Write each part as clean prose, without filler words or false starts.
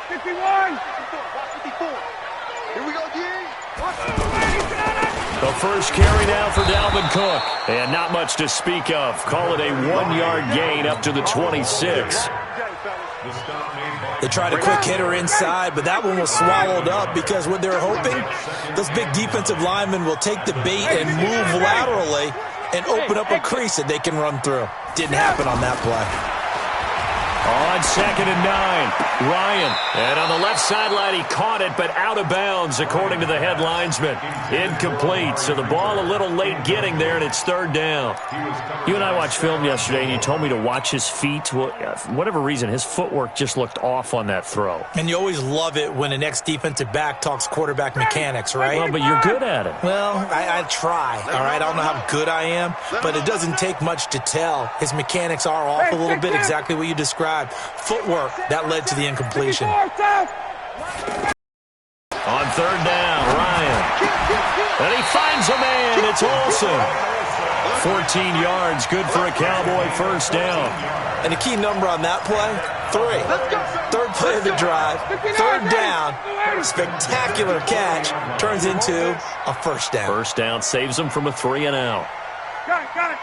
51. 54. Here we go, D. The first carry now for Dalvin Cook. And not much to speak of. Call it a 1-yard gain up to the 26. They tried a quick hitter inside, but that one was swallowed up because what they're hoping, those big defensive linemen will take the bait and move laterally and open up a crease that they can run through. Didn't happen on that play. On 2nd and 9, Ryan. And on the left sideline, he caught it, but out of bounds, according to the head linesman. Incomplete, so the ball a little late getting there, and it's 3rd down. You and I watched film yesterday, and you told me to watch his feet. Well, for whatever reason, his footwork just looked off on that throw. And you always love it when the next defensive back talks quarterback mechanics, right? Well, but you're good at it. Well, I try, all right? I don't know how good I am, but it doesn't take much to tell. His mechanics are off a little bit, exactly what you described. Footwork, that led to the incompletion. On 3rd down, Ryan. And he finds a man. It's Olsen. 14 yards, good for a Cowboy 1st down. And the key number on that play, 3. 3rd play of the drive, 3rd down, spectacular catch, turns into a 1st down. 1st down saves him from a 3 and out. Got it.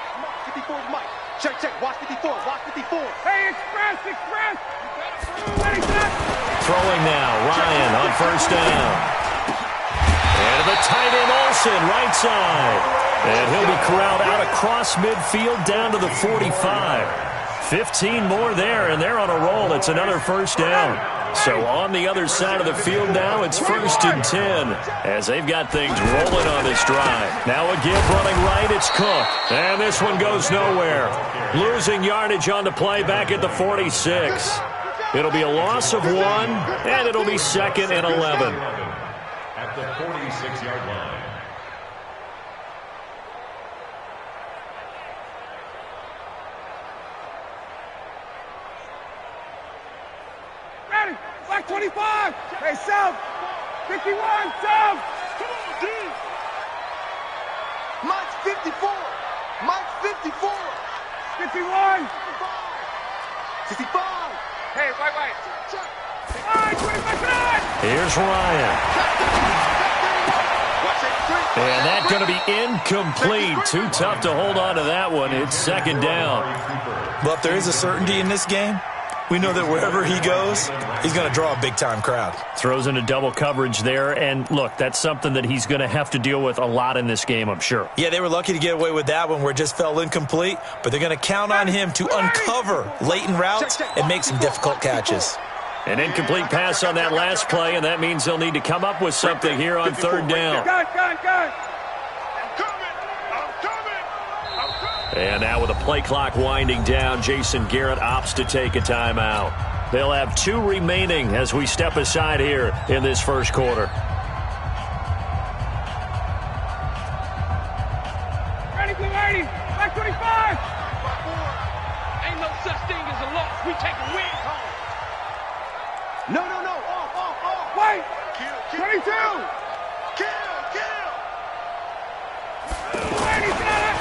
54 is Mike. Check. Watch 54. Watch 54. Hey, express. Throwing now, Ryan on 1st down. And the tight end Olsen, right side. And he'll be corralled out across midfield down to the 45. 15 more there, and they're on a roll. It's another 1st down. So on the other side of the field now, it's 1st and 10 as they've got things rolling on this drive. Now again running right, it's Cook. And this one goes nowhere. Losing yardage on the play back at the 46. It'll be a loss of 1, and it'll be 2nd and 11. At the 46-yard line. Ready. Black 25. Hey, South. 51, South. Come on, D. Mike's 54. Mike's 54. 51. 65. Hey, wait. 25. Here's Ryan. And that's going to be incomplete. Too tough to hold on to that one. It's 2nd down. But if there is a certainty in this game, we know that wherever he goes, he's going to draw a big-time crowd. Throws into double coverage there, and look, that's something that he's going to have to deal with a lot in this game, I'm sure. Yeah, they were lucky to get away with that one where it just fell incomplete, but they're going to count on him to uncover latent routes and make some difficult catches. An incomplete pass on that last play, and that means they'll need to come up with something here on 3rd down. Got. And now with the play clock winding down, Jason Garrett opts to take a timeout. They'll have 2 remaining as we step aside here in this 1st quarter. Ready, blue 80. Black 25. Ain't no such thing as a loss. We take a win home. No. Off. Wait. Kill. 22. Kill.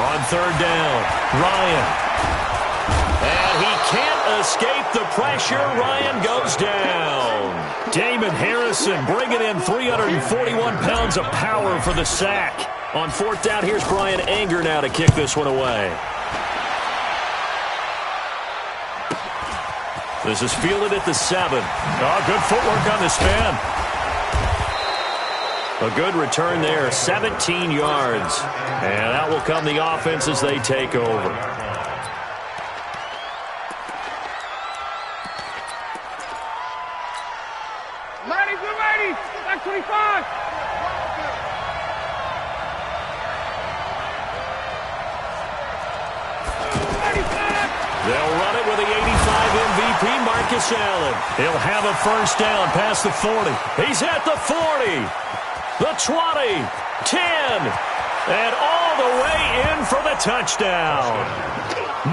On 3rd down, Ryan. And he can't escape the pressure. Ryan goes down. Damon Harrison bringing in 341 pounds of power for the sack. On 4th down, here's Brian Anger now to kick this one away. This is fielded at the 7. Oh, good footwork on the spin. A good return there, 17 yards. And out will come the offense as they take over. Mighty, blue 80. Black 25. They'll run it with the 85 MVP, Marcus Allen. He'll have a 1st down past the 40. He's at the 40. The 20, 10, and all the way in for the touchdown.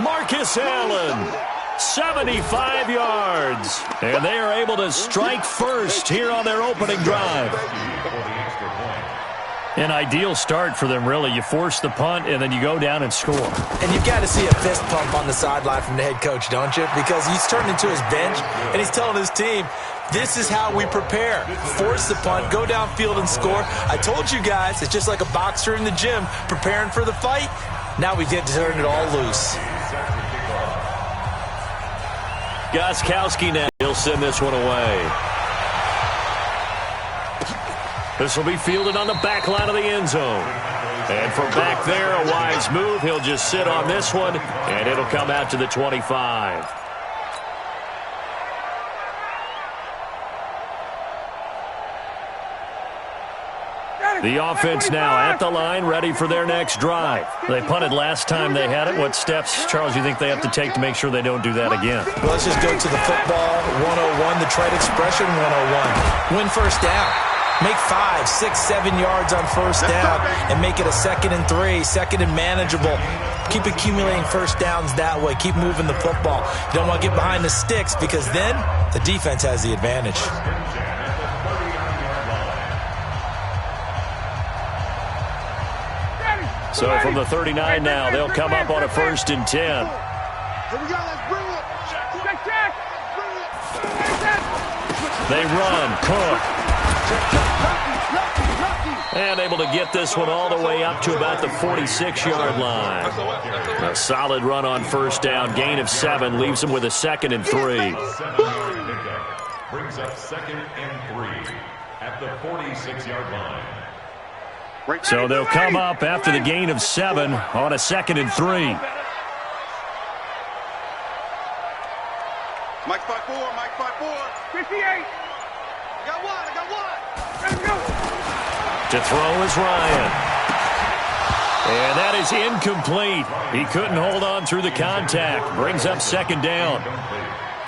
Marcus Allen, 75 yards. And they are able to strike first here on their opening drive. An ideal start for them, really. You force the punt, and then you go down and score. And you've got to see a fist pump on the sideline from the head coach, don't you? Because he's turned into his bench, and he's telling his team, This is how we prepare. Force the punt, go downfield and score. I told you guys, it's just like a boxer in the gym preparing for the fight. Now we get to turn it all loose. Gostkowski now. He'll send this one away. This will be fielded on the back line of the end zone. And from back there, a wise move. He'll just sit on this one, and it'll come out to the 25. The offense now at the line, ready for their next drive. They punted last time they had it. What steps, Charles, you think they have to take to make sure they don't do that again? Well, let's just go to the football 101, the trite expression 101. Win first down. Make 5, 6, 7 yards on first down and make it a 2nd and 3, 2nd and manageable. Keep accumulating first downs that way. Keep moving the football. You don't want to get behind the sticks because then the defense has the advantage. So from the 39 now, they'll come up on a 1st and 10. Here we go, let's bring it. Check. They run. Cook. And able to get this one all the way up to about the 46-yard line. A solid run on first down. Gain of 7 leaves them with a 2nd and 3. Brings up 2nd and 3 at the 46-yard line. So they'll come up after the gain of 7 on a 2nd and 3. Mike 5-4, Mike 5-4. 58. I got one. Let's go. To throw is Ryan. And that is incomplete. He couldn't hold on through the contact. Brings up 2nd down.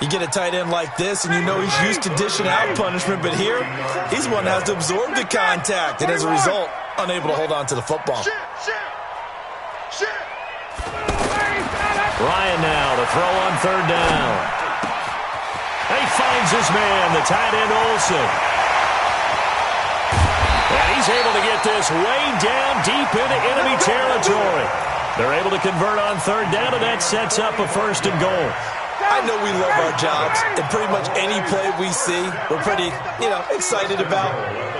You get a tight end like this, and you know he's used to dishing out punishment, but here, he's one that has to absorb the contact, and as a result, unable to hold on to the football. Shit. Ryan now to throw on 3rd down. He finds his man, the tight end Olsen. And he's able to get this way down deep into enemy territory. They're able to convert on 3rd down, and that sets up a 1st and goal. I know we love our jobs, and pretty much any play we see, we're pretty, excited about.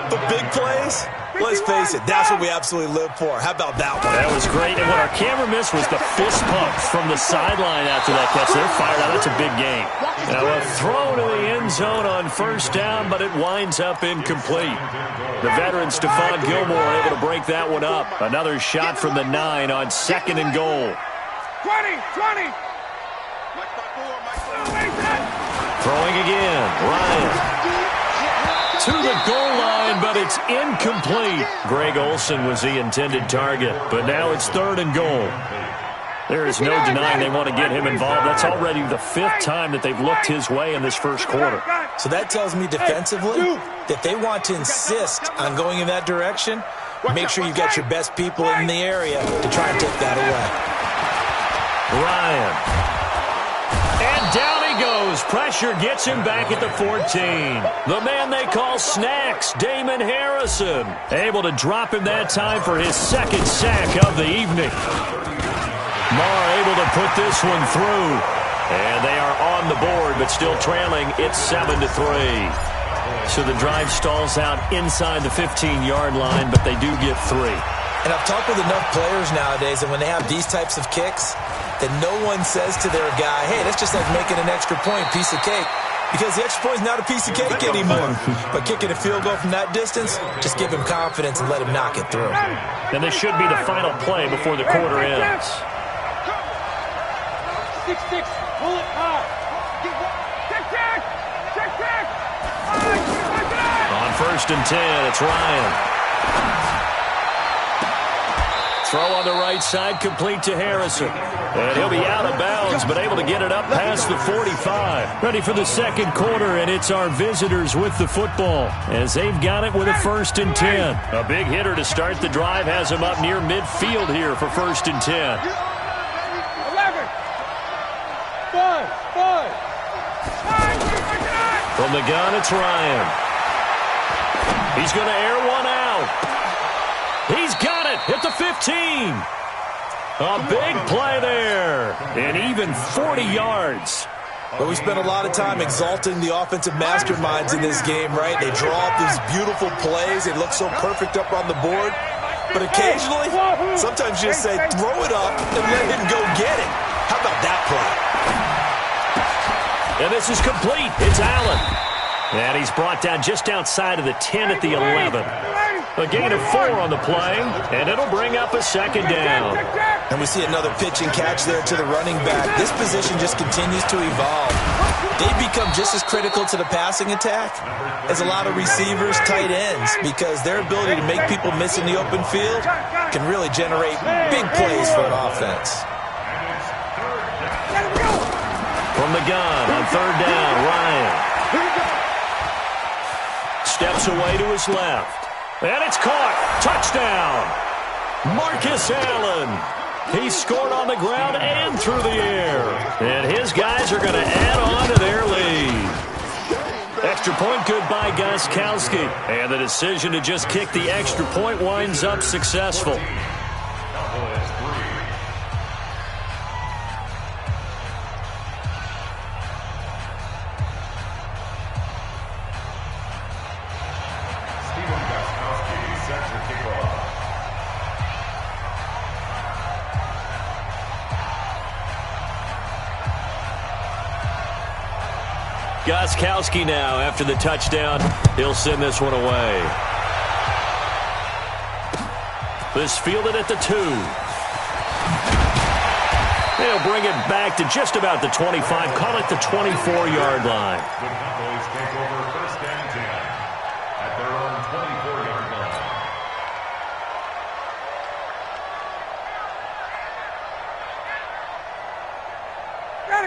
But big plays, let's face it, that's what we absolutely live for. How about that one? That was great, and what our camera missed was the fist pump from the sideline after that catch. They're fired out. That's a big game. Now a throw to the end zone on 1st down, but it winds up incomplete. The veteran Stephon Gilmore able to break that one up. Another shot from the 9 on 2nd and goal. 20. Throwing again, Ryan. To the goal line, but it's incomplete. Greg Olsen was the intended target, but now it's 3rd and goal. There is no denying they want to get him involved. That's already the 5th time that they've looked his way in this first quarter. So that tells me defensively that they want to insist on going in that direction. Make sure you've got your best people in the area to try and take that away. Ryan. And down he goes. Pressure gets him back at the 14. The man they call Snacks, Damon Harrison. Able to drop him that time for his 2nd sack of the evening. Marr able to put this one through. And they are on the board, but still trailing. It's 7-3. So the drive stalls out inside the 15-yard line, but they do get 3. And I've talked with enough players nowadays, and when they have these types of kicks, that no one says to their guy, hey, that's just like making an extra point, piece of cake. Because the extra point is not a piece of cake anymore. But kicking a field goal from that distance, just give him confidence and let him knock it through. And this should be the final play before the quarter ends. 6-6. Pull it hard. Check. On 1st and 10, it's Ryan. Throw on the right side, complete to Harrison. And he'll be out of bounds, but able to get it up past the 45. Ready for the 2nd quarter, and it's our visitors with the football as they've got it with a 1st and 10. A big hitter to start the drive has him up near midfield here for 1st and 10. 11. 5. From the gun, it's Ryan. He's going to air one out. He's got it at the 15. A big play there. And even 40 yards. But we spend a lot of time exalting the offensive masterminds in this game, right? They draw up these beautiful plays. They look so perfect up on the board. But occasionally, sometimes you just say, throw it up and let him go get it. How about that play? And this is complete. It's Allen. And he's brought down just outside of the 10 at the 11. A gain of 4 on the play, and it'll bring up a second down. And we see another pitch and catch there to the running back. This position just continues to evolve. They've become just as critical to the passing attack as a lot of receivers, tight ends, because their ability to make people miss in the open field can really generate big plays for an offense. From the gun on third down, Ryan steps away to his left. And it's caught. Touchdown. Marcus Allen. He scored on the ground and through the air. And his guys are going to add on to their lead. Extra point good by Gostkowski. And the decision to just kick the extra point winds up successful. Gostkowski now after the touchdown. He'll send this one away. This fielded at the 2. They'll bring it back to just about the 25. Call it the 24-yard line. The Cowboys take over first and 10 at their own 24-yard line.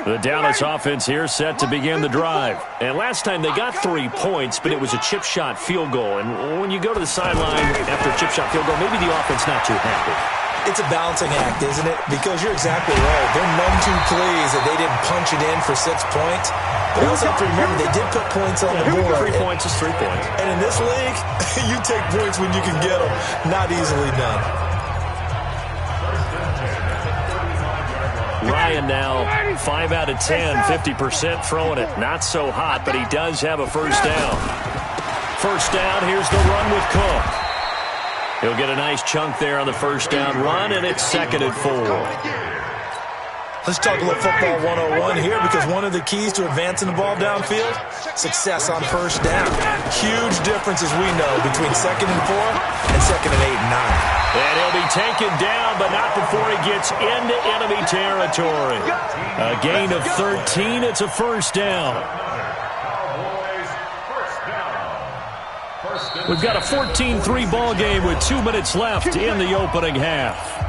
The Dallas offense here set to begin the drive. And last time they got 3 points, but it was a chip shot field goal. And when you go to the sideline after a chip shot field goal, maybe the offense not too happy. It's a balancing act, isn't it? Because you're exactly right. They're none too pleased that they didn't punch it in for 6 points. But you also have to remember they did put points on the board. 3 points is 3 points. And in this league, you take points when you can get them. Not easily done. Ryan now 5 out of 10, 50% throwing it. Not so hot, but he does have a first down. First down, here's the run with Cook. He'll get a nice chunk there on the first down run, and it's 2nd and 4. Let's talk a little football 101 here, because one of the keys to advancing the ball downfield, success on first down. Huge difference, as we know, between 2nd and 4 and 2nd and 8 and 9. And he'll be taken down, but not before he gets into enemy territory. A gain of 13. It's a first down. We've got a 14-3 ball game with 2 minutes left in the opening half.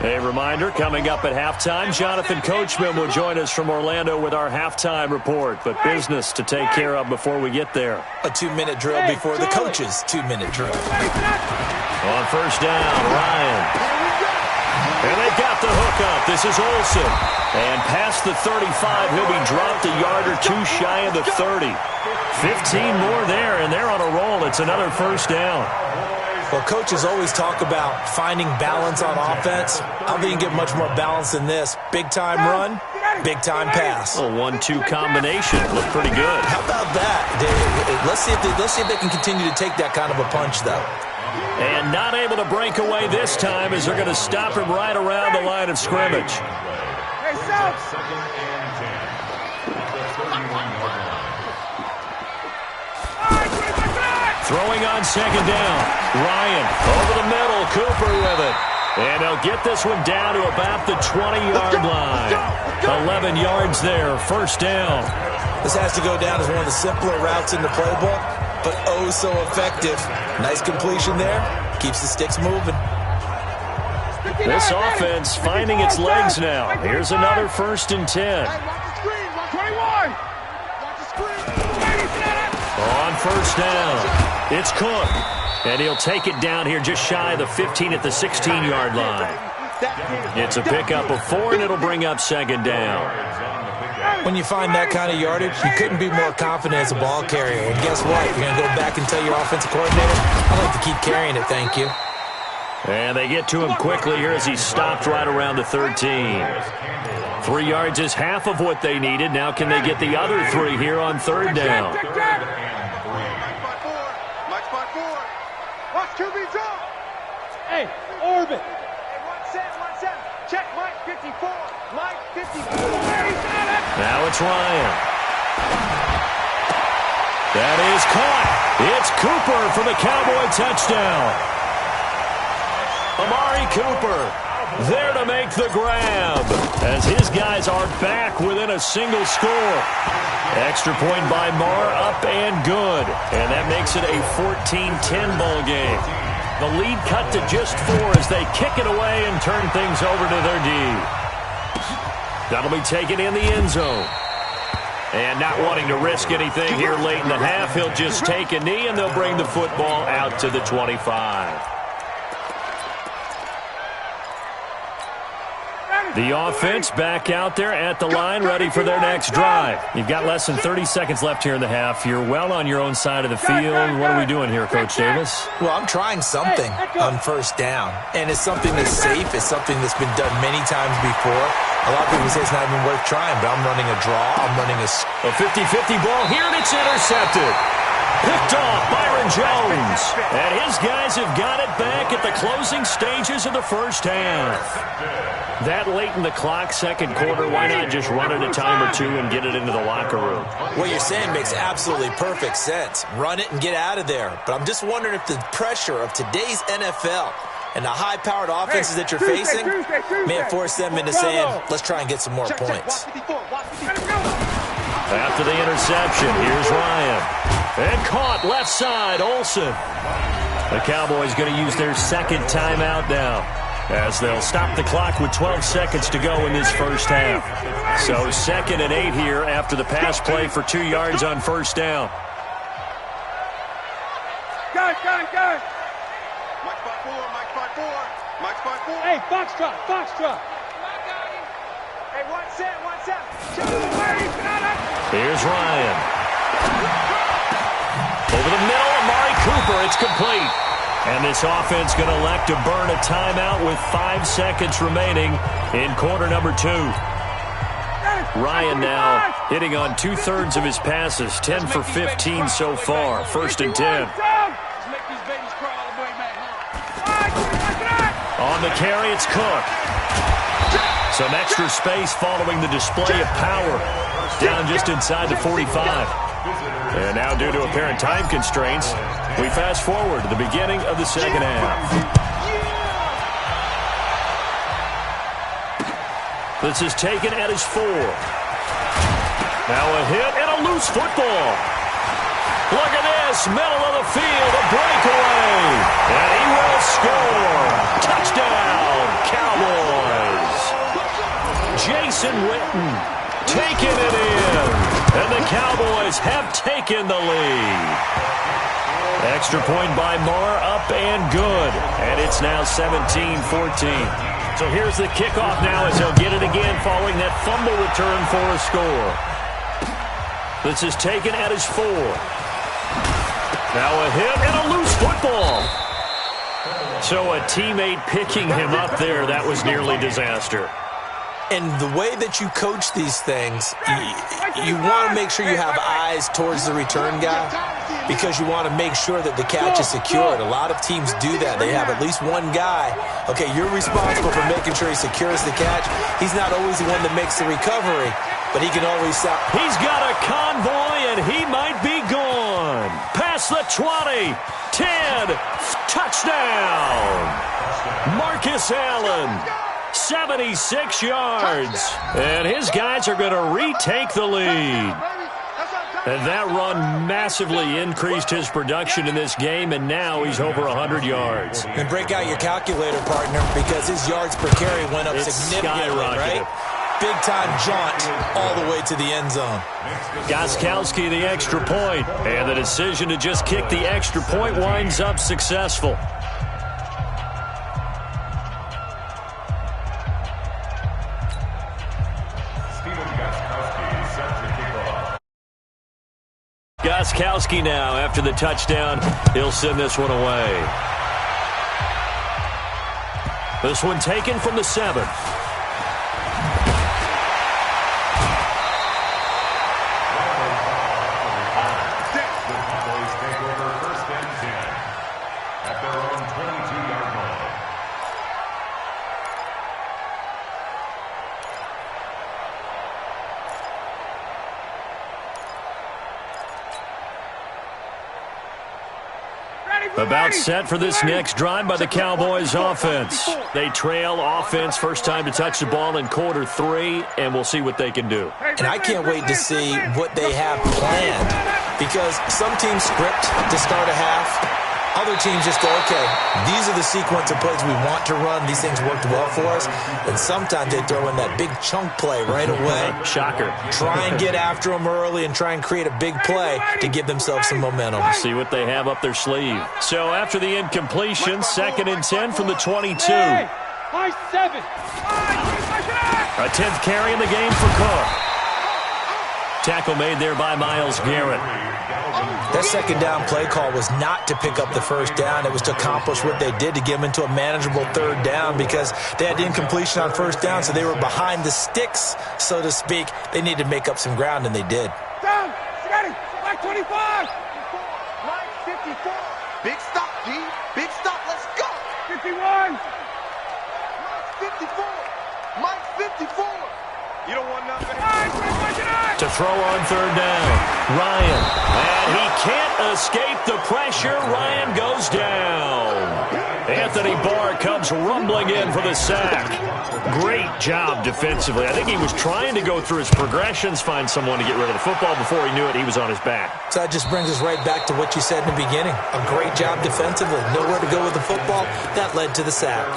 A reminder, coming up at halftime, Jonathan Coachman will join us from Orlando with our halftime report. But business to take care of before we get there. A 2-minute drill before the coach's 2-minute drill. On first down, Ryan. And they've got the hook up. This is Olsen. And past the 35, he'll be dropped a yard or 2 shy of the 30. 15 more there, and they're on a roll. It's another first down. Well, coaches always talk about finding balance on offense. I don't think you get much more balance than this. Big-time run, big-time pass. A 1-2 combination. Look pretty good. How about that? Let's see if they can continue to take that kind of a punch, though. And not able to break away this time as they're going to stop him right around the line of scrimmage. Hey, South. 2nd and 10 at the 31-yard line. Throwing on second down. Ryan over the middle. Cooper with it. And they'll get this one down to about the 20-yard line. 11 yards there. First down. This has to go down as one of the simpler routes in the playbook, but oh so effective. Nice completion there. Keeps the sticks moving. This offense finding its legs now. Here's another 1st and 10. On first down. It's Cook, and he'll take it down here just shy of the 15 at the 16-yard line. It's a pickup of 4, and it'll bring up second down. When you find that kind of yardage, you couldn't be more confident as a ball carrier. And guess what? You're going to go back and tell your offensive coordinator, I'd like to keep carrying it, thank you. And they get to him quickly here as he stopped right around the 13. 3 yards is half of what they needed. Now can they get the other 3 here on third down? Mike 5-4. Mike 5-4. Watch QB drop. Hey, orbit. Hey, 1-7. Check Mike 54. Mike 54. Now it's Ryan. That is caught. It's Cooper for the Cowboy touchdown. Amari Cooper there to make the grab as his guys are back within a single score. Extra point by Marr, up and good. And that makes it a 14-10 ball game. The lead cut to just 4 as they kick it away and turn things over to their D. That'll be taken in the end zone. And not wanting to risk anything here late in the half, he'll just take a knee and they'll bring the football out to the 25. The offense back out there at the line, ready for their next drive. You've got less than 30 seconds left here in the half. You're well on your own side of the field. What are we doing here, Coach Davis? Well, I'm trying something on first down, and it's something that's safe. It's something that's been done many times before. A lot of people say it's not even worth trying, but I'm running a draw. I'm running a 50-50 ball here, and it's intercepted. Picked off Byron Jones. And his guys have got it back at the closing stages of the first half. That late in the clock, second quarter, why not just run it a time or two and get it into the locker room? What you're saying makes absolutely perfect sense. Run it and get out of there. But I'm just wondering if the pressure of today's NFL and the high-powered offenses that you're facing may have forced them into saying, let's try and get some more points. After the interception, here's Ryan. And caught left side, Olsen. The Cowboys going to use their second timeout now, as they'll stop the clock with 12 seconds to go in this first half. So 2nd and 8 here after the pass play for 2 yards on first down. Go. Mike 5-4. Mike 5-4. Hey, Foxtrot. Hey, 1-7. Here's Ryan. Over the middle, Amari Cooper, it's complete. And this offense going to elect to burn a timeout with 5 seconds remaining in quarter number 2. Ryan now hitting on 2/3 of his passes, 10 for 15 so far. 1st and 10. On the carry, it's Cook. Some extra space following the display of power. Down just inside the 45. And now, due to apparent time constraints, we fast forward to the beginning of the second half. This is taken at his 4. Now a hit and a loose football. Look at this, middle of the field, a breakaway. And he will score. Touchdown, Cowboys. Jason Witten taking it in. And the Cowboys have taken the lead. Extra point by Marr, up and good. And it's now 17-14. So here's the kickoff now as he'll get it again following that fumble return for a score. This is taken at his 4. Now a hit and a loose football. So a teammate picking him up there, that was nearly disaster. And the way that you coach these things, you want to make sure you have eyes towards the return guy because you want to make sure that the catch is secured. A lot of teams do that. They have at least one guy. Okay, you're responsible for making sure he secures the catch. He's not always the one that makes the recovery, but he can always stop. He's got a convoy, and he might be gone. Past the 20, 10, touchdown. Marcus Allen. 76 yards. And his guys are going to retake the lead. And that run massively increased his production in this game, and now he's over 100 yards. And break out your calculator, partner, because his yards per carry went up significantly, right? Big-time jaunt all the way to the end zone. Gostkowski, the extra point. And the decision to just kick the extra point winds up successful. Gostkowski now, after the touchdown, he'll send this one away. This one taken from the 7. About set for this next drive by the Cowboys offense. They trail offense first time to touch the ball in quarter 3, and we'll see what they can do. And I can't wait to see what they have planned, because some teams script to start a half. Other teams just go, okay, these are the sequence of plays we want to run. These things worked well for us. And sometimes they throw in that big chunk play right away. Shocker. Try and get after them early and try and create a big play to give themselves some momentum. See what they have up their sleeve. So after the incompletion, 2nd and 10 from the 22. My 7. A 10th carry in the game for Cook. Tackle made there by Myles Garrett. That second down play call was not to pick up the first down. It was to accomplish what they did, to get them into a manageable 3rd down, because they had incompletion on first down, so they were behind the sticks, so to speak. They needed to make up some ground, and they did. Down. Scotty. Mike 25. Mike 54. Big stop, G. Big stop. Let's go. 51. Mike 54. Mike 54. You don't want nothing. To throw on 3rd down. Ryan. And he can't escape the pressure. Ryan goes down. Anthony Barr comes rumbling in for the sack. Great job defensively. I think he was trying to go through his progressions, find someone to get rid of the football. Before he knew it, he was on his back. So that just brings us right back to what you said in the beginning. A great job defensively. Nowhere to go with the football. That led to the sack.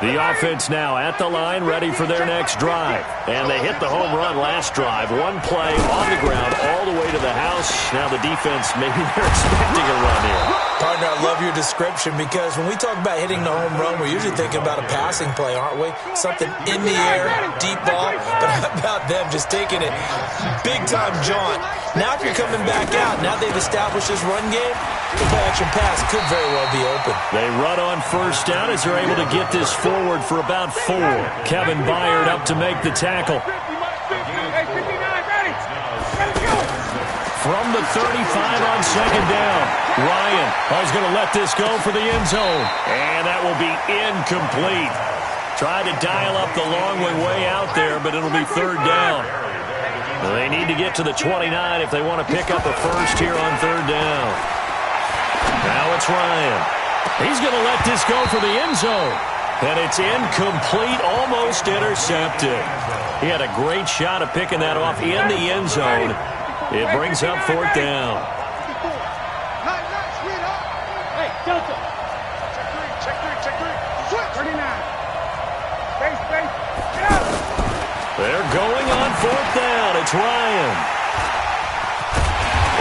The offense now at the line, ready for their next drive. And they hit the home run last drive. One play on the ground all the way to the house. Now the defense, maybe they're expecting a run here. Partner, I love your description, because when we talk about hitting the home run, we're usually thinking about a passing play, aren't we? Something in the air, deep ball. But how about them just taking it big-time jaunt? Now if you're coming back out, now they've established this run game, the play-action pass could very well be open. They run on first down as they're able to get this forward for about 4. Kevin Byard up to make the tackle. From the 35 on 2nd down, Ryan is going to let this go for the end zone. And that will be incomplete. Tried to dial up the long way out there, but it'll be 3rd down. They need to get to the 29 if they want to pick up a first here on 3rd down. Now it's Ryan. He's going to let this go for the end zone. And it's incomplete, almost intercepted. He had a great shot of picking that off in the end zone. It brings up 4th down. Hey, Delta. Check 3. Switch. 39. Space. Get out. They're going on 4th down. It's Ryan.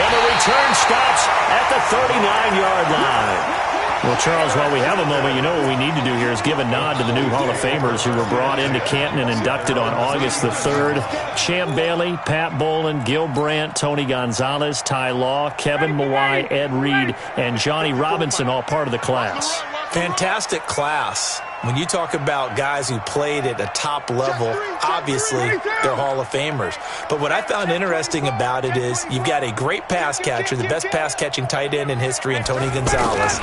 And the return stops at the 39-yard line. Well, Charles, while we have a moment, you know what we need to do here is give a nod to the new Hall of Famers who were brought into Canton and inducted on August the 3rd. Champ Bailey, Pat Bolin, Gil Brandt, Tony Gonzalez, Ty Law, Kevin Mawai, Ed Reed, and Johnny Robinson, all part of the class. Fantastic class. When you talk about guys who played at a top level, obviously they're Hall of Famers. But what I found interesting about it is you've got a great pass catcher, the best pass-catching tight end in history, and Tony Gonzalez.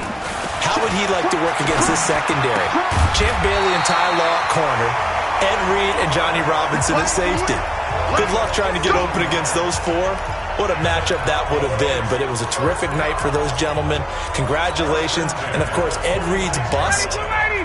How would he like to work against this secondary? Champ Bailey and Ty Law at corner, Ed Reed and Johnny Robinson at safety. Good luck trying to get open against those 4. What a matchup that would have been. But it was a terrific night for those gentlemen. Congratulations. And, of course, Ed Reed's bust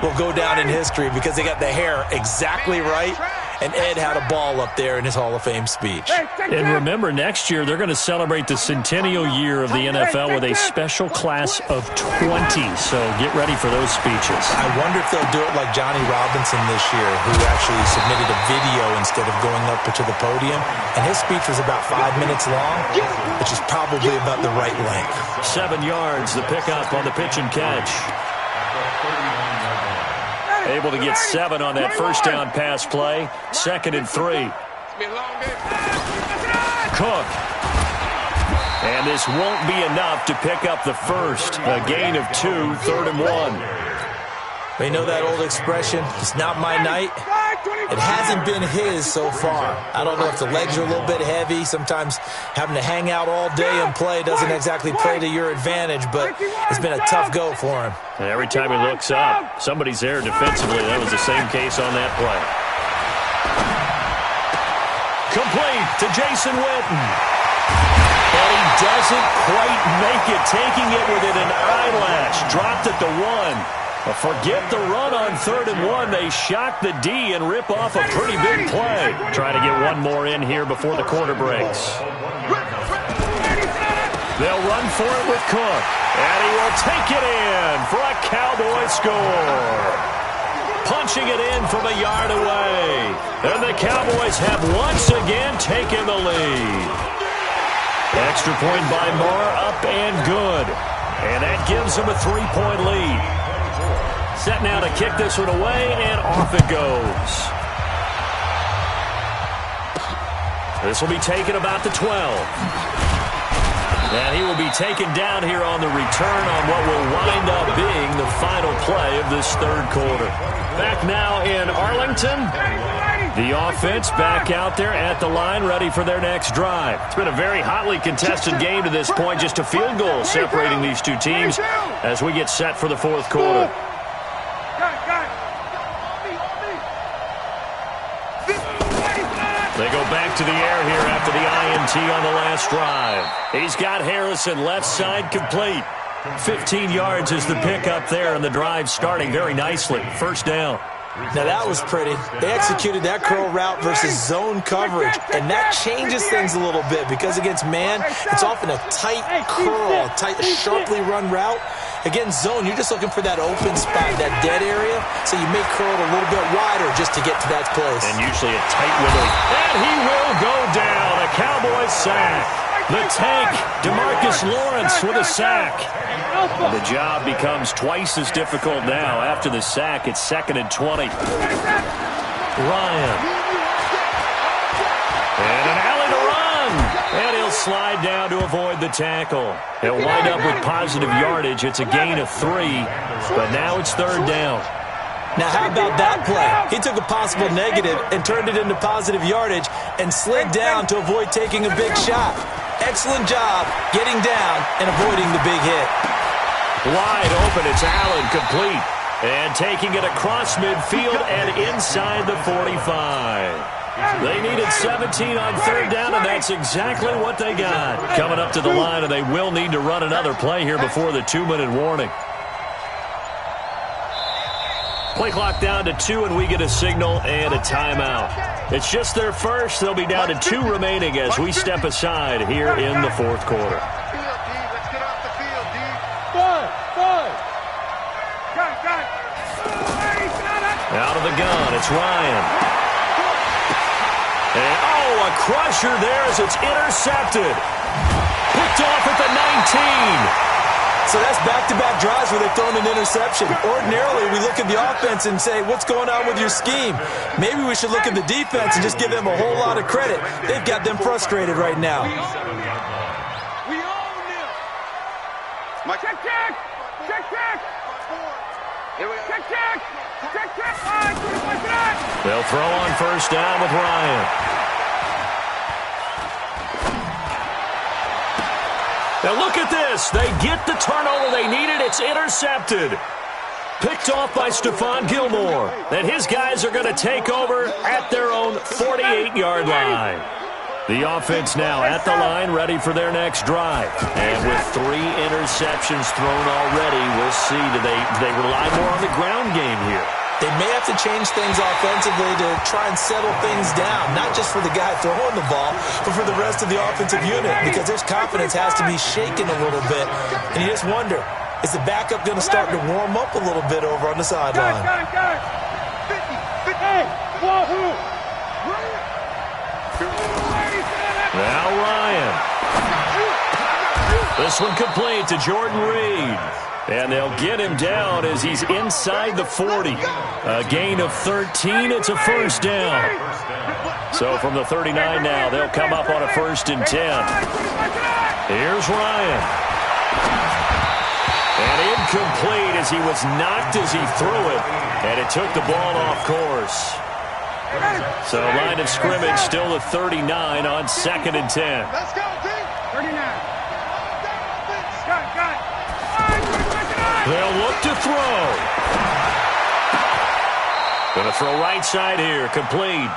will go down in history because they got the hair exactly right. And Ed had a ball up there in his Hall of Fame speech. And remember, next year they're going to celebrate the centennial year of the NFL with a special class of 20. So get ready for those speeches. I wonder if they'll do it like Johnny Robinson this year, who actually submitted a video instead of going up to the podium. And his speech was about 5 minutes long, which is probably about the right length. 7 yards, the pickup on the pitch and catch. Able to get 7 on that first down pass play. 2nd and 3. Cook. And this won't be enough to pick up the first. A gain of 2, 3rd and 1. We know that old expression, it's not my night. It hasn't been his so far. I don't know if the legs are a little bit heavy. Sometimes having to hang out all day and play doesn't exactly play to your advantage, but it's been a tough go for him. And every time he looks up, somebody's there defensively. That was the same case on that play. Complete to Jason Witten. And he doesn't quite make it, taking it within an eyelash. Dropped at the 1. Forget the run on 3rd and 1. They shock the D and rip off a pretty big play. Try to get one more in here before the quarter breaks. They'll run for it with Cook. And he will take it in for a Cowboy score. Punching it in from a yard away. And the Cowboys have once again taken the lead. Extra point by Moore, up and good. And that gives them a 3-point lead. Set now to kick this one away, and off it goes. This will be taken about the 12. And he will be taken down here on the return on what will wind up being the final play of this 3rd quarter. Back now in Arlington. The offense back out there at the line, ready for their next drive. It's been a very hotly contested game to this point. Just a field goal separating these two teams as we get set for the 4th quarter. They go back to the air here after the INT on the last drive. He's got Harrison left side complete. 15 yards is the pickup there, and the drive starting very nicely. 1st down. Now that was pretty. They executed that curl route versus zone coverage, and that changes things a little bit because against man, it's often a tight curl, tight, sharply run route. Against zone, you're just looking for that open spot, that dead area, so you may curl it a little bit wider just to get to that place. And usually a tight window. And he will go down. A Cowboys sack. The tank, DeMarcus Lawrence with a sack. The job becomes twice as difficult now. After the sack, it's 2nd and 20. Ryan. And an alley to run. And he'll slide down to avoid the tackle. He'll wind up with positive yardage. It's a gain of 3, but now it's 3rd down. Now, how about that play? He took a possible negative and turned it into positive yardage and slid down to avoid taking a big shot. Excellent job getting down and avoiding the big hit. Wide open, it's Allen, complete. And taking it across midfield and inside the 45. They needed 17 on 3rd down, and that's exactly what they got. Coming up to the line, and they will need to run another play here before the 2-minute warning. Play clock down to 2, and we get a signal and a timeout. It's just their first. They'll be down to 2 remaining as we step aside here in the 4th quarter. Out of the gun, it's Ryan. And, a crusher there as it's intercepted. Picked off at the 19. So that's back-to-back drives where they've thrown an interception. Ordinarily, we look at the offense and say, what's going on with your scheme? Maybe we should look at the defense and just give them a whole lot of credit. They've got them frustrated right now. We own this. Check, check. Check, check. Check, check. Check, check. They'll throw on 1st down with Ryan. Now look at this. They get the turnover they needed. It's intercepted. Picked off by Stephon Gilmore. And his guys are going to take over at their own 48-yard line. The offense now at the line, ready for their next drive. And with 3 interceptions thrown already, we'll see. Do they rely more on the ground game here? They may have to change things offensively to try and settle things down, not just for the guy throwing the ball, but for the rest of the offensive unit, because their confidence has to be shaken a little bit. And you just wonder, is the backup going to start to warm up a little bit over on the sideline? Got it. 50. Hey, wahoo! Now Ryan. This one complete to Jordan Reed. And they'll get him down as he's inside the 40. A gain of 13. It's a 1st down. So from the 39 now, they'll come up on a 1st and 10. Here's Ryan. And incomplete as he was knocked as he threw it, and it took the ball off course. So line of scrimmage still at 39 on 2nd and 10. Let's go, team. 39. Got it. They'll look to throw. Going to throw right side here, complete.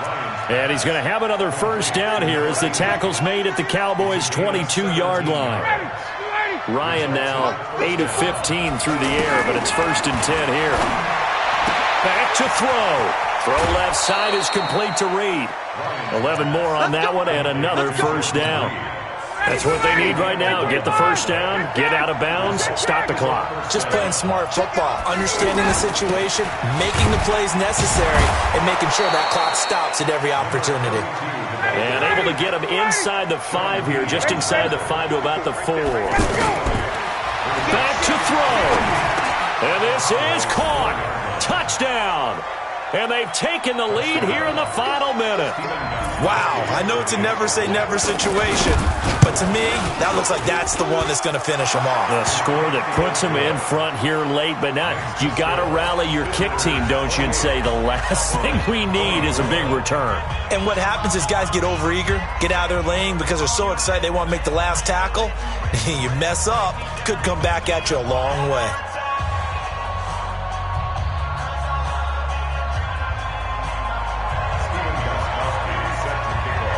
And he's going to have another first down here as the tackle's made at the Cowboys' 22-yard line. Ryan now 8 of 15 through the air, but it's 1st and 10 here. Back to throw. Throw left side is complete to Reed. 11 more on that one and another first down. That's what they need right now. Get the first down, get out of bounds, stop the clock. Just playing smart football, understanding the situation, making the plays necessary, and making sure that clock stops at every opportunity. And able to get him inside the 5 here, just inside the 5 to about the 4. Back to throw. And this is caught. Touchdown. And they've taken the lead here in the final minute. Wow, I know it's a never-say-never situation, but to me, that looks like that's the one that's going to finish them off. The score that puts them in front here late, but now you got to rally your kick team, don't you, and say the last thing we need is a big return. And what happens is guys get overeager, get out of their lane because they're so excited they want to make the last tackle. You mess up, could come back at you a long way.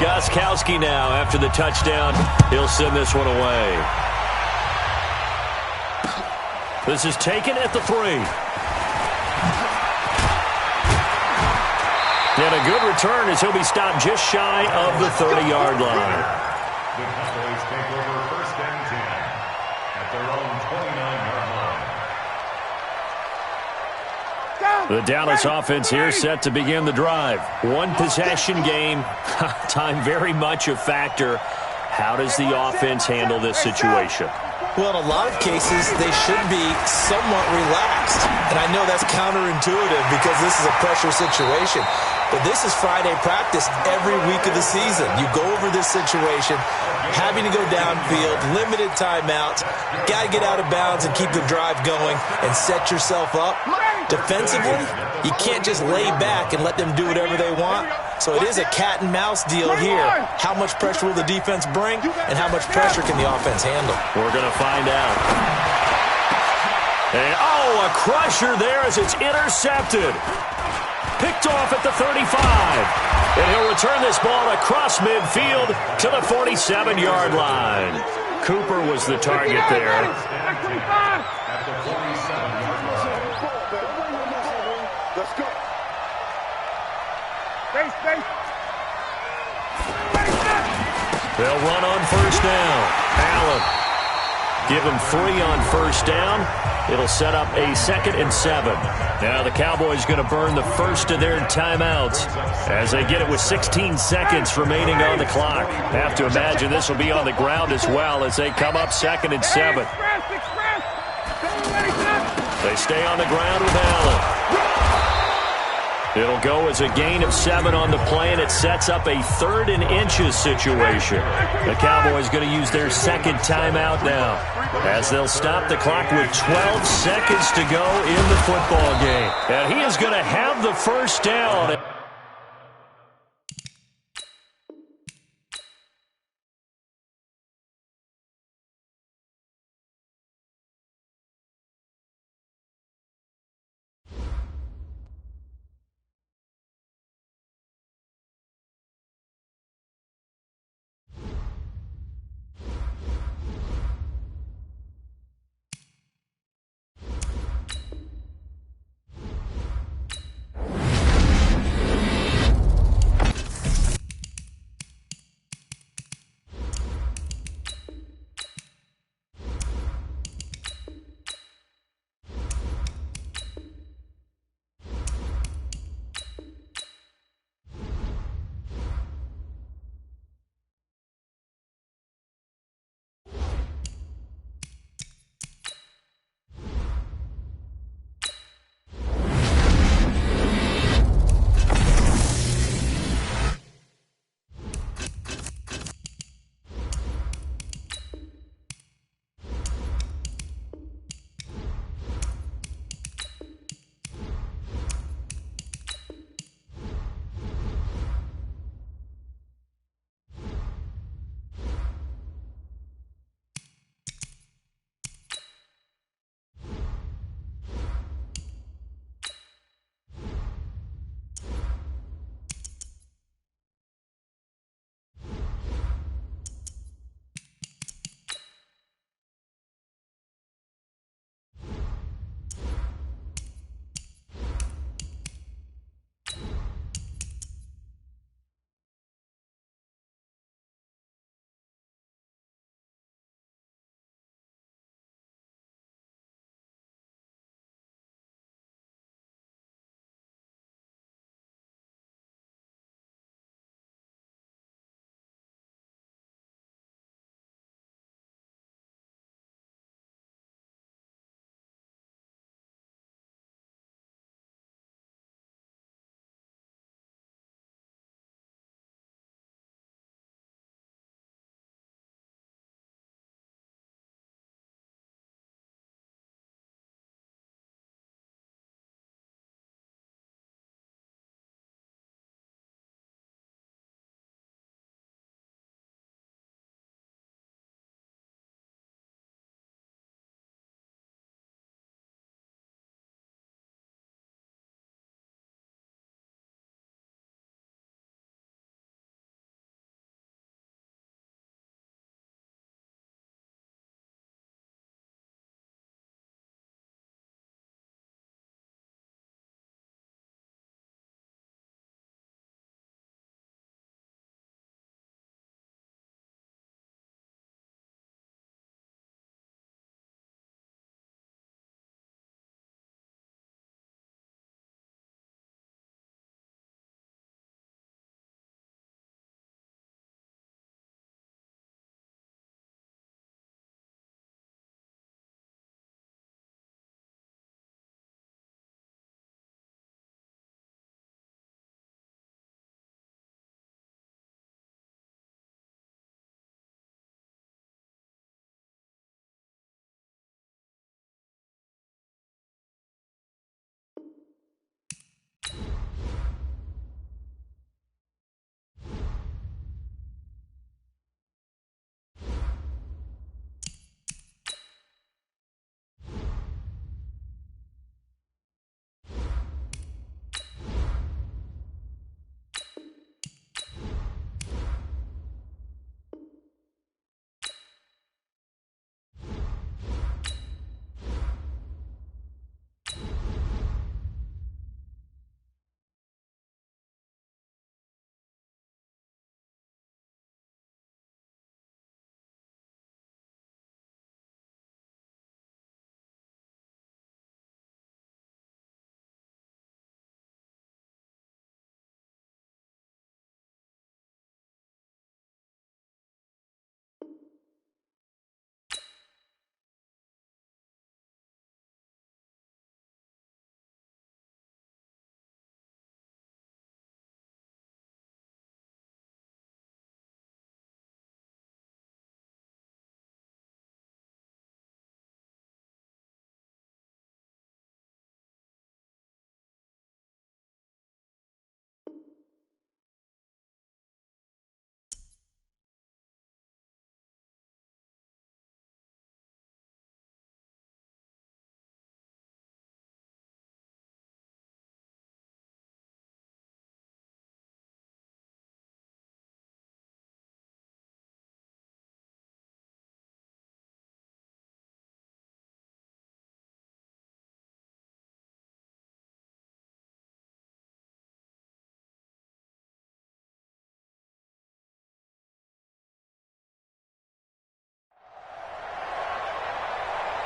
Gostkowski now after the touchdown. He'll send this one away. This is taken at the 3. And a good return as he'll be stopped just shy of the 30-yard line. The Cowboys take over 1st and 10 at their own 29-yard line. The Dallas offense here set to begin the drive. One possession game. Time very much a factor. How does the offense handle this situation? Well, in a lot of cases, they should be somewhat relaxed. And I know that's counterintuitive because this is a pressure situation. But this is Friday practice every week of the season. You go over this situation, having to go downfield, limited timeouts, got to get out of bounds and keep the drive going and set yourself up. Defensively, you can't just lay back and let them do whatever they want. So it is a cat and mouse deal here. How much pressure will the defense bring and how much pressure can the offense handle? We're going to find out. And, a crusher there as it's intercepted. Picked off at the 35. And he'll return this ball across midfield to the 47-yard line. Cooper was the target there. At the 47-yard line. Let's go. Base. They'll run on first down. Allen. Give him 3 on first down. It'll set up a 2nd and 7. Now the Cowboys going to burn the first of their timeouts as they get it with 16 seconds remaining on the clock. Have to imagine this will be on the ground as well as they come up 2nd and 7. They stay on the ground with Allen. It'll go as a gain of 7 on the play, and it sets up a 3rd and inches situation. The Cowboys going to use their 2nd timeout now as they'll stop the clock with 12 seconds to go in the football game. And he is going to have the first down.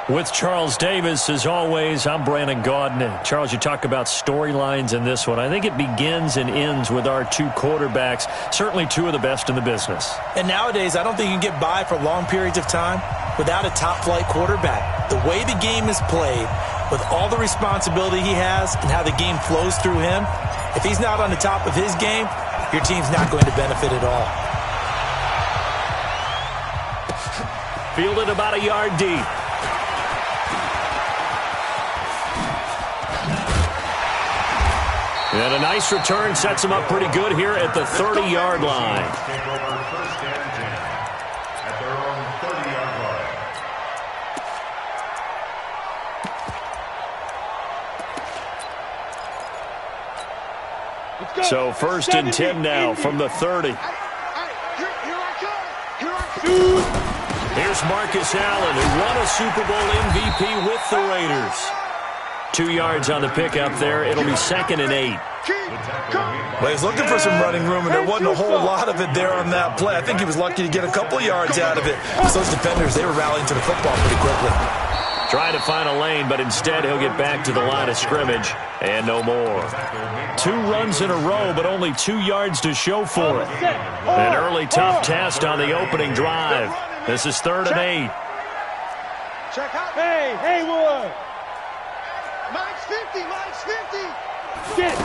With Charles Davis, as always, I'm Brandon Gaudin. Charles, you talk about storylines in this one. I think it begins and ends with our two quarterbacks, certainly two of the best in the business. And nowadays, I don't think you can get by for long periods of time without a top-flight quarterback. The way the game is played, with all the responsibility he has and how the game flows through him, if he's not on the top of his game, your team's not going to benefit at all. Fielded about a yard deep. And a nice return sets him up pretty good here at the 30-yard line. Take over first and 10 at their own 30-yard line. So first and 10 now from the 30. Here's Marcus Allen, who won a Super Bowl MVP with the Raiders. 2 yards on the pickup there. It'll be 2nd and 8. Well, he's looking for some running room, and there wasn't a whole lot of it there on that play. I think he was lucky to get a couple yards out of it. So those defenders, they were rallying to the football pretty quickly. Trying to find a lane, but instead he'll get back to the line of scrimmage, and no more. 2 runs in a row, but only 2 yards to show for it. An early tough test on the opening drive. This is 3rd and 8. Check out. Hey, Haywood. Mike's 50, Mike's 50. Get it.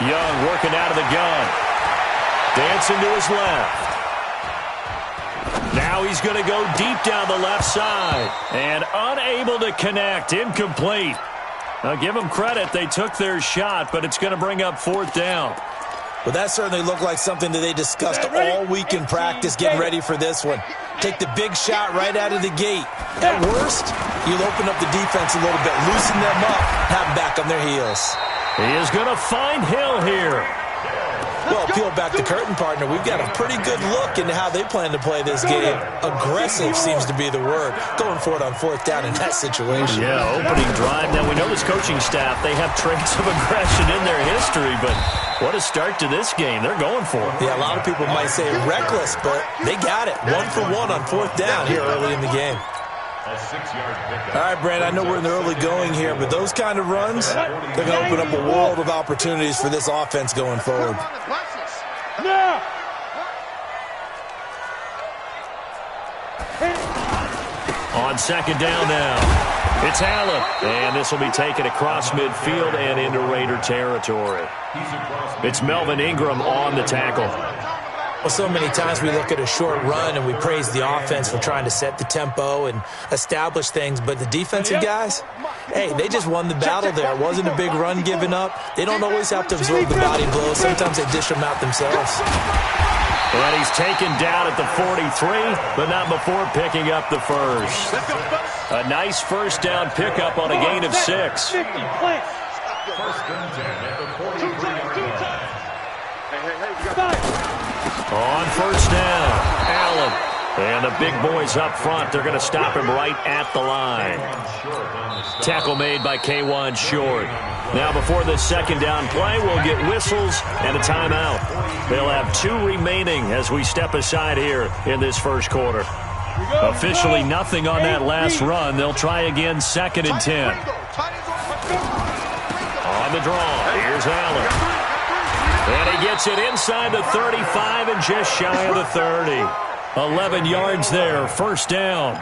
Young working out of the gun. Dancing to his left. Now he's going to go deep down the left side. And unable to connect. Incomplete. Now give them credit. They took their shot, but it's going to bring up 4th down. Well, that certainly looked like something that they discussed all week in practice, getting ready for this one. Take the big shot right out of the gate. At worst, you'll open up the defense a little bit, loosen them up, have them back on their heels. He is going to find Hill here. Well, peel back the curtain, partner. We've got a pretty good look into how they plan to play this game. Aggressive seems to be the word. Going for it on 4th down in that situation. Yeah, opening drive. Now, we know this coaching staff, they have traits of aggression in their history, but what a start to this game. They're going for it. Yeah, a lot of people might say reckless, but they got it. 1 for 1 on 4th down here early in the game. A 6-yard pickup. All right, Brand, I know we're in the early going here, but those kind of runs, they're going to open up a world of opportunities for this offense going forward. Now. On 2nd down now, it's Allen. And this will be taken across midfield and into Raider territory. It's Melvin Ingram on the tackle. Well, so many times we look at a short run and we praise the offense for trying to set the tempo and establish things, but the defensive guys, hey, they just won the battle there. It wasn't a big run given up. They don't always have to absorb the body blows. Sometimes they dish them out themselves. And he's taken down at the 43, but not before picking up the first. A nice first down pickup on a gain of 6. 50, plant. First and 10 at the 43-yard line. On 1st down, Allen. And the big boys up front, they're going to stop him right at the line. Tackle made by K1 Short. Now before this 2nd down play, we'll get whistles and a timeout. They'll have 2 remaining as we step aside here in this first quarter. Officially nothing on that last run. They'll try again 2nd and 10. On the draw, here's Allen. And he gets it inside the 35 and just shy of the 30. 11 yards there, 1st down.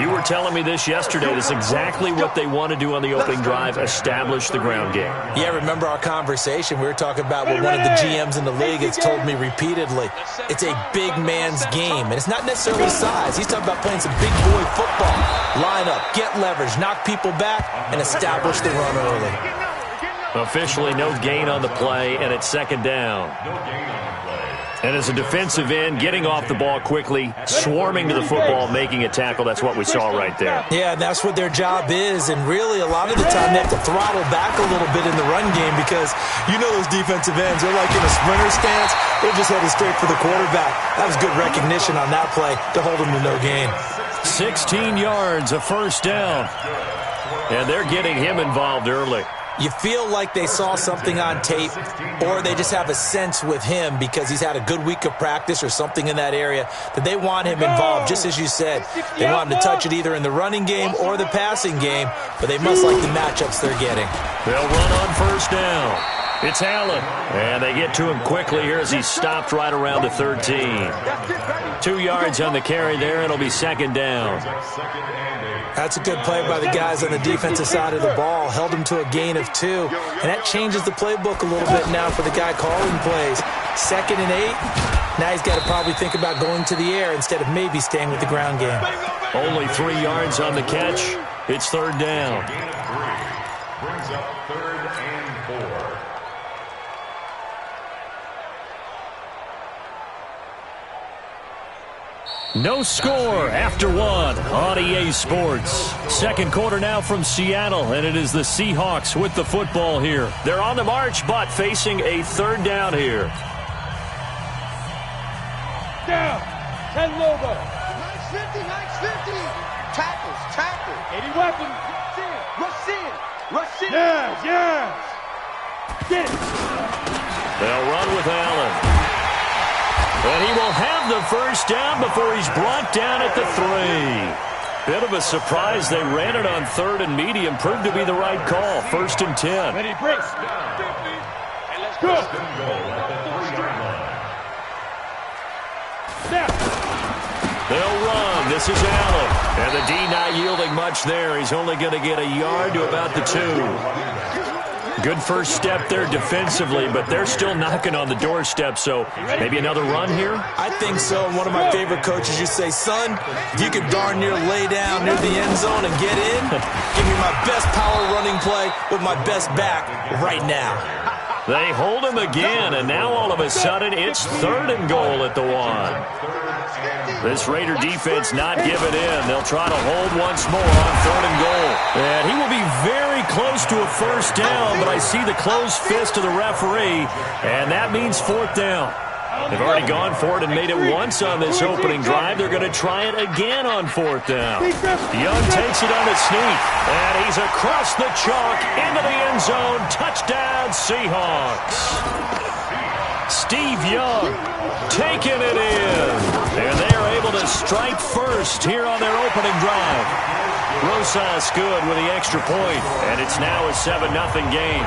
You were telling me this yesterday. That's exactly what they want to do on the opening drive, establish the ground game. Yeah, remember our conversation. We were talking about what one of the GMs in the league has told me repeatedly. It's a big man's game, and it's not necessarily size. He's talking about playing some big boy football. Line up, get leverage, knock people back, and establish the run early. Officially no gain on the play, and it's 2nd down. And as a defensive end, getting off the ball quickly, swarming to the football, making a tackle, that's what we saw right there. Yeah, that's what their job is, and really a lot of the time they have to throttle back a little bit in the run game because you know those defensive ends, they're like in a sprinter stance, they're just headed straight for the quarterback. That was good recognition on that play to hold them to no gain. 16 yards, a 1st down. And they're getting him involved early. You feel like they saw something on tape, or they just have a sense with him because he's had a good week of practice or something in that area that they want him involved. Just as you said, they want him to touch it either in the running game or the passing game, but they must like the matchups they're getting. They'll run on first down. It's Allen. And they get to him quickly here as he's stopped right around the 13. 2 yards on the carry there, and it'll be second down. That's a good play by the guys on the defensive side of the ball. Held him to a gain of 2. And that changes the playbook a little bit now for the guy calling plays. 2nd and 8. Now he's got to probably think about going to the air instead of maybe staying with the ground game. Only 3 yards on the catch. It's third down. Gain of 3. Brings up 3rd and 4. No score after 1 on EA Sports. Second quarter now from Seattle, and it is the Seahawks with the football here. They're on the march, but facing a third down here. Down. 10 Lobo. Nice 50, nice 50. Tackles. 80 weapons. Rush in. Yes. Get it. They'll run with Allen. And he will have the first down before he's brought down at the 3. Bit of a surprise. They ran it on 3rd and medium. Proved to be the right call. 1st and 10. Ready, brace. And let's go. First and goal at the 3-yard line. Snap. They'll run. This is Allen. And the D not yielding much there. He's only going to get a yard to about the 2. Good first step there defensively, but they're still knocking on the doorstep, so maybe another run here? I think so. One of my favorite coaches used to say, son, if you could darn near lay down near the end zone and get in, give me my best power running play with my best back right now. They hold him again, and now all of a sudden it's 3rd and goal at the 1. This Raider defense not giving in. They'll try to hold once more on 3rd and goal. And he will be very close to a first down, but I see the closed fist of the referee, and that means 4th down. They've already gone for it and made it once on this opening drive. They're going to try it again on 4th down. Young takes it on a sneak, and he's across the chalk into the end zone. Touchdown, Seahawks. Steve Young taking it in, and they are able to strike first here on their opening drive. Rosas good with the extra point, and it's now a 7-0 game.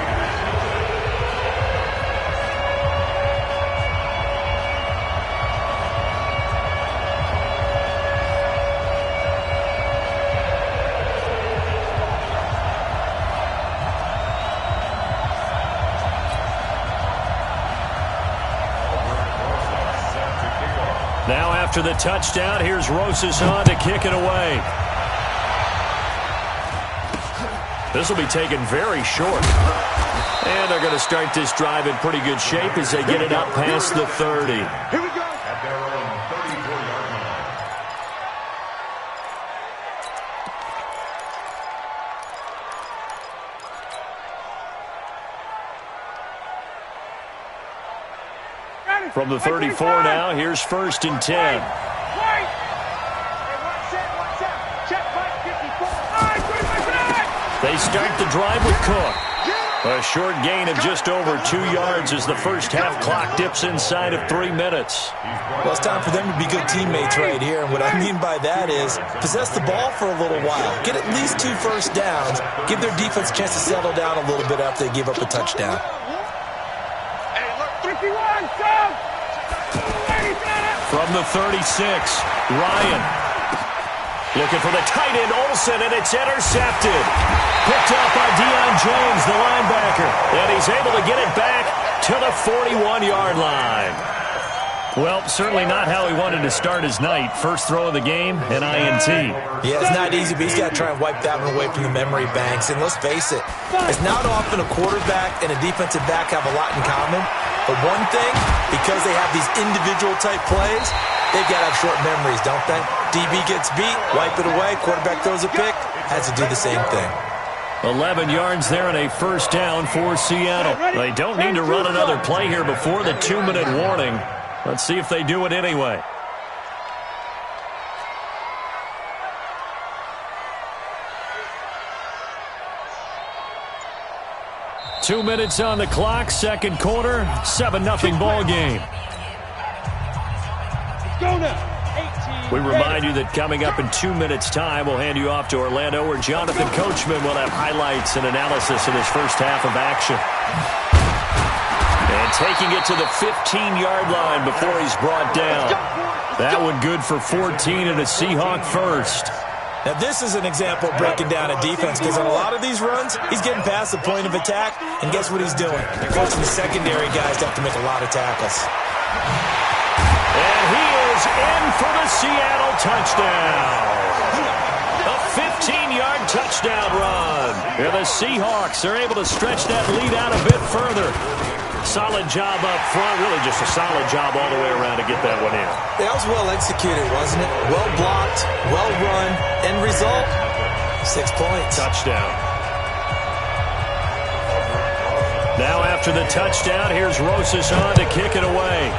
Now after the touchdown, here's Rosas on to kick it away. This will be taken very short. And they're going to start this drive in pretty good shape as they get it up past the 30. Here we go. At their own 34-yard line. From the 34 now, here's 1st and 10. Hey, watch that. Check Mike 54. They start the drive with Cook. A short gain of just over 2 yards as the first half clock dips inside of 3 minutes. Well, it's time for them to be good teammates right here. And what I mean by that is possess the ball for a little while. Get at least 2 first downs. Give their defense a chance to settle down a little bit after they give up a touchdown. From the 36, Ryan. Looking for the tight end, Olsen, and it's intercepted. Picked up by Deion Jones, the linebacker. And he's able to get it back to the 41-yard line. Well, certainly not how he wanted to start his night. First throw of the game, an INT. Yeah, it's not easy, but he's got to try and wipe that one away from the memory banks. And let's face it, it's not often a quarterback and a defensive back have a lot in common. But one thing, because they have these individual type plays, they've got to have short memories, don't they? DB gets beat, wipe it away, quarterback throws a pick, has to do the same thing. 11 yards there and a first down for Seattle. They don't need to run another play here before the 2-minute warning. Let's see if they do it anyway. 2 minutes on the clock, second quarter, 7-0 ball game. Go now. We remind you that coming up in 2 minutes' time, we'll hand you off to Orlando, where Jonathan Coachman will have highlights and analysis of his first half of action. And taking it to the 15-yard line before he's brought down. That one good for 14 and a Seahawk first. Now, this is an example of breaking down a defense, because on a lot of these runs, he's getting past the point of attack, and guess what he's doing? Forcing the secondary guys to have to make a lot of tackles. And he is in for the Seattle touchdown. A 15-yard touchdown run. And the Seahawks are able to stretch that lead out a bit further. Solid job up front. Really just a solid job all the way around to get that one in. That was well executed, wasn't it? Well blocked, well run. End result, 6 points. Touchdown. Now after the touchdown, here's Rosas on to kick it away.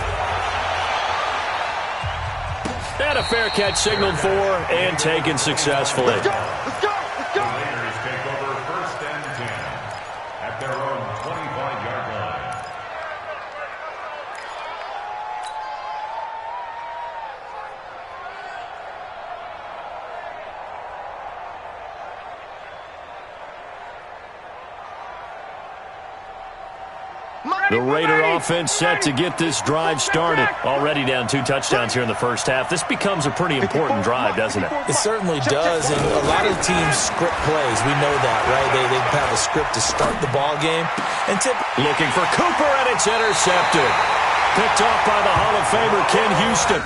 And a fair catch signaled for and taken successfully. The Raiders take over first and 10 at their own 25-yard line. The Raider offense set to get this drive started. Already down 2 touchdowns here in the first half. This becomes a pretty important drive, doesn't it? It certainly does, and a lot of teams script plays. We know that, right? They have a script to start the ball game. And looking for Cooper, and it's intercepted. Picked off by the Hall of Famer Ken Houston.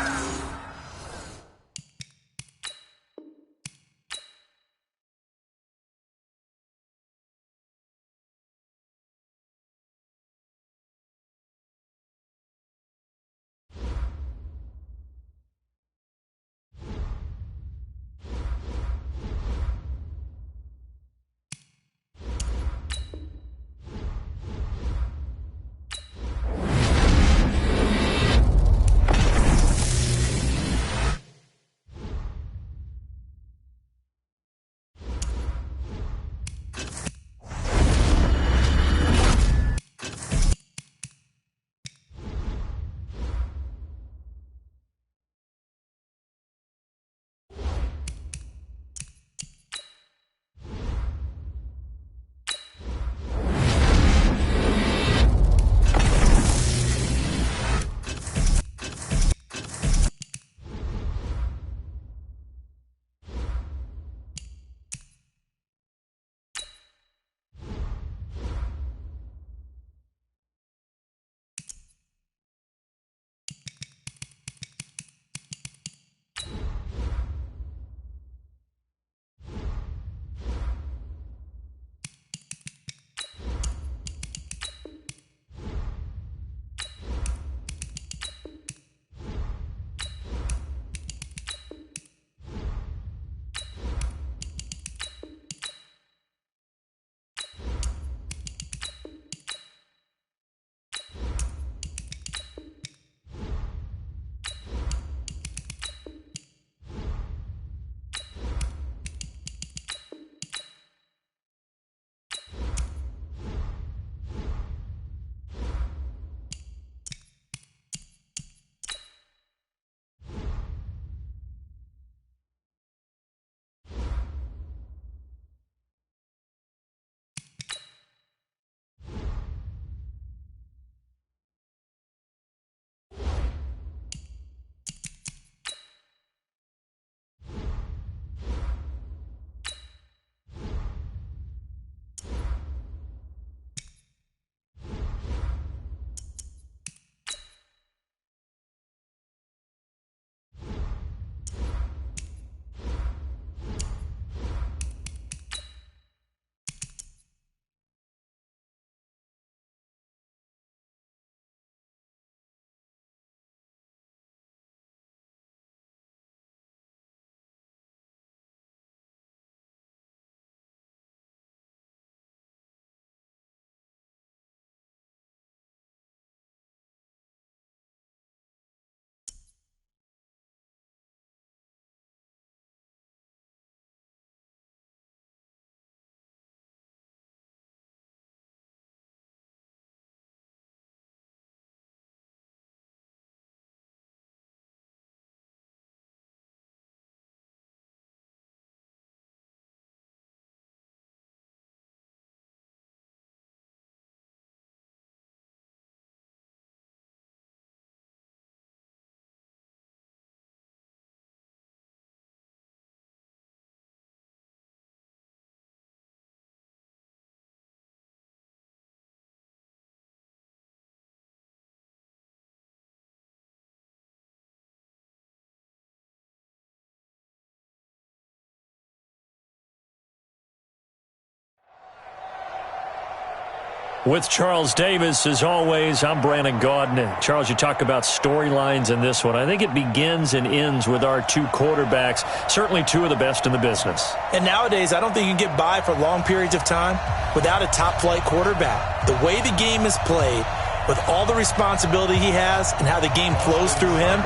With Charles Davis, as always, I'm Brandon Gaudin. Charles, you talk about storylines in this one. I think it begins and ends with our two quarterbacks, certainly two of the best in the business. And nowadays, I don't think you can get by for long periods of time without a top-flight quarterback. The way the game is played, with all the responsibility he has and how the game flows through him,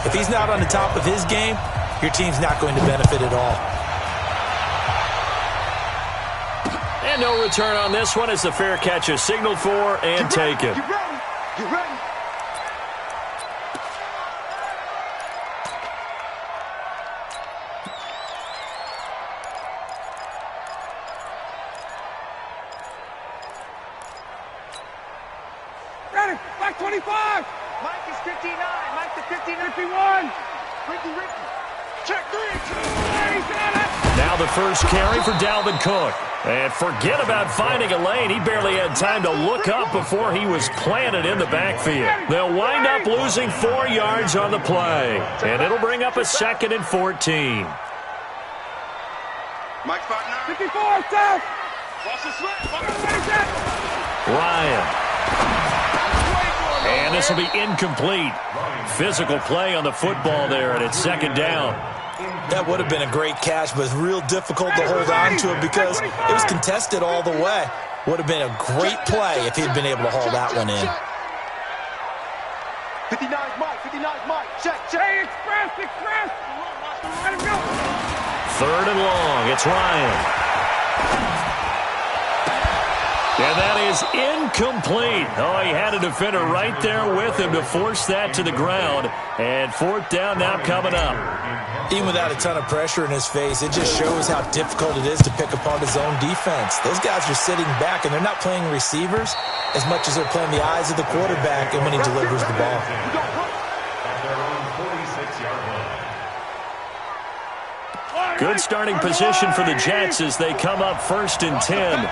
if he's not on the top of his game, your team's not going to benefit at all. And no return on this one as the fair catch is signaled for and taken. You ready? You ready? Ready. Back 25. Mike is 59. Mike to 59. 51. Ricky. Check 3. Now the first carry for Dalvin Cook. And forget about finding a lane. He barely had time to look up before he was planted in the backfield. They'll wind up losing 4 yards on the play. And it'll bring up a 2nd and 14. Mike 59. 54, South. Ryan. And this will be incomplete. Physical play on the football there, and it's 2nd down. That would have been a great catch, but real difficult to hold on to it because it was contested all the way. Would have been a great play if he'd been able to haul that one in. 59's Mike. 59's Mike. Check. Hey, express. Let him go. 3rd and long. It's Ryan. And that is incomplete. Oh, he had a defender right there with him to force that to the ground. And 4th down now coming up. Even without a ton of pressure in his face, it just shows how difficult it is to pick apart his own defense. Those guys are sitting back, and they're not playing receivers as much as they're playing the eyes of the quarterback and when he delivers the ball. Good starting position for the Jets as they come up 1st and 10.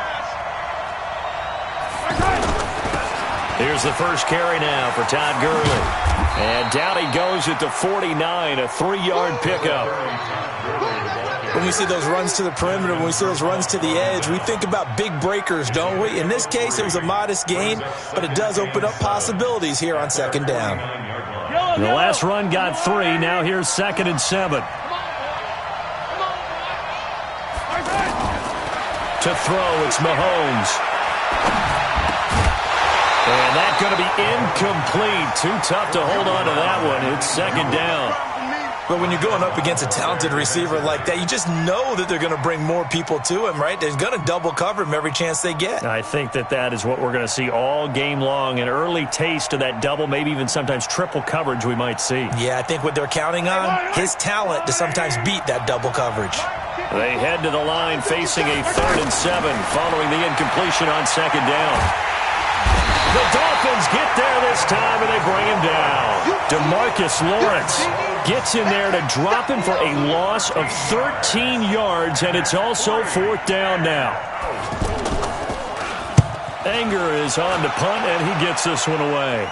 Here's the first carry now for Todd Gurley. And down he goes at the 49, a 3-yard pickup. When we see those runs to the perimeter, when we see those runs to the edge, we think about big breakers, don't we? In this case, it was a modest gain, but it does open up possibilities here on 2nd down. The last run got 3. Now here's 2nd and 7. To throw, it's Mahomes. And that's going to be incomplete. Too tough to hold on to that one. It's 2nd down. But when you're going up against a talented receiver like that, you just know that they're going to bring more people to him, right? They're going to double cover him every chance they get. I think that is what we're going to see all game long. An early taste of that double, maybe even sometimes triple coverage we might see. Yeah, I think what they're counting on, his talent to sometimes beat that double coverage. They head to the line facing a 3rd and 7 following the incompletion on 2nd down. The Dolphins get there this time, and they bring him down. DeMarcus Lawrence gets in there to drop him for a loss of 13 yards, and it's also 4th down now. Anger is on to punt, and he gets this one away.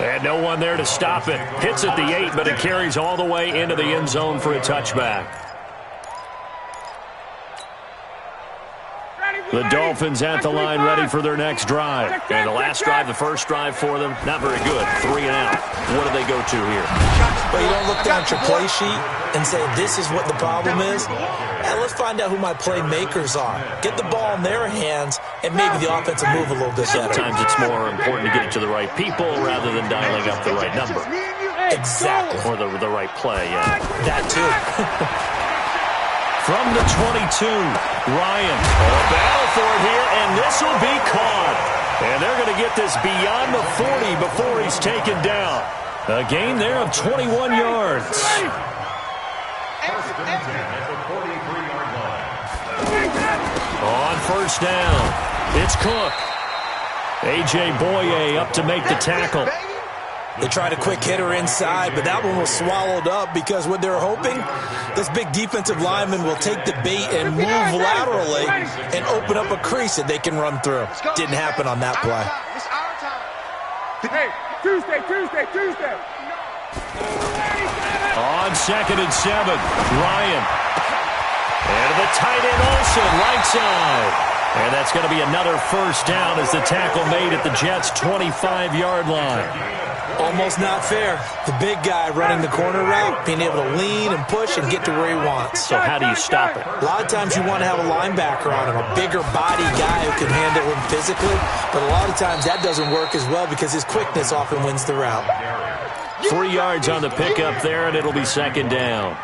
And no one there to stop it. Hits at the 8, but it carries all the way into the end zone for a touchback. The Dolphins at the line ready for their next drive. And the last drive, the first drive for them, not very good. 3 and out. What do they go to here? Well, you don't look down at your play sheet and say, this is what the problem is. And let's find out who my playmakers are. Get the ball in their hands, and maybe the offense will move a little bit better. Sometimes it's more important to get it to the right people rather than dialing up the right number. Exactly. Or the right play, yeah. That too. From the 22, Ryan. Battle for it here, and this will be caught. And they're going to get this beyond the 40 before he's taken down. A gain there of 21 yards. On 1st down, it's Cook. A.J. Boye up to make the tackle. They tried a quick hitter inside, but that one was swallowed up because what they're hoping, this big defensive lineman will take the bait and move laterally and open up a crease that they can run through. Didn't happen on that play. Hey, Tuesday. On 2nd and 7, Ryan. And the tight end Olsen, right side. And that's going to be another first down as the tackle made at the Jets' 25-yard line. Almost not fair. The big guy running the corner route, being able to lean and push and get to where he wants. So how do you stop it? A lot of times you want to have a linebacker on him, a bigger body guy who can handle him physically. But a lot of times that doesn't work as well because his quickness often wins the route. 3 yards on the pickup there, and it'll be second down.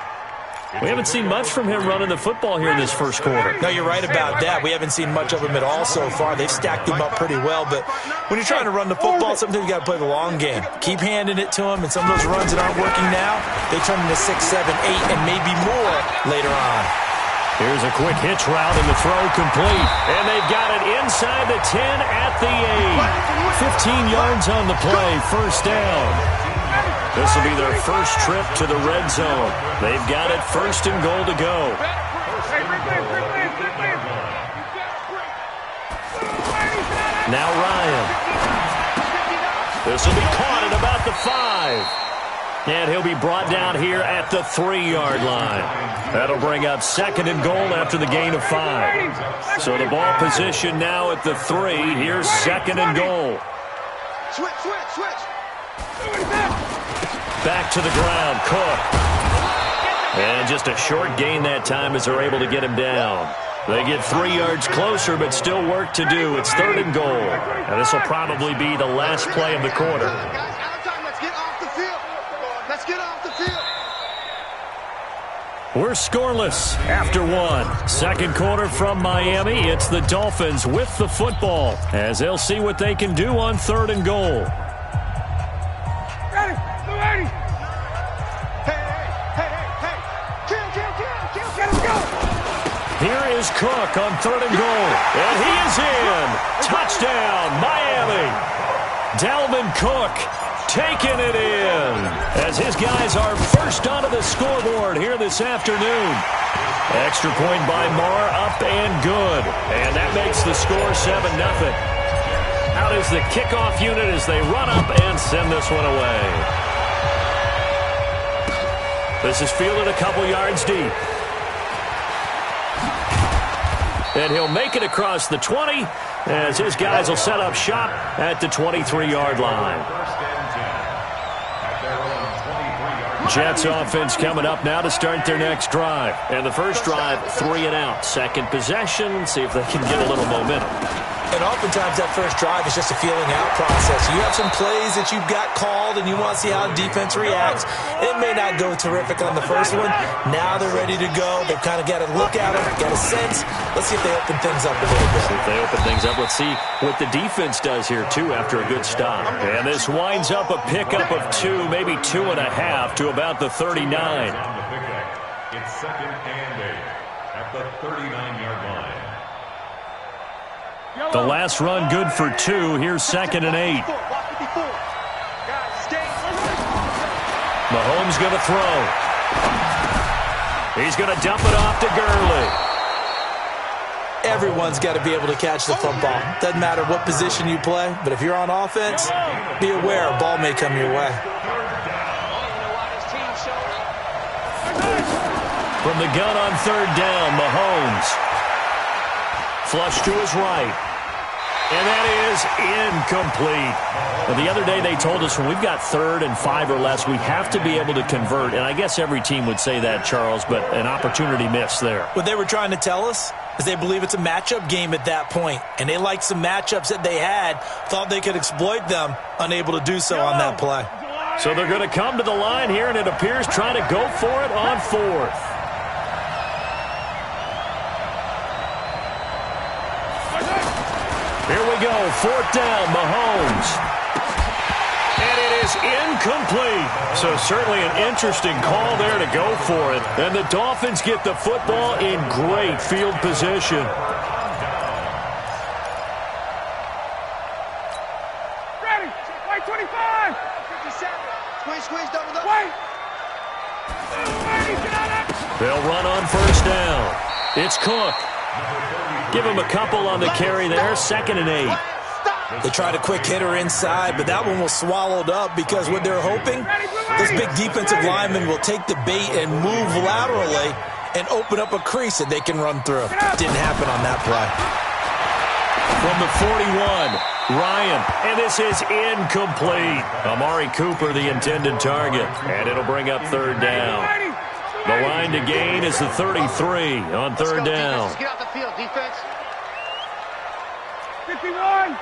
We haven't seen much from him running the football here in this first quarter. No, you're right about that. We haven't seen much of him at all so far. They've stacked him up pretty well, but when you're trying to run the football, sometimes you got to play the long game. Keep handing it to him, and some of those runs that aren't working now, they turn into 6, 7, 8, and maybe more later on. Here's a quick hitch route, and the throw complete. And they've got it inside the 10 at the 8. 15 yards on the play, first down. This will be their first trip to the red zone. They've got it first and goal to go. Now Ryan. This will be caught at about the 5. And he'll be brought down here at the 3-yard line. That'll bring up second and goal after the gain of 5. So the ball position now at the 3. Here's second and goal. Switch. Back to the ground, Cook. And just a short gain that time as they're able to get him down. They get 3 yards closer, but still work to do. It's third and goal. And this will probably be the last play of the quarter. Guys, out of time. Let's get off the field. Let's get off the field. We're scoreless after 1. Second quarter from Miami. It's the Dolphins with the football as they'll see what they can do on third and goal. Here is Cook on third and goal. And he is in. Touchdown, Miami. Dalvin Cook taking it in as his guys are first onto the scoreboard here this afternoon. Extra point by Marr, up and good. And that makes the score 7-0. Out is the kickoff unit as they run up and send this one away. This is fielded a couple yards deep. And he'll make it across the 20 as his guys will set up shop at the 23-yard line. Jets offense coming up now to start their next drive. And the first drive, 3 and out. Second possession, see if they can get a little momentum. And oftentimes that first drive is just a feeling out process. You have some plays that you've got called and you want to see how the defense reacts. It may not go terrific on the first one. Now they're ready to go. They've kind of got to look at them, got a sense. Let's see if they open things up a little bit. If they open things up, let's see what the defense does here, too, after a good stop. And this winds up a pickup of 2, maybe 2.5 to about the 39. It's second and 8 at the 39-yard line. The last run good for 2. Here's second and 8. Mahomes going to throw. He's going to dump it off to Gurley. Everyone's got to be able to catch the football. Doesn't matter what position you play, but if you're on offense, be aware a ball may come your way. From the gun on third down, Mahomes. Flush to his right. And that is incomplete. Well, the other day they told us when we've got 3rd and 5 or less, we have to be able to convert. And I guess every team would say that, Charles, but an opportunity missed there. What they were trying to tell us is they believe it's a matchup game at that point. And they liked some matchups that they had, thought they could exploit them, unable to do so on that play. So they're going to come to the line here, and it appears trying to go for it on 4th. Here we go, 4th down, Mahomes. And it is incomplete. So certainly an interesting call there to go for it. And the Dolphins get the football in great field position. Ready, white 25. 57. Squeeze, double up. White. They'll run on first down. It's Cook. Give him a couple on the carry there, second and 8. They tried a quick hitter inside, but that one was swallowed up because what they're hoping, this big defensive lineman will take the bait and move laterally and open up a crease that they can run through. Didn't happen on that play. From the 41, Ryan, and this is incomplete. Amari Cooper, the intended target, and it'll bring up third down. The line to gain is the 33 on third down. Let's get off the field, defense. 51.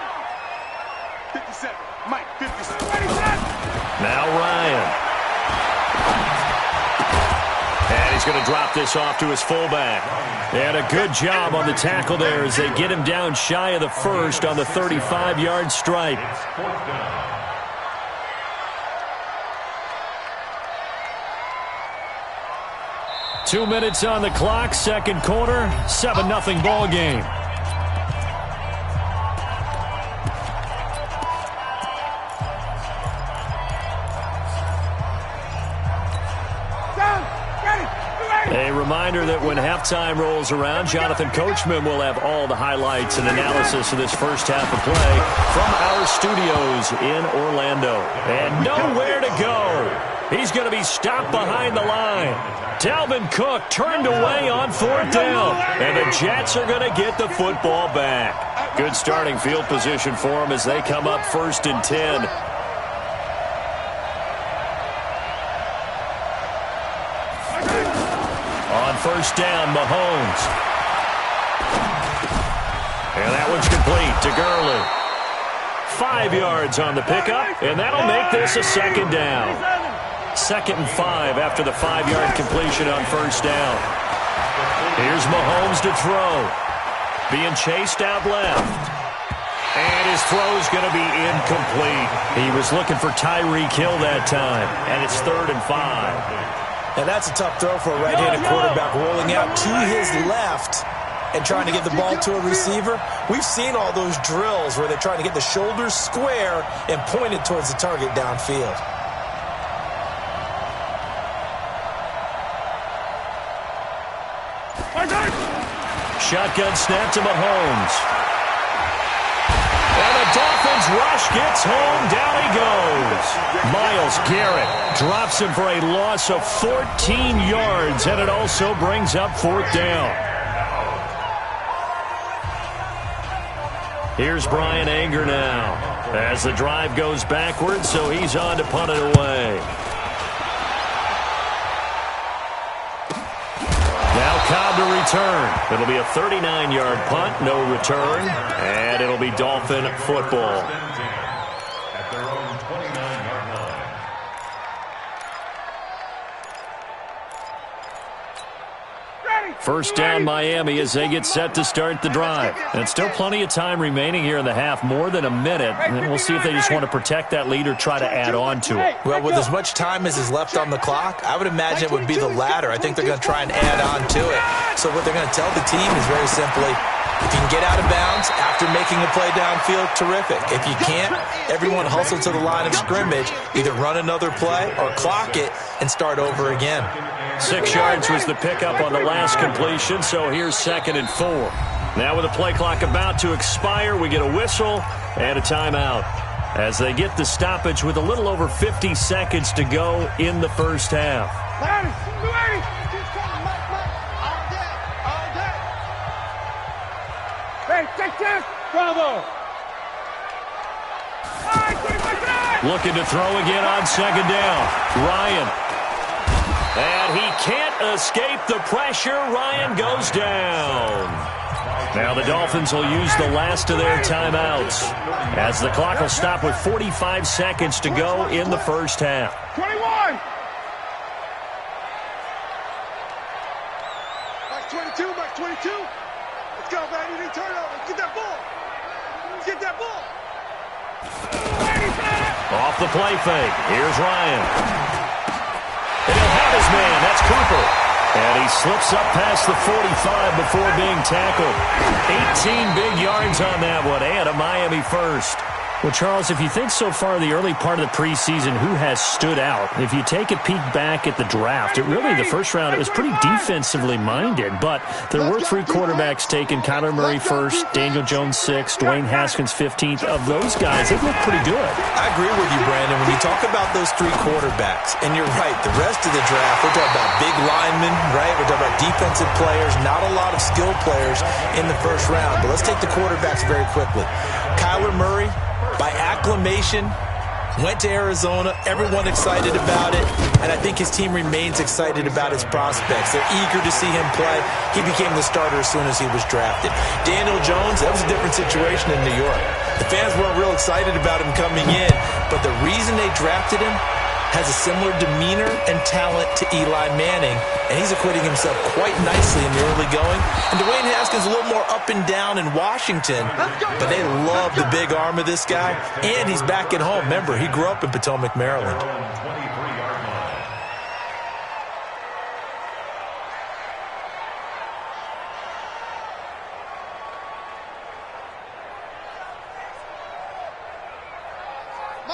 57. Mike, 57. Now Ryan. And he's going to drop this off to his fullback. And a good job on the tackle there as they get him down shy of the first on the 35-yard stripe. 2 minutes on the clock, second quarter, 7-0 ball game. A reminder that when halftime rolls around, Jonathan Coachman will have all the highlights and analysis of this first half of play from our studios in Orlando. And nowhere to go. He's going to be stopped behind the line. Dalvin Cook turned away on fourth down. And the Jets are going to get the football back. Good starting field position for them as they come up 1st and 10. On first down, Mahomes. And that one's complete to Gurley. 5 yards on the pickup, and that'll make this a second down. 2nd and 5 after the 5-yard completion on first down. Here's Mahomes to throw. Being chased out left. And his throw's going to be incomplete. He was looking for Tyreek Hill that time, and it's 3rd and 5. And that's a tough throw for a right-handed quarterback, rolling out to his left and trying to get the ball to a receiver. We've seen all those drills where they're trying to get the shoulders square and pointed towards the target downfield. Shotgun snap to Mahomes. And the Dolphins rush gets home. Down he goes. Myles Garrett drops him for a loss of 14 yards, and it also brings up 4th down. Here's Brian Anger now as the drive goes backwards, so he's on to punt it away. Cobb to return. It'll be a 39-yard punt, no return, and it'll be Dolphin football. At their own 29-yard line. First down Miami as they get set to start the drive. And still plenty of time remaining here in the half, more than a minute. And we'll see if they just want to protect that lead or try to add on to it. Well, with as much time as is left on the clock, I would imagine it would be the latter. I think they're going to try and add on to it. So what they're going to tell the team is very simply, if you can get out of bounds after making a play downfield, terrific. If you can't, everyone hustle to the line of scrimmage, either run another play or clock it and start over again. 6 yards was the pickup on the last completion, so here's 2nd and 4. Now with the play clock about to expire, we get a whistle and a timeout as they get the stoppage with a little over 50 seconds to go in the first half. Hey, take this. Bravo. Looking to throw again on 2nd down. Ryan. And he can't escape the pressure. Ryan goes down. Now the Dolphins will use the last of their timeouts as the clock will stop with 45 seconds to go in the first half. 21. Mike 22, Mike 22. Let's go, man. You need turnover. Get that ball. Get that ball. Off the play fake. Here's Ryan. And he'll have his man. That's Cooper. And he slips up past the 45 before being tackled. 18 big yards on that one, and a Miami first. Well, Charles, if you think so far the early part of the preseason, who has stood out? If you take a peek back at the draft, the first round, it was pretty defensively minded, but there were 3 quarterbacks taken. Kyler Murray first, Daniel Jones 6th, Dwayne Haskins 15th. Of those guys, they look pretty good. I agree with you, Brandon. When you talk about those 3 quarterbacks, and you're right, the rest of the draft, we're talking about big linemen, right? We're talking about defensive players, not a lot of skill players in the first round. But let's take the quarterbacks very quickly. Kyler Murray, by acclamation, went to Arizona. Everyone excited about it. And I think his team remains excited about his prospects. They're eager to see him play. He became the starter as soon as he was drafted. Daniel Jones, that was a different situation in New York. The fans weren't real excited about him coming in. But the reason they drafted him has a similar demeanor and talent to Eli Manning, and he's acquitting himself quite nicely in the early going. And Dwayne Haskins a little more up and down in Washington, but they love the big arm of this guy, and he's back at home. Remember, he grew up in Potomac, Maryland.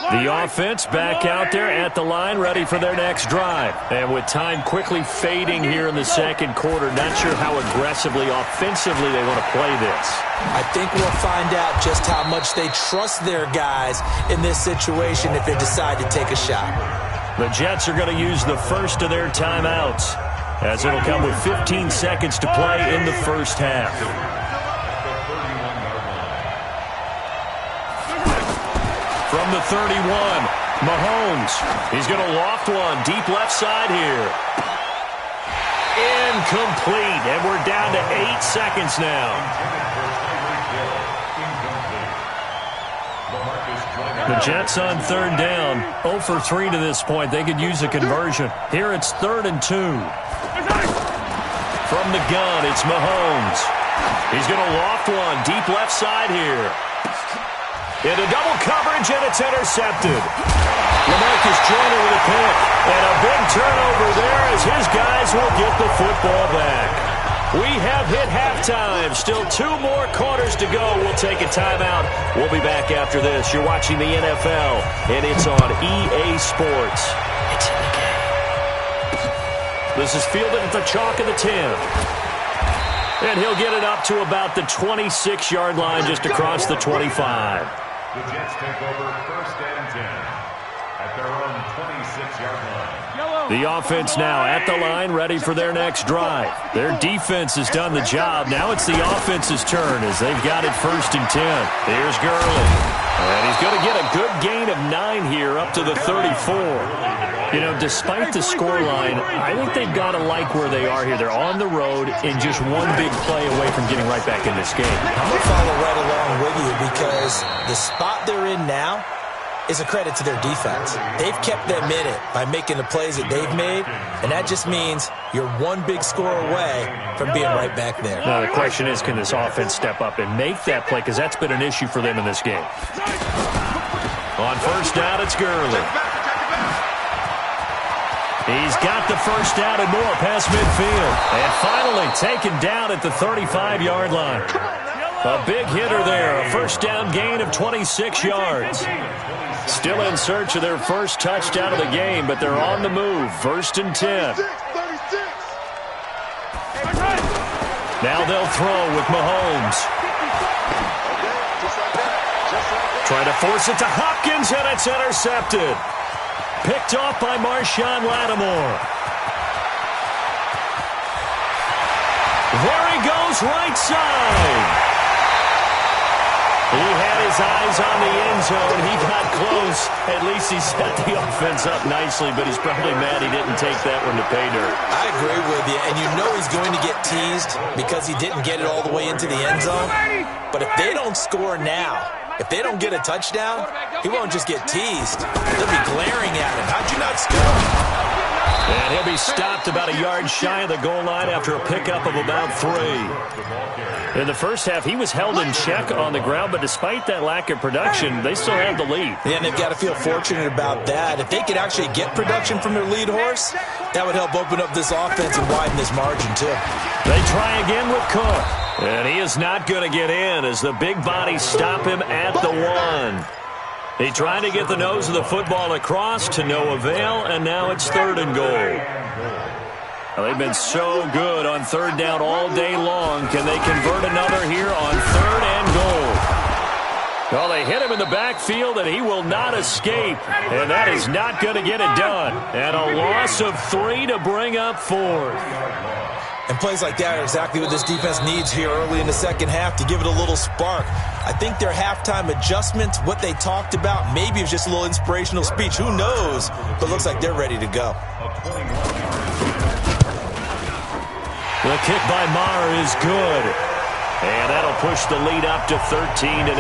The offense back out there at the line, ready for their next drive. And with time quickly fading here in the second quarter, not sure how aggressively, offensively they want to play this. I think we'll find out just how much they trust their guys in this situation if they decide to take a shot. The Jets are going to use the first of their timeouts, as it'll come with 15 seconds to play in the first half. From the 31, Mahomes. He's going to loft one deep left side here. Incomplete, and we're down to 8 seconds now. The Jets on third down, 0 for 3 to this point. They could use a conversion. Here it's 3rd and 2. From the gun, it's Mahomes. He's going to loft one deep left side here. Into double coverage, and it's intercepted. LaMarcus Joyner with a pick. And a big turnover there as his guys will get the football back. We have hit halftime. Still 2 more quarters to go. We'll take a timeout. We'll be back after this. You're watching the NFL, and it's on EA Sports. It's in the game. This is fielded at the chalk of the 10. And he'll get it up to about the 26-yard line, just across the 25. The Jets take over 1st and 10 at their own 26-yard line. The offense now at the line, ready for their next drive. Their defense has done the job. Now it's the offense's turn as they've got it 1st and 10. Here's Gurley. And he's going to get a good gain of 9 here up to the 34. You know, despite the scoreline, I think they've got to like where they are here. They're on the road and just one big play away from getting right back in this game. I'm going to follow right along with you because the spot they're in now is a credit to their defense. They've kept them in it by making the plays that they've made, and that just means you're one big score away from being right back there. Now the question is, can this offense step up and make that play? Because that's been an issue for them in this game. On 1st down, it's Gurley. He's got the 1st down and more past midfield. And finally taken down at the 35-yard line. A big hitter there. A 1st down gain of 26 yards. Still in search of their first touchdown of the game, but they're on the move. 1st and 10. Now they'll throw with Mahomes. Try to force it to Hopkins, and it's intercepted. Picked off by Marshawn Lattimore. There he goes, right side. He had his eyes on the end zone. He got close. At least he set the offense up nicely, but he's probably mad he didn't take that one to pay dirt. I agree with you, and you know he's going to get teased because he didn't get it all the way into the end zone. But if they don't score now, if they don't get a touchdown, he won't just get teased. They'll be glaring at him. How'd you not score? And he'll be stopped about a yard shy of the goal line after a pickup of about 3. In the first half, he was held in check on the ground, but despite that lack of production, they still have the lead. Yeah, and they've got to feel fortunate about that. If they could actually get production from their lead horse, that would help open up this offense and widen this margin, too. They try again with Cook. And he is not going to get in as the big bodies stop him at the 1. He tried to get the nose of the football across to no avail, and now it's 3rd and goal. Well, they've been so good on 3rd down all day long. Can they convert another here on 3rd and goal? Well, they hit him in the backfield, and he will not escape. And that is not going to get it done. And a loss of 3 to bring up 4th. And plays like that are exactly what this defense needs here early in the second half to give it a little spark. I think their halftime adjustments, what they talked about, maybe it was just a little inspirational speech. Who knows? But looks like they're ready to go. The kick by Maher is good. And that'll push the lead up to 13-0.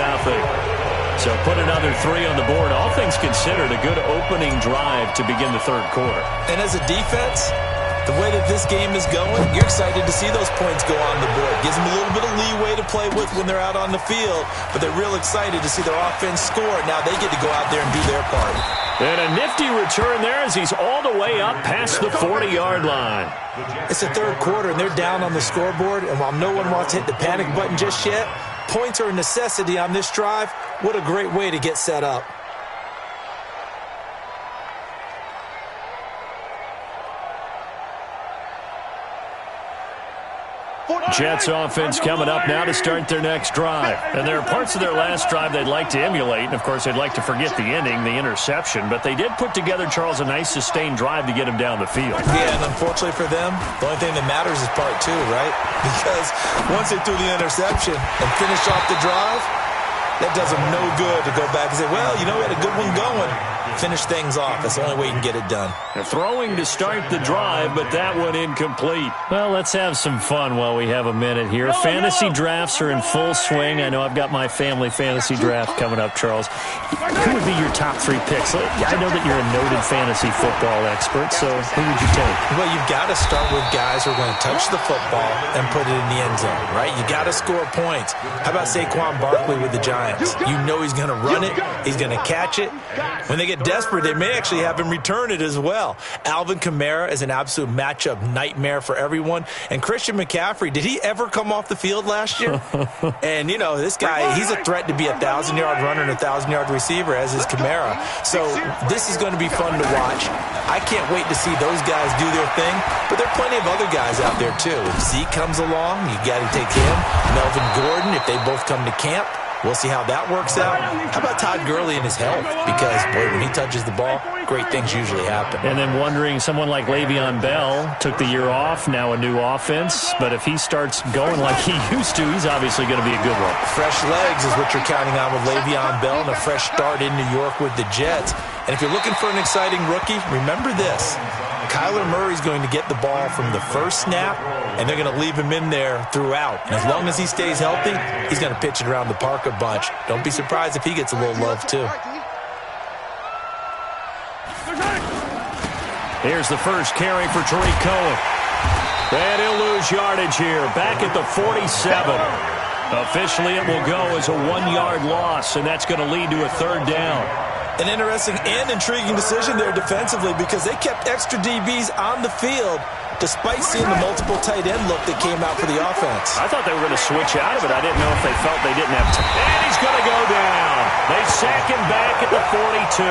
So put another 3 on the board. All things considered, a good opening drive to begin the 3rd quarter. And as a defense, the way that this game is going, you're excited to see those points go on the board. Gives them a little bit of leeway to play with when they're out on the field, but they're real excited to see their offense score. Now they get to go out there and do their part. And a nifty return there as he's all the way up past the 40-yard line. It's the 3rd quarter, and they're down on the scoreboard, and while no one wants to hit the panic button just yet, points are a necessity on this drive. What a great way to get set up. Jets offense coming up now to start their next drive. And there are parts of their last drive they'd like to emulate. And, of course, they'd like to forget the ending, the interception. But they did put together, Charles, a nice sustained drive to get him down the field. Yeah, and unfortunately for them, the only thing that matters is part 2, right? Because once they threw the interception and finished off the drive, that does them no good to go back and say, well, you know, we had a good one going. Finish things off. That's the only way you can get it done. They're throwing to start the drive, but that one incomplete. Well, let's have some fun while we have a minute here. Fantasy drafts are in full swing. I know I've got my family fantasy draft coming up, Charles. Who would be your top 3 picks? I know that you're a noted fantasy football expert, so who would you take? Well, you've got to start with guys who are going to touch the football and put it in the end zone, right? You got to score points. How about Saquon Barkley with the Giants? You know he's going to run it. He's going to catch it. When they get desperate, they may actually have him return it as well. Alvin Kamara is an absolute matchup nightmare for everyone. And Christian McCaffrey, did he ever come off the field last year? And, you know, this guy, he's a threat to be a 1,000-yard runner and a 1,000-yard receiver, as is Kamara. So this is going to be fun to watch. I can't wait to see those guys do their thing. But there are plenty of other guys out there, too. If Zeke comes along, you got to take him. Melvin Gordon, if they both come to camp. We'll see how that works out. How about Todd Gurley and his health? Because, boy, when he touches the ball, great things usually happen. And then wondering, someone like Le'Veon Bell took the year off, now a new offense. But if he starts going like he used to, he's obviously going to be a good one. Fresh legs is what you're counting on with Le'Veon Bell and a fresh start in New York with the Jets. And if you're looking for an exciting rookie, remember this. Kyler Murray's going to get the ball from the first snap, and they're going to leave him in there throughout. And as long as he stays healthy, he's going to pitch it around the park a bunch. Don't be surprised if he gets a little love, too. Here's the first carry for Tariq Cohen. And he'll lose yardage here, back at the 47. Officially, it will go as a 1-yard loss, and that's going to lead to a 3rd down. An interesting and intriguing decision there defensively because they kept extra DBs on the field despite seeing the multiple tight end look that came out for the offense. I thought they were going to switch out of it. I didn't know if they felt they didn't have time. And he's going to go down. They sack him back at the 42.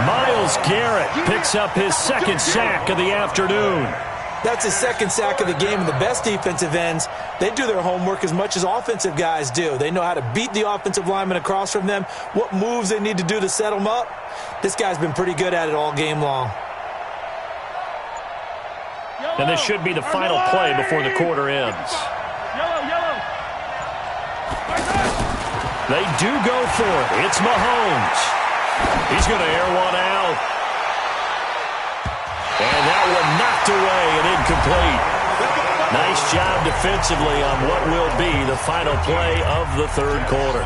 Myles Garrett picks up his 2nd sack of the afternoon. That's his 2nd sack of the game, and the best defensive ends, they do their homework as much as offensive guys do. They know how to beat the offensive lineman across from them, what moves they need to do to set them up. This guy's been pretty good at it all game long. And this should be the final play before the quarter ends. They do go for it. It's Mahomes. He's going to air one out. And that one knocked away and incomplete. Nice job defensively on what will be the final play of the 3rd quarter.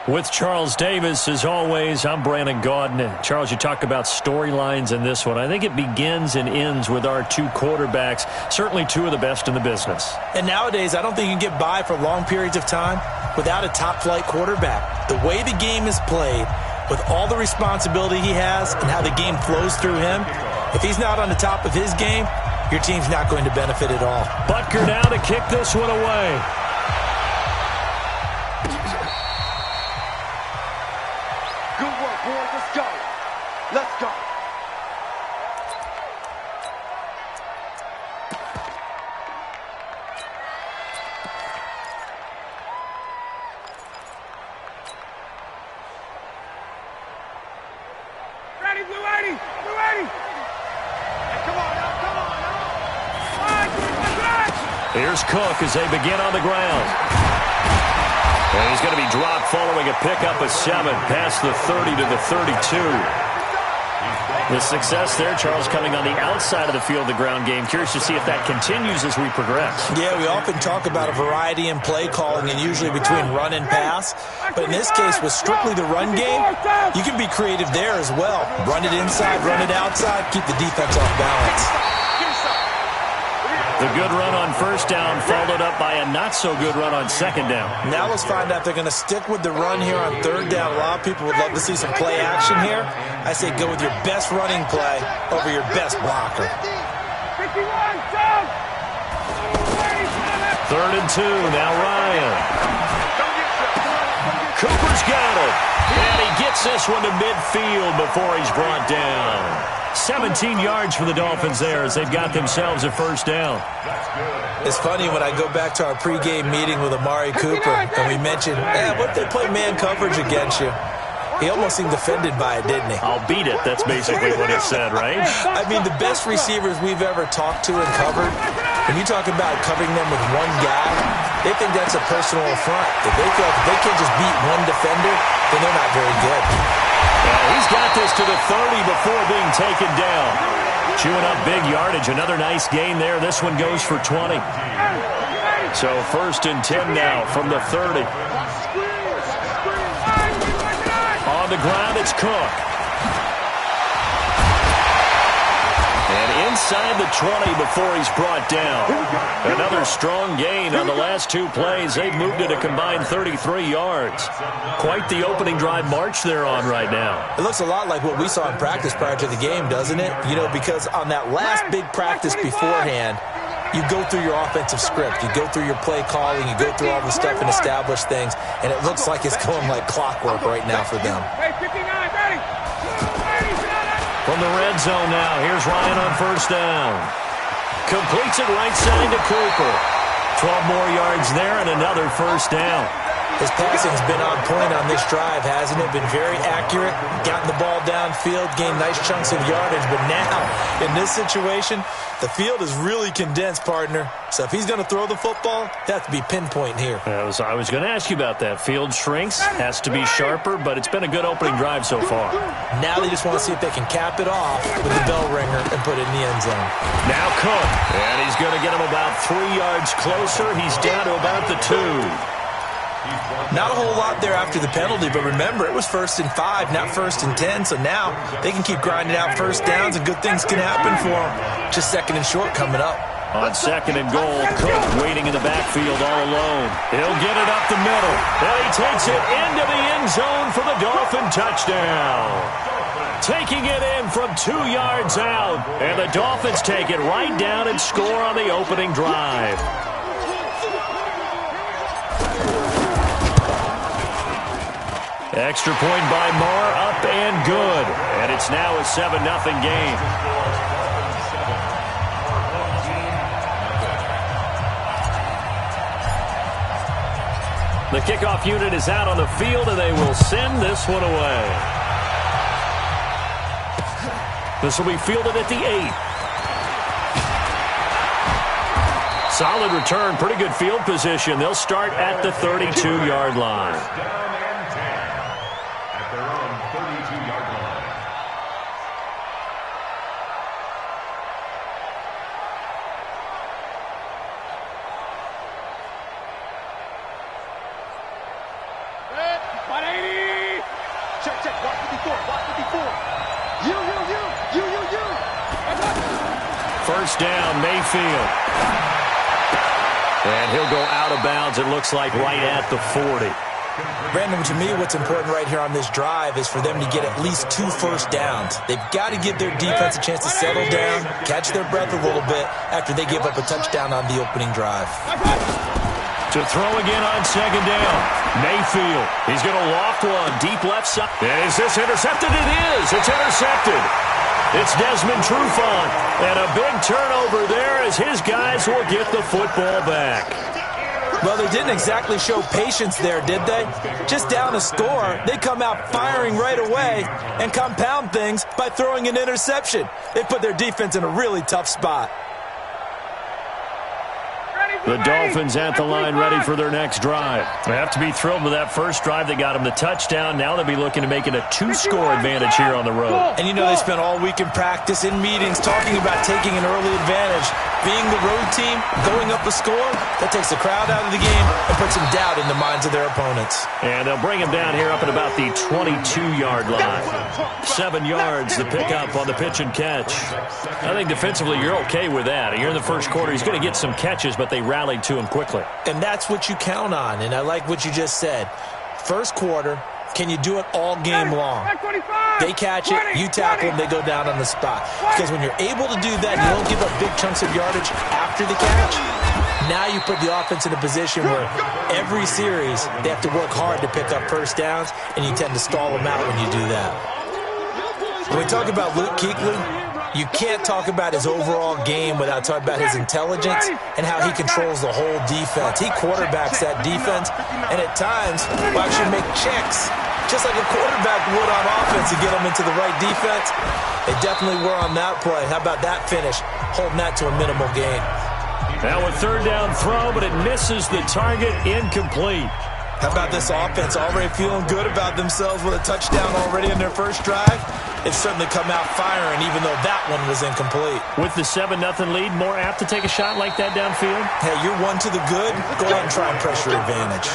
With Charles Davis, as always, I'm Brandon Gaudin. And Charles, you talk about storylines in this one. I think it begins and ends with our two quarterbacks, certainly two of the best in the business. And nowadays, I don't think you can get by for long periods of time without a top-flight quarterback. The way the game is played, with all the responsibility he has and how the game flows through him, if he's not on the top of his game, your team's not going to benefit at all. Butker now to kick this one away. Let's go. Ready, Blue 80! Blue 80! Hey, come on now, come on now. Here's Cook as they begin on the ground. And he's going to be dropped following a pickup of 7 past the 30 to the 32. The success there, Charles, coming on the outside of the field, the ground game. Curious to see if that continues as we progress. Yeah, we often talk about a variety in play calling and usually between run and pass. But in this case, with strictly the run game, you can be creative there as well. Run it inside, run it outside, keep the defense off balance. The good run on first down followed up by a not-so-good run on second down. Now let's find out if they're going to stick with the run here on third down. A lot of people would love to see some play action here. I say go with your best running play over your best blocker. 51, down! 3rd and 2, now Ryan. Cooper's got it. And he gets this one to midfield before he's brought down. 17 yards for the Dolphins there as they've got themselves a first down. It's funny when I go back to our pregame meeting with Amari Cooper and we mentioned, what if they play man coverage against you? He almost seemed offended by it, didn't he? I'll beat it. That's basically what he said, right? I mean, the best receivers we've ever talked to and covered, when you talk about covering them with one guy, they think that's a personal affront. If they feel like if they can't just beat one defender, then they're not very good. Well, he's got this to the 30 before being taken down. Chewing up big yardage. Another nice gain there. This one goes for 20. So 1st and 10 now from the 30. On the ground, it's Cook. And inside the 20 before he's brought down. Another strong gain on the last 2 plays. They've moved it a combined 33 yards. Quite the opening drive march they're on right now. It looks a lot like what we saw in practice prior to the game, doesn't it? You know, because on that last big practice beforehand, you go through your offensive script. You go through your play calling. You go through all the stuff and establish things. And it looks like it's going like clockwork right now for them. Hey, 59, ready! From the red zone now, here's Ryan on first down. Completes it right side to Cooper. 12 more yards there and another first down. His passing's been on point on this drive, hasn't it? Been very accurate, gotten the ball downfield, gained nice chunks of yardage. But now, in this situation, the field is really condensed, partner. So if he's going to throw the football, it has to be pinpoint here. I was going to ask you about that. Field shrinks, has to be sharper, but it's been a good opening drive so far. Now they just want to see if they can cap it off with the bell ringer and put it in the end zone. Now Cook, and he's going to get him about 3 yards closer. He's down to about the 2. Not a whole lot there after the penalty, but remember, it was 1st and 5, not 1st and 10, so now they can keep grinding out first downs and good things can happen for them. Just 2nd and short coming up. On 2nd and goal, Cook waiting in the backfield all alone. He'll get it up the middle, and he takes it into the end zone for the Dolphin touchdown. Taking it in from 2 yards out, and the Dolphins take it right down and score on the opening drive. Extra point by Moore, up and good. And it's now a 7-0 game. The kickoff unit is out on the field, and they will send this one away. This will be fielded at the 8. Solid return, pretty good field position. They'll start at the 32-yard line. About 80. First down, Mayfield. And he'll go out of bounds, it looks like, right at the 40. Brandon, to me, what's important right here on this drive is for them to get at least 2 first downs. They've got to give their defense a chance to settle down, catch their breath a little bit after they give up a touchdown on the opening drive. To throw again on second down, Mayfield. He's going to loft one deep left side. Is this intercepted? It is. It's intercepted. It's Desmond Trufant. And a big turnover there as his guys will get the football back. Well, they didn't exactly show patience there, did they? Just down a score, they come out firing right away and compound things by throwing an interception. They put their defense in a really tough spot. The Dolphins at the line ready for their next drive. They have to be thrilled with that first drive that got them the touchdown. Now they'll be looking to make it a 2-score advantage here on the road. And you know they spent all week in practice, in meetings, talking about taking an early advantage. Being the road team, going up a score, that takes the crowd out of the game and puts some doubt in the minds of their opponents. And they'll bring him down here up at about the 22-yard line. 7 yards, the pickup on the pitch and catch. I think defensively you're okay with that. You're in the first quarter. He's going to get some catches, but they rallied to him quickly. And that's what you count on, and I like what you just said. First quarter, can you do it all game long? They catch it, you tackle them, they go down on the spot. Because when you're able to do that, you don't give up big chunks of yardage after the catch. Now you put the offense in a position where every series they have to work hard to pick up first downs, and you tend to stall them out when you do that. When we talk about Luke Kuechly, you can't talk about his overall game without talking about his intelligence and how he controls the whole defense. He quarterbacks that defense, and at times will actually make checks, just like a quarterback would on offense to get them into the right defense. They definitely were on that play. How about that finish, holding that to a minimal gain? Now a third down throw, but it misses the target, incomplete. How about this offense already feeling good about themselves with a touchdown already in their first drive? They've certainly come out firing, even though that one was incomplete. With the 7-0 lead, more apt to take a shot like that downfield? Hey, you're one to the good. Go ahead and try and press your advantage.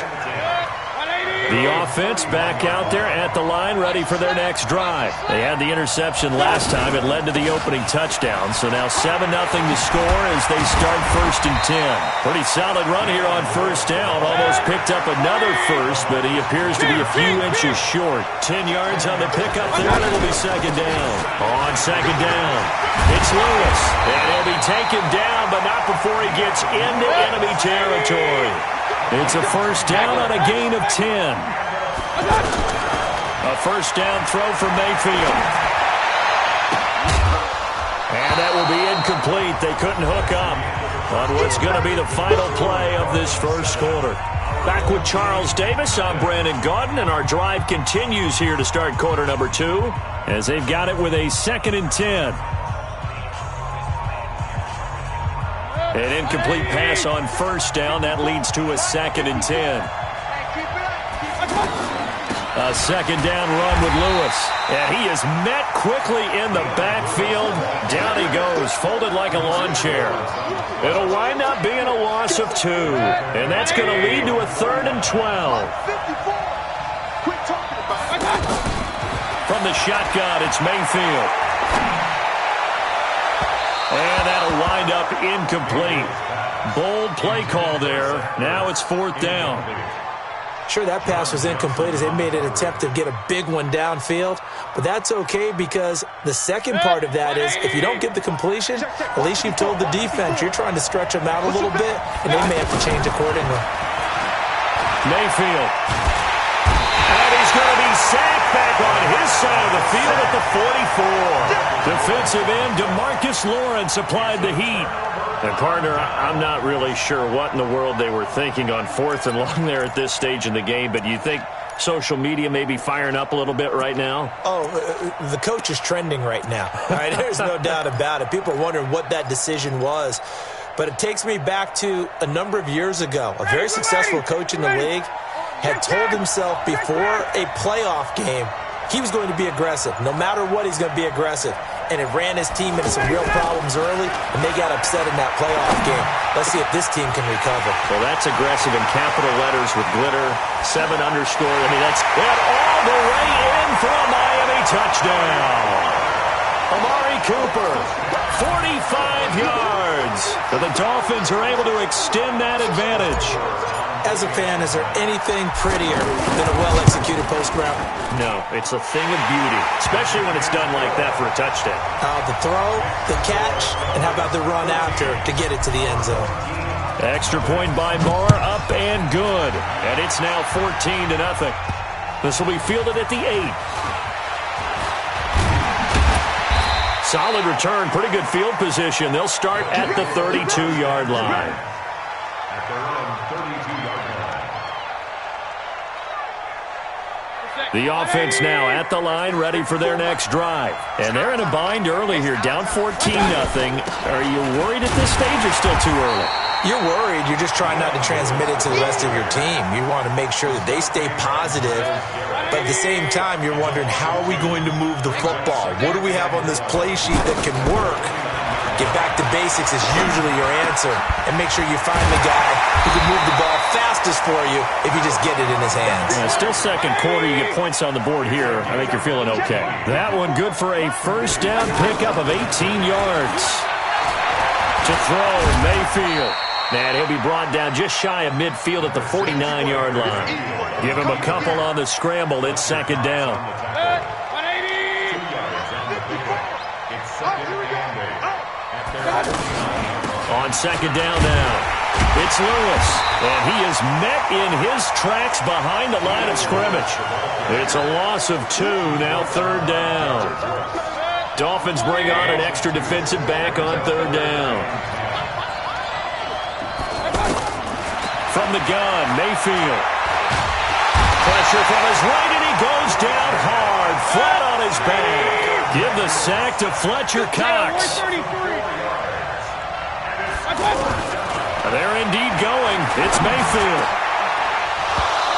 The offense back out there at the line, ready for their next drive. They had the interception last time. It led to the opening touchdown. So now 7-0 to score as they start 1st and 10. Pretty solid run here on first down. Almost picked up another first, but he appears to be a few inches short. 10 yards on the pickup there, and it'll be second down. On second down, it's Lewis. And he'll be taken down, but not before he gets into enemy territory. It's a first down on a gain of 10. A first down throw for Mayfield. And that will be incomplete. They couldn't hook up on what's going to be the final play of this first quarter. Back with Charles Davis, I'm Brandon Gaudin, and our drive continues here to start quarter number 2 as they've got it with a 2nd and 10. An incomplete pass on first down. That leads to a 2nd and 10. A second down run with Lewis. And he is met quickly in the backfield. Down he goes, folded like a lawn chair. It'll wind up being a loss of 2. And that's going to lead to a 3rd and 12. From the shotgun, it's Mayfield. And that'll wind up incomplete. Bold play call there. Now it's 4th down. Sure, that pass was incomplete as they made an attempt to get a big one downfield. But that's okay because the second part of that is if you don't get the completion, at least you've told the defense you're trying to stretch them out a little bit, and they may have to change accordingly. Mayfield. And he's going to be sacked back on his side of the field at the 44. Defensive end DeMarcus Lawrence applied the heat. And, partner, I'm not really sure what in the world they were thinking on 4th and long there at this stage in the game, but you think social media may be firing up a little bit right now? Oh, the coach is trending right now. All right, there's no doubt about it. People are wondering what that decision was. But it takes me back to a number of years ago. A very successful coach in the league had told himself before a playoff game he was going to be aggressive. No matter what, he's going to be aggressive. And it ran his team into some real problems early, and they got upset in that playoff game. Let's see if this team can recover. Well, that's aggressive in capital letters with glitter, 7 underscore. I mean, that's it all the way in for a Miami touchdown. Amari Cooper, 45 yards. So the Dolphins are able to extend that advantage. As a fan, is there anything prettier than a well-executed post route? No, it's a thing of beauty, especially when it's done like that for a touchdown. The throw, the catch, and how about the run after to get it to the end zone? Extra point by Moore, up and good. And it's now 14-0. This will be fielded at the 8. Solid return, pretty good field position. They'll start at the 32-yard line. At their own 32-yard line. The offense now at the line, ready for their next drive. And they're in a bind early here, down 14-0. Are you worried at this stage or still too early? You're worried. You're just trying not to transmit it to the rest of your team. You want to make sure that they stay positive. But at the same time, you're wondering, how are we going to move the football? What do we have on this play sheet that can work? Get back to basics is usually your answer. And make sure you find the guy who can move the ball fastest for you if you just get it in his hands. Yeah, still second quarter. You get points on the board here. I think you're feeling okay. That one good for a first down pickup of 18 yards. To throw, Mayfield. And he'll be brought down just shy of midfield at the 49-yard line. Give him a couple on the scramble. It's second down. 180. On second down now, it's Lewis. And he is met in his tracks behind the line of scrimmage. It's a loss of 2, now third down. Dolphins bring on an extra defensive back on third down. From the gun, Mayfield. Pressure from his right, and he goes down hard, flat on his back. Give the sack to Fletcher Cox. They're indeed going. It's Mayfield.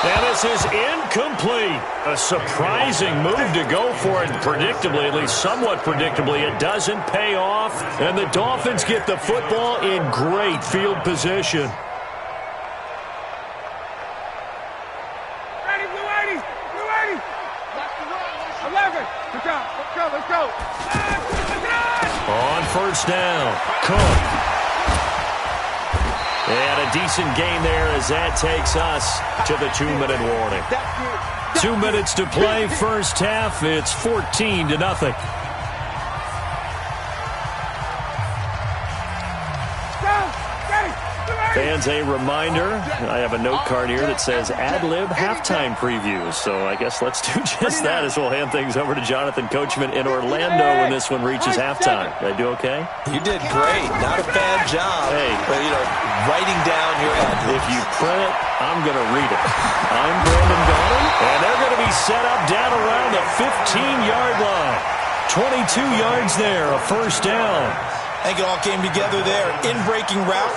And this is incomplete. A surprising move to go for it. Predictably, at least somewhat predictably, it doesn't pay off. And the Dolphins get the football in great field position. On first down, Cook. And a decent gain there as that takes us to the 2-minute warning. 2 minutes to play, first half. It's 14-0. Fans, a reminder, I have a note card here that says ad-lib halftime previews. So I guess let's do just that as we'll hand things over to Jonathan Coachman in Orlando when this one reaches halftime. Did I do okay? You did great. Not a bad job. Hey. But, writing down your ad-libs. If you print it, I'm going to read it. I'm Brandon Gaudin, and they're going to be set up down around the 15-yard line. 22 yards there, a first down. I think it all came together there. In-breaking route,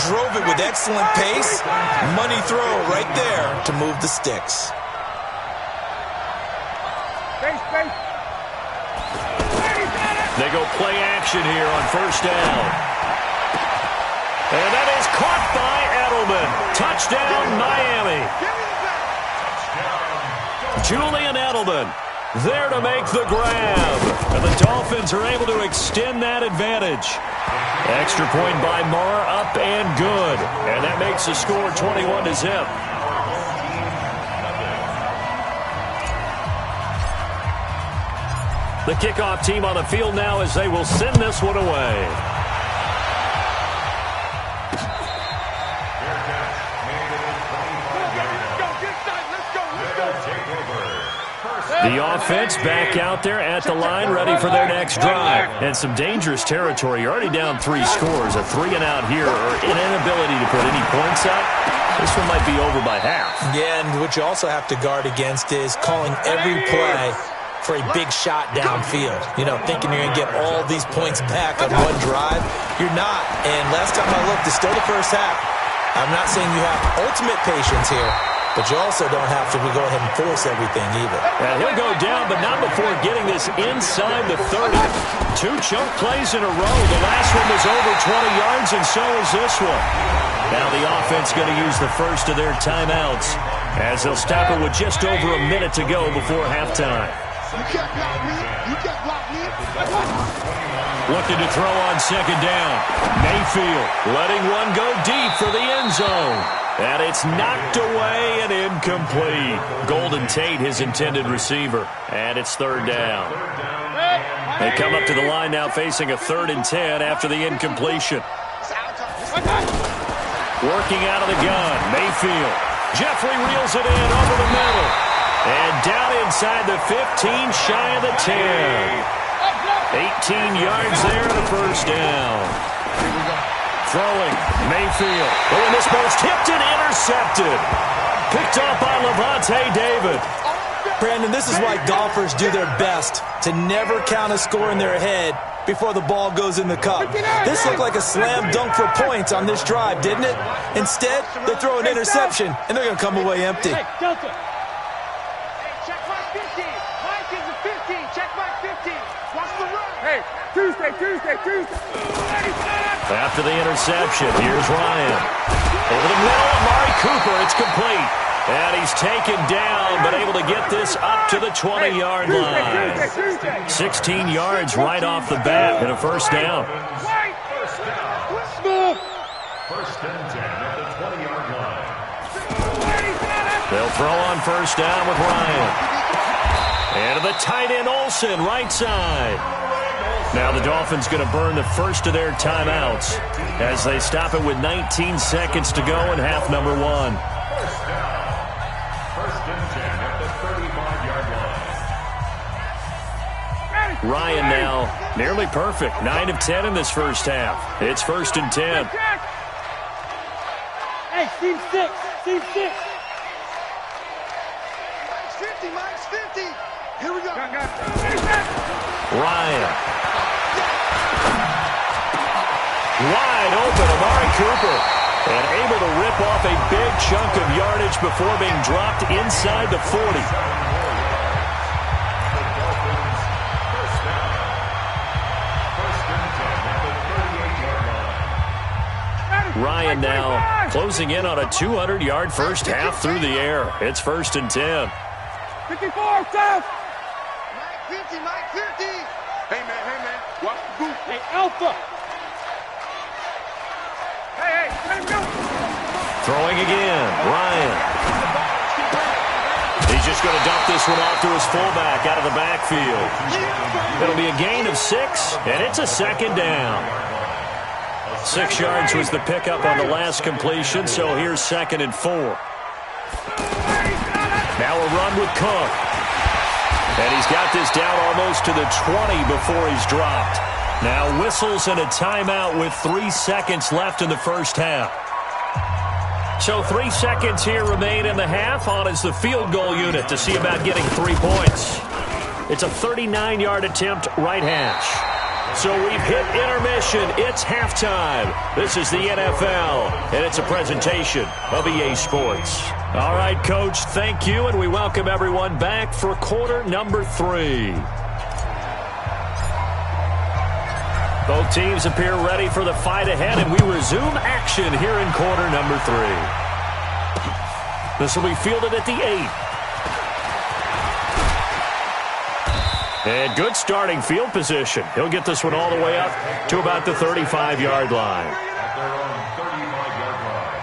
drove it with excellent pace. Money throw right there to move the sticks. They go play action here on first down. And that is caught by Edelman. Touchdown, Miami. Julian Edelman there to make the grab. And the Dolphins are able to extend that advantage. Extra point by Moore, up and good. And that makes the score 21-0. The kickoff team on the field now as they will send this one away. The offense back out there at the line, ready for their next drive. And some dangerous territory. You're already down 3 scores. A 3-and-out here, or an inability to put any points up. This one might be over by half. Yeah, and what you also have to guard against is calling every play for a big shot downfield. Thinking you're going to get all these points back on one drive. You're not. And last time I looked, it's still the first half. I'm not saying you have ultimate patience here, but you also don't have to go ahead and force everything either. And he'll go down, but not before getting this inside the 30. 2 choke plays in a row. The last one was over 20 yards, and so is this one. Now the offense going to use the first of their timeouts as they'll stop it with just over a minute to go before halftime. You can't block me. You can't block me. Looking to throw on second down. Mayfield letting one go deep for the end zone. And it's knocked away and incomplete. Golden Tate, his intended receiver. And it's third down. They come up to the line now facing a 3rd and 10 after the incompletion. Working out of the gun, Mayfield. Jeffrey reels it in over the middle. And down inside the 15, shy of the 10. 18 yards there and a first down. Throwing, Mayfield. Oh, and this ball's tipped and intercepted. Picked off by Levante David. Brandon, this is why golfers do their best to never count a score in their head before the ball goes in the cup. This looked like a slam dunk for points on this drive, didn't it? Instead, they throw an interception, and they're going to come away empty. Hey, Delta. Check mark 15. Mike is a 15. Check mark 15. Watch the run. Hey, Tuesday. After the interception, here's Ryan. Over the middle, Amari Cooper. It's complete. And he's taken down, but able to get this up to the 20-yard line. 16 yards right off the bat and a first down. First and 10 at the 20-yard line. They'll throw on first down with Ryan. And to the tight end, Olsen, right side. Now the Dolphins going to burn the first of their timeouts as they stop it with 19 seconds to go in half number 1. First and 10 at the 35-yard line. Ryan now nearly perfect. 9 of 10 in this first half. It's first and 10. Hey, team 6. Mike's 50. Here we go. Ryan. Wide open, Amari Cooper. And able to rip off a big chunk of yardage before being dropped inside the 40. Ryan now closing in on a 200-yard first half through the air. It's first and 10. 54, South. Mike 50. Hey, man. Watch the boot. Hey, Alpha. Hey, let him go. Throwing again, Ryan. He's just going to dump this one off to his fullback out of the backfield. It'll be a gain of 6, and it's a second down. 6 yards was the pickup on the last completion, so here's 2nd and 4. Now a run with Cook. And he's got this down almost to the 20 before he's dropped. Now whistles and a timeout with 3 seconds left in the first half. So 3 seconds here remain in the half. On is the field goal unit to see about getting 3 points. It's a 39-yard attempt, right hash. So we've hit intermission. It's halftime. This is the NFL, and it's a presentation of EA Sports. All right, Coach, thank you, and we welcome everyone back for quarter number 3. Both teams appear ready for the fight ahead, and we resume action here in quarter number 3. This will be fielded at the 8. And good starting field position. He'll get this one all the way up to about the 35-yard line. At their own 35-yard line.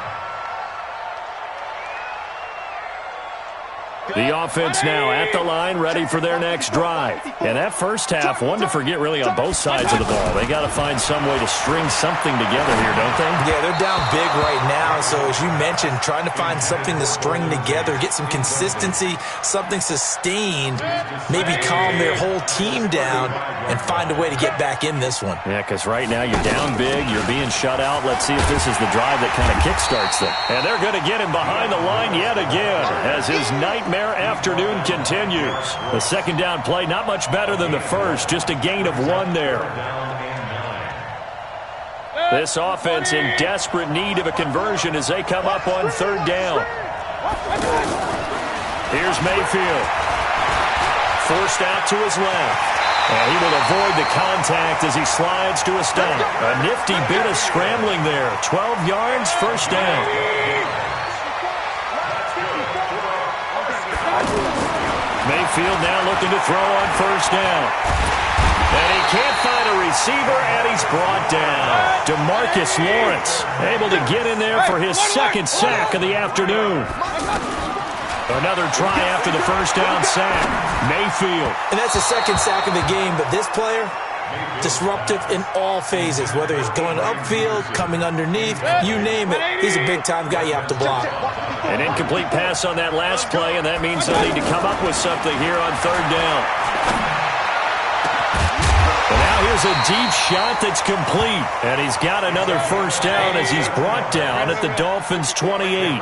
The offense now at the line, ready for their next drive. And that first half, one to forget really on both sides of the ball. They got to find some way to string something together here, don't they? Yeah, they're down big right now. So as you mentioned, trying to find something to string together, get some consistency, something sustained, maybe calm their whole team down and find a way to get back in this one. Yeah, because right now you're down big, you're being shut out. Let's see if this is the drive that kind of kickstarts them. And they're going to get him behind the line yet again as his nightmare afternoon continues. The second down play, not much better than the first, just a gain of 1 there. This offense in desperate need of a conversion as they come up on 3rd down. Here's Mayfield. Forced out to his left. And he will avoid the contact as he slides to a stop. A nifty bit of scrambling there. 12 yards, first down. Mayfield now looking to throw on first down. And he can't find a receiver, and he's brought down. DeMarcus Lawrence able to get in there for his second sack of the afternoon. Another try after the first down sack. Mayfield. And that's the second sack of the game, but this player, disruptive in all phases, whether he's going upfield, coming underneath, you name it. He's a big-time guy you have to block. An incomplete pass on that last play, and that means they'll need to come up with something here on third down. And now here's a deep shot that's complete, and he's got another first down as he's brought down at the Dolphins' 28.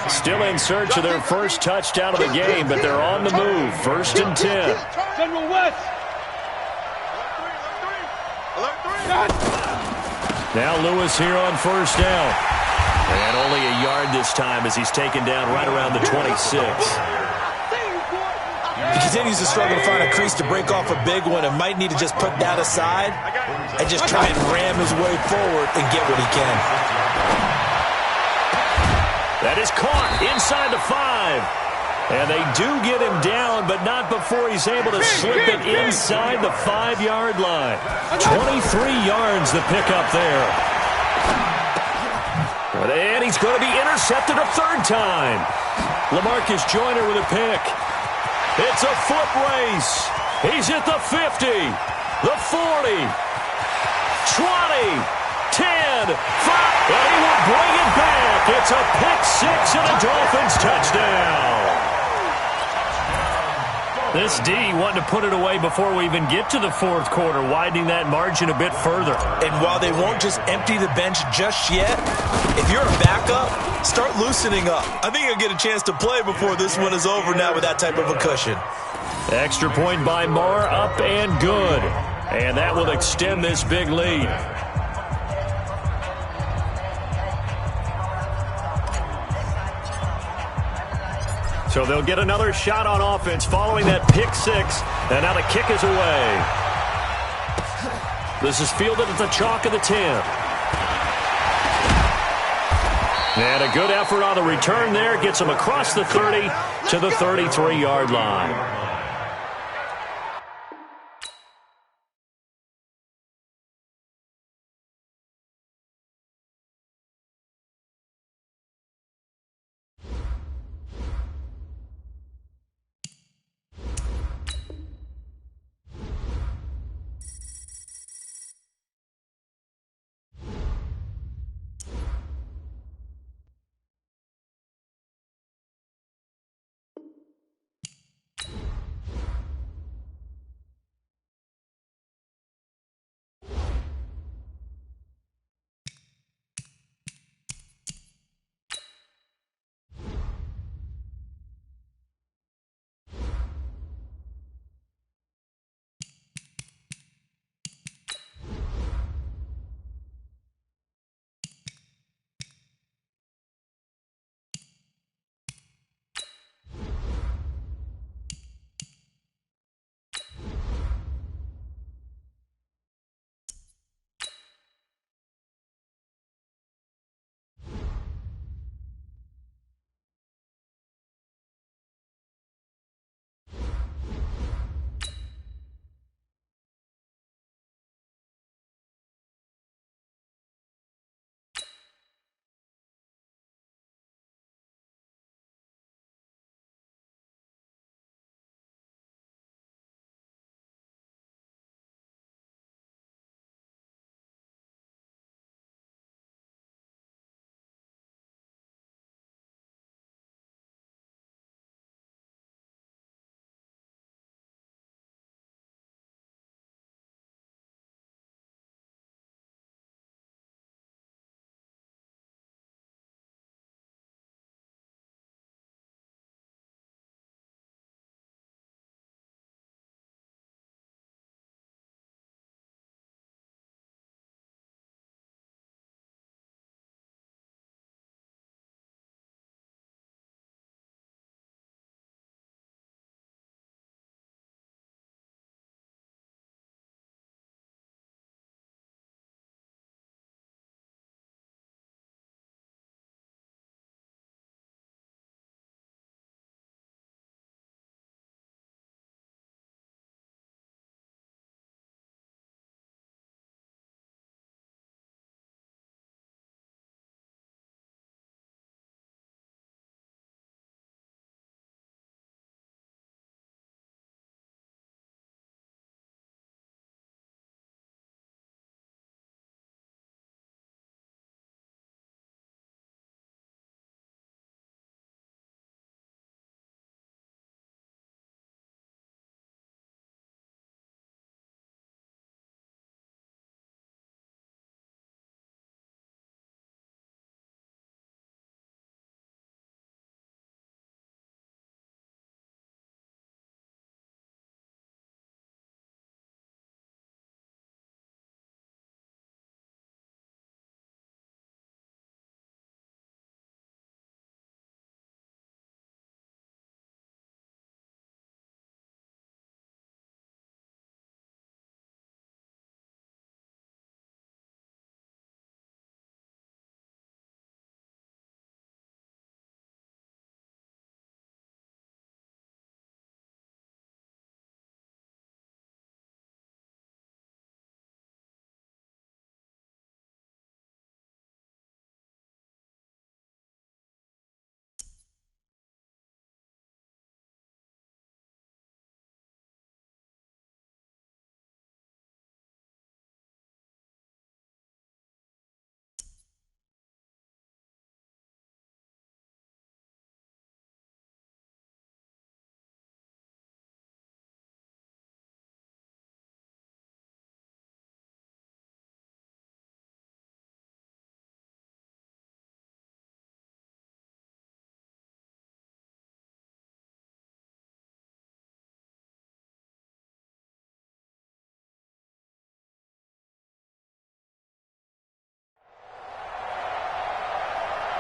Still in search of their first touchdown of the game, but they're on the move. First and 10. General West. Now Lewis here on first down. And only a yard this time as he's taken down right around the 26. He continues to struggle to find a crease to break off a big one and might need to just put that aside and just try and ram his way forward and get what he can. That is caught inside the 5. And they do get him down, but not before he's able to slip it inside the 5-yard line. 23 yards the pickup there. And he's going to be intercepted a third time. LaMarcus Joyner with a pick. It's a foot race. He's at the 50, the 40, 20, 10, 5, and he will bring it back. It's a pick six and a Dolphins touchdown. This D wanting to put it away before we even get to the fourth quarter, widening that margin a bit further. And while they won't just empty the bench just yet, if you're a backup, start loosening up. I think you'll get a chance to play before this one is over now with that type of a cushion. Extra point by Marr, up and good. And that will extend this big lead. So they'll get another shot on offense following that pick six. And now the kick is away. This is fielded at the chalk of the 10. And a good effort on the return there. Gets him across the 30 to the 33-yard line.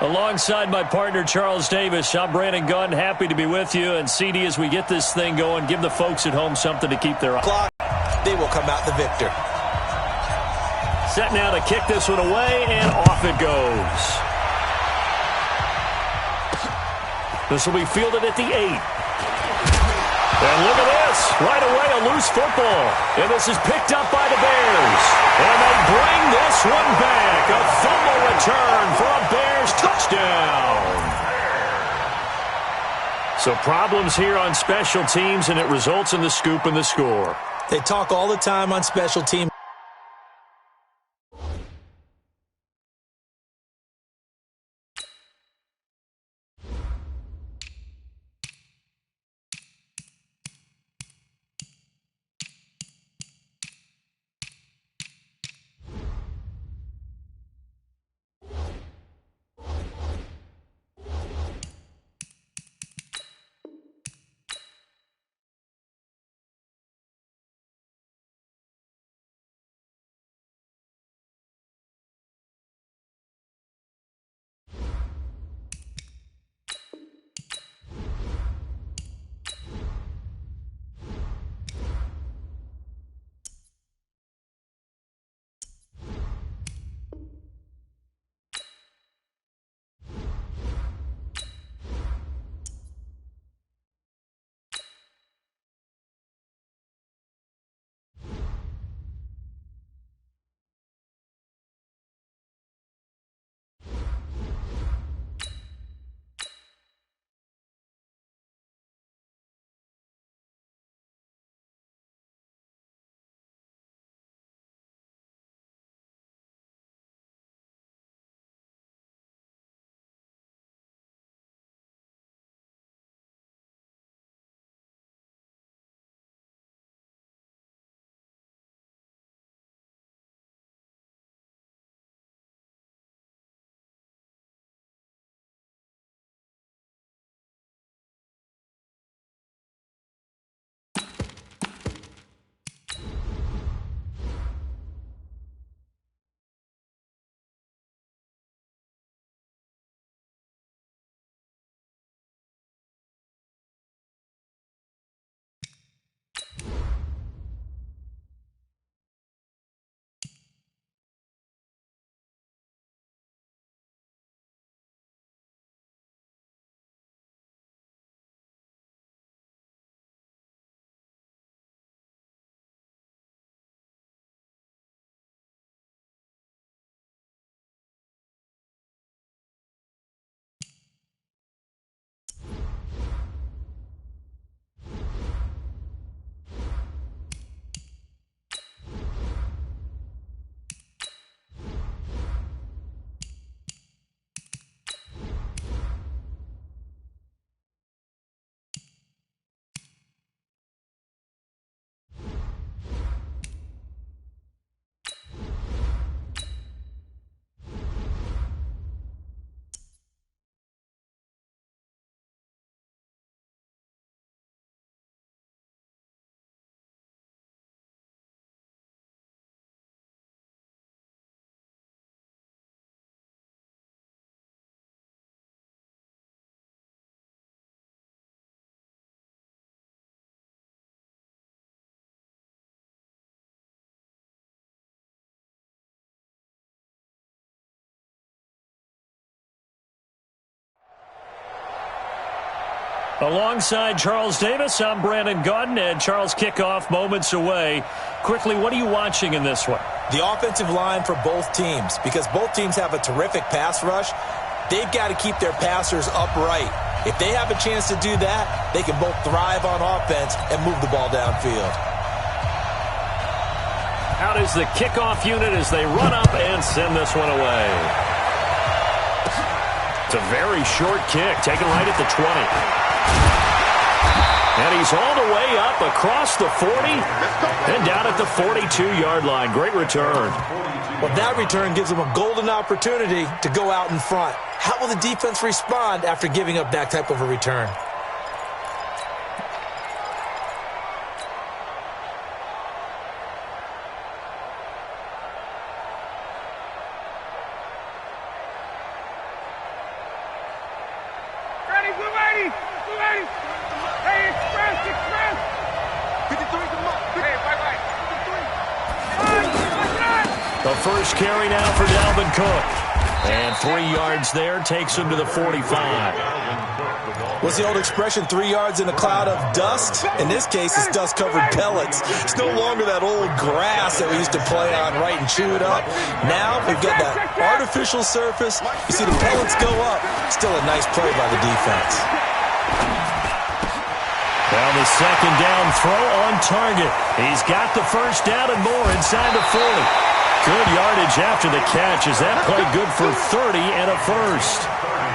Alongside my partner, Charles Davis, I'm Brandon Gunn. Happy to be with you. And, CD, as we get this thing going, give the folks at home something to keep their eye. They will come out the victor. Set now to kick this one away, and off it goes. This will be fielded at the 8. And look at this. Right away, a loose football. And this is picked up by the Bears. And they bring this one back. A fumble return for a Bears touchdown. So problems here on special teams, and it results in the scoop and the score. They talk all the time on special teams. Alongside Charles Davis, I'm Brandon Gunn, and Charles, kickoff moments away. Quickly, what are you watching in this one? The offensive line for both teams, because both teams have a terrific pass rush. They've got to keep their passers upright. If they have a chance to do that, they can both thrive on offense and move the ball downfield. Out is the kickoff unit as they run up and send this one away. It's a very short kick, taken right at the 20. And he's all the way up across the 40 and down at the 42-yard line. Great return. Well, that return gives them a golden opportunity to go out in front. How will the defense respond after giving up that type of a return? The first carry now for Dalvin Cook. And 3 yards there takes him to the 45. What's the old expression, 3 yards in a cloud of dust? In this case, it's dust-covered pellets. It's no longer that old grass that we used to play on, right, and chew it up. Now we've got that artificial surface. You see the pellets go up. Still a nice play by the defense. Well, the second down throw on target. He's got the first down and more inside the 40. Good yardage after the catch as that play good for 30 and a first.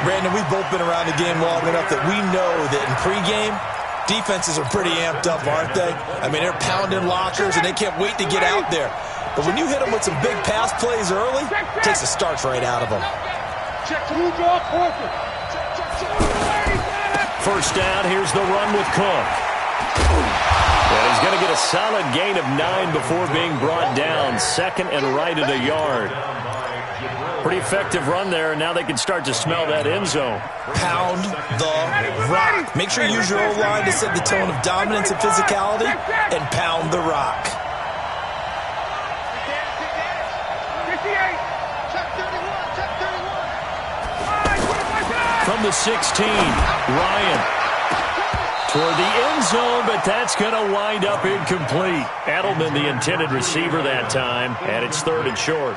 Brandon, we've both been around the game long enough that we know that in pregame, defenses are pretty amped up, aren't they? I mean, they're pounding lockers, and they can't wait to get out there. But when you hit them with some big pass plays early, it takes the starch right out of them. First down, here's the run with Cook. And he's going to get a solid gain of 9 before being brought down. Second and right at a yard. Pretty effective run there, and now they can start to smell that end zone. Pound the rock. Make sure you use your O-line to set the tone of dominance and physicality, and pound the rock. From the 16, Ryan toward the end zone, but that's going to wind up incomplete. Edelman, the intended receiver that time, and it's 3rd and short.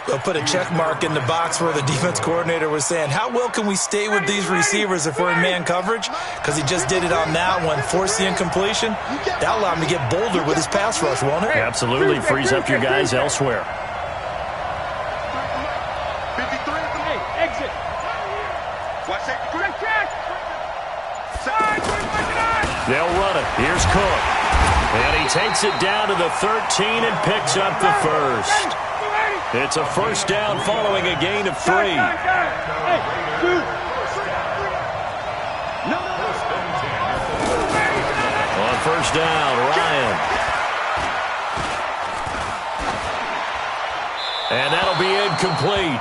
They'll put a check mark in the box where the defense coordinator was saying, how well can we stay with these receivers if we're in man coverage? Because he just did it on that one, forced the incompletion. That'll allow him to get bolder with his pass rush, won't it? Absolutely. Frees up your guys elsewhere. 53 at the main. Exit. Watch that. They'll run it. Here's Cook. And he takes it down to the 13 and picks up the first. It's a first down following a gain of 3. On first down, Ryan. And that'll be incomplete.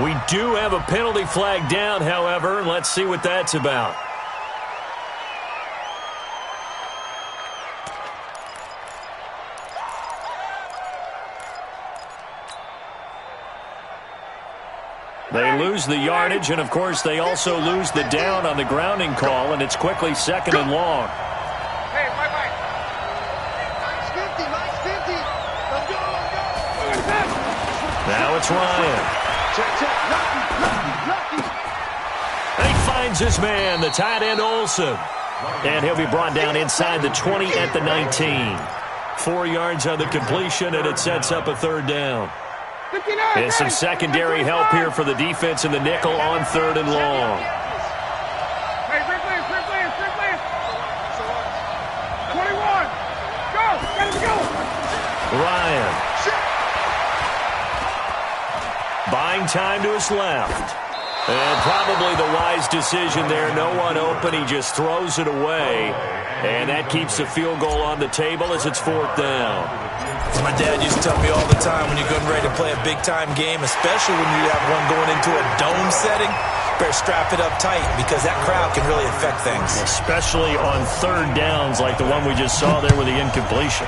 We do have a penalty flag down, however. Let's see what that's about. They lose the yardage, and, of course, they also lose the down on the grounding call, and it's quickly 2nd and long. Hey, bye-bye. Mike's 50, Mike's 50. Let's go, let's go. Now it's Ryan. Check. Lucky. And he finds his man, the tight end Olsen. And he'll be brought down inside the 20 at the 19. 4 yards on the completion, and it sets up a 3rd down. And some secondary help here for the defense in the nickel on 3rd and long. Hey, free players. 21. Go. Let him go. Ryan. Buying time to his left. And probably the wise decision there. No one open. He just throws it away. And that keeps the field goal on the table as it's 4th down. My dad used to tell me all the time, when you're getting ready to play a big-time game, especially when you have one going into a dome setting, better strap it up tight because that crowd can really affect things. Especially on 3rd downs like the one we just saw there with the incompletion.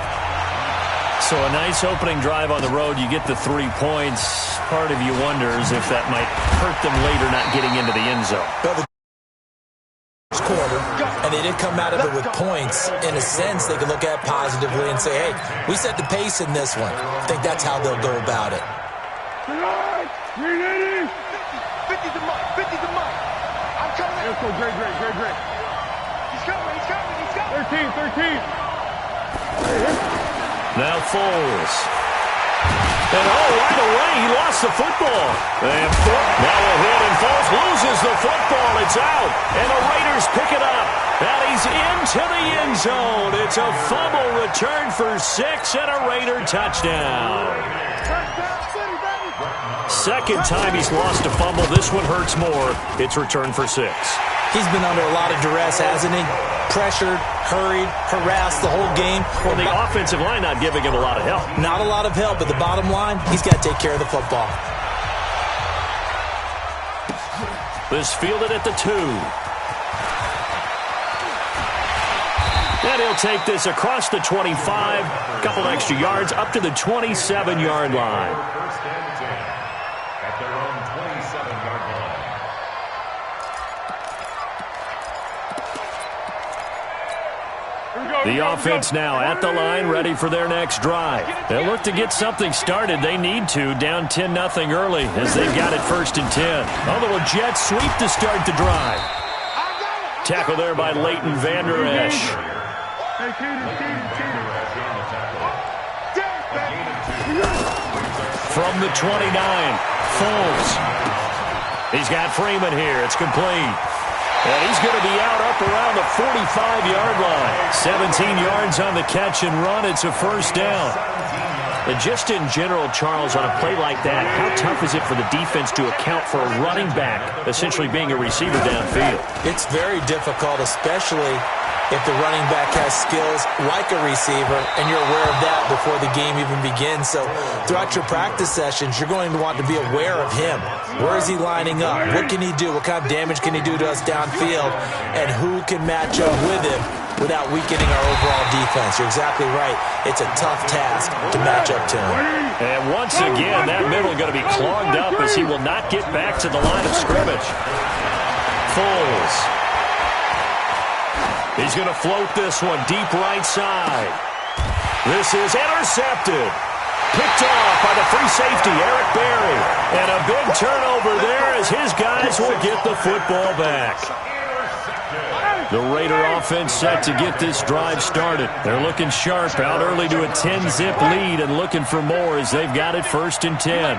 So a nice opening drive on the road. You get the 3 points. Part of you wonders if that might hurt them later not getting into the end zone. Well, the quarter, and they did come out of it with points. In a sense, they can look at it positively and say, hey, we set the pace in this one. I think that's how they'll go about it. 50's a mark. I'm coming. Let's go, great. He's coming. 13. Now Foles. And right away, he lost the football. And now a hit, and Foles loses the football. It's out, and the Raiders pick it up. And he's into the end zone. It's a fumble return for 6 and a Raider touchdown. Second time he's lost a fumble. This one hurts more. It's returned for 6. He's been under a lot of duress, hasn't he? Pressured, hurried, harassed the whole game. Well, the offensive line not giving him a lot of help. Not a lot of help, but the bottom line, he's got to take care of the football. This fielded at the 2. And he'll take this across the 25, a couple extra yards, up to the 27-yard line. First and 10 at their own 27-yard line. The offense now at the line, ready for their next drive. They'll look to get something started. They need to, down 10-0 early as they've got it first and 10. Although a jet sweep to start the drive. Tackle there by Leighton Vander Esch. From the 29, Foles. He's got Freeman here. It's complete. And he's going to be out up around the 45-yard line. 17 yards on the catch and run. It's a first down. And just in general, Charles, on a play like that, how tough is it for the defense to account for a running back essentially being a receiver downfield? It's very difficult, especially if the running back has skills like a receiver, and you're aware of that before the game even begins. So throughout your practice sessions, you're going to want to be aware of him. Where is he lining up? What can he do? What kind of damage can he do to us downfield? And who can match up with him without weakening our overall defense? You're exactly right. It's a tough task to match up to him. And once again, that middle going to be clogged up as he will not get back to the line of scrimmage. Foles. He's going to float this one deep right side. This is intercepted. Picked off by the free safety, Eric Berry. And a big turnover there as his guys will get the football back. The Raider offense set to get this drive started. They're looking sharp, out early to a 10-zip lead and looking for more as they've got it first and 10.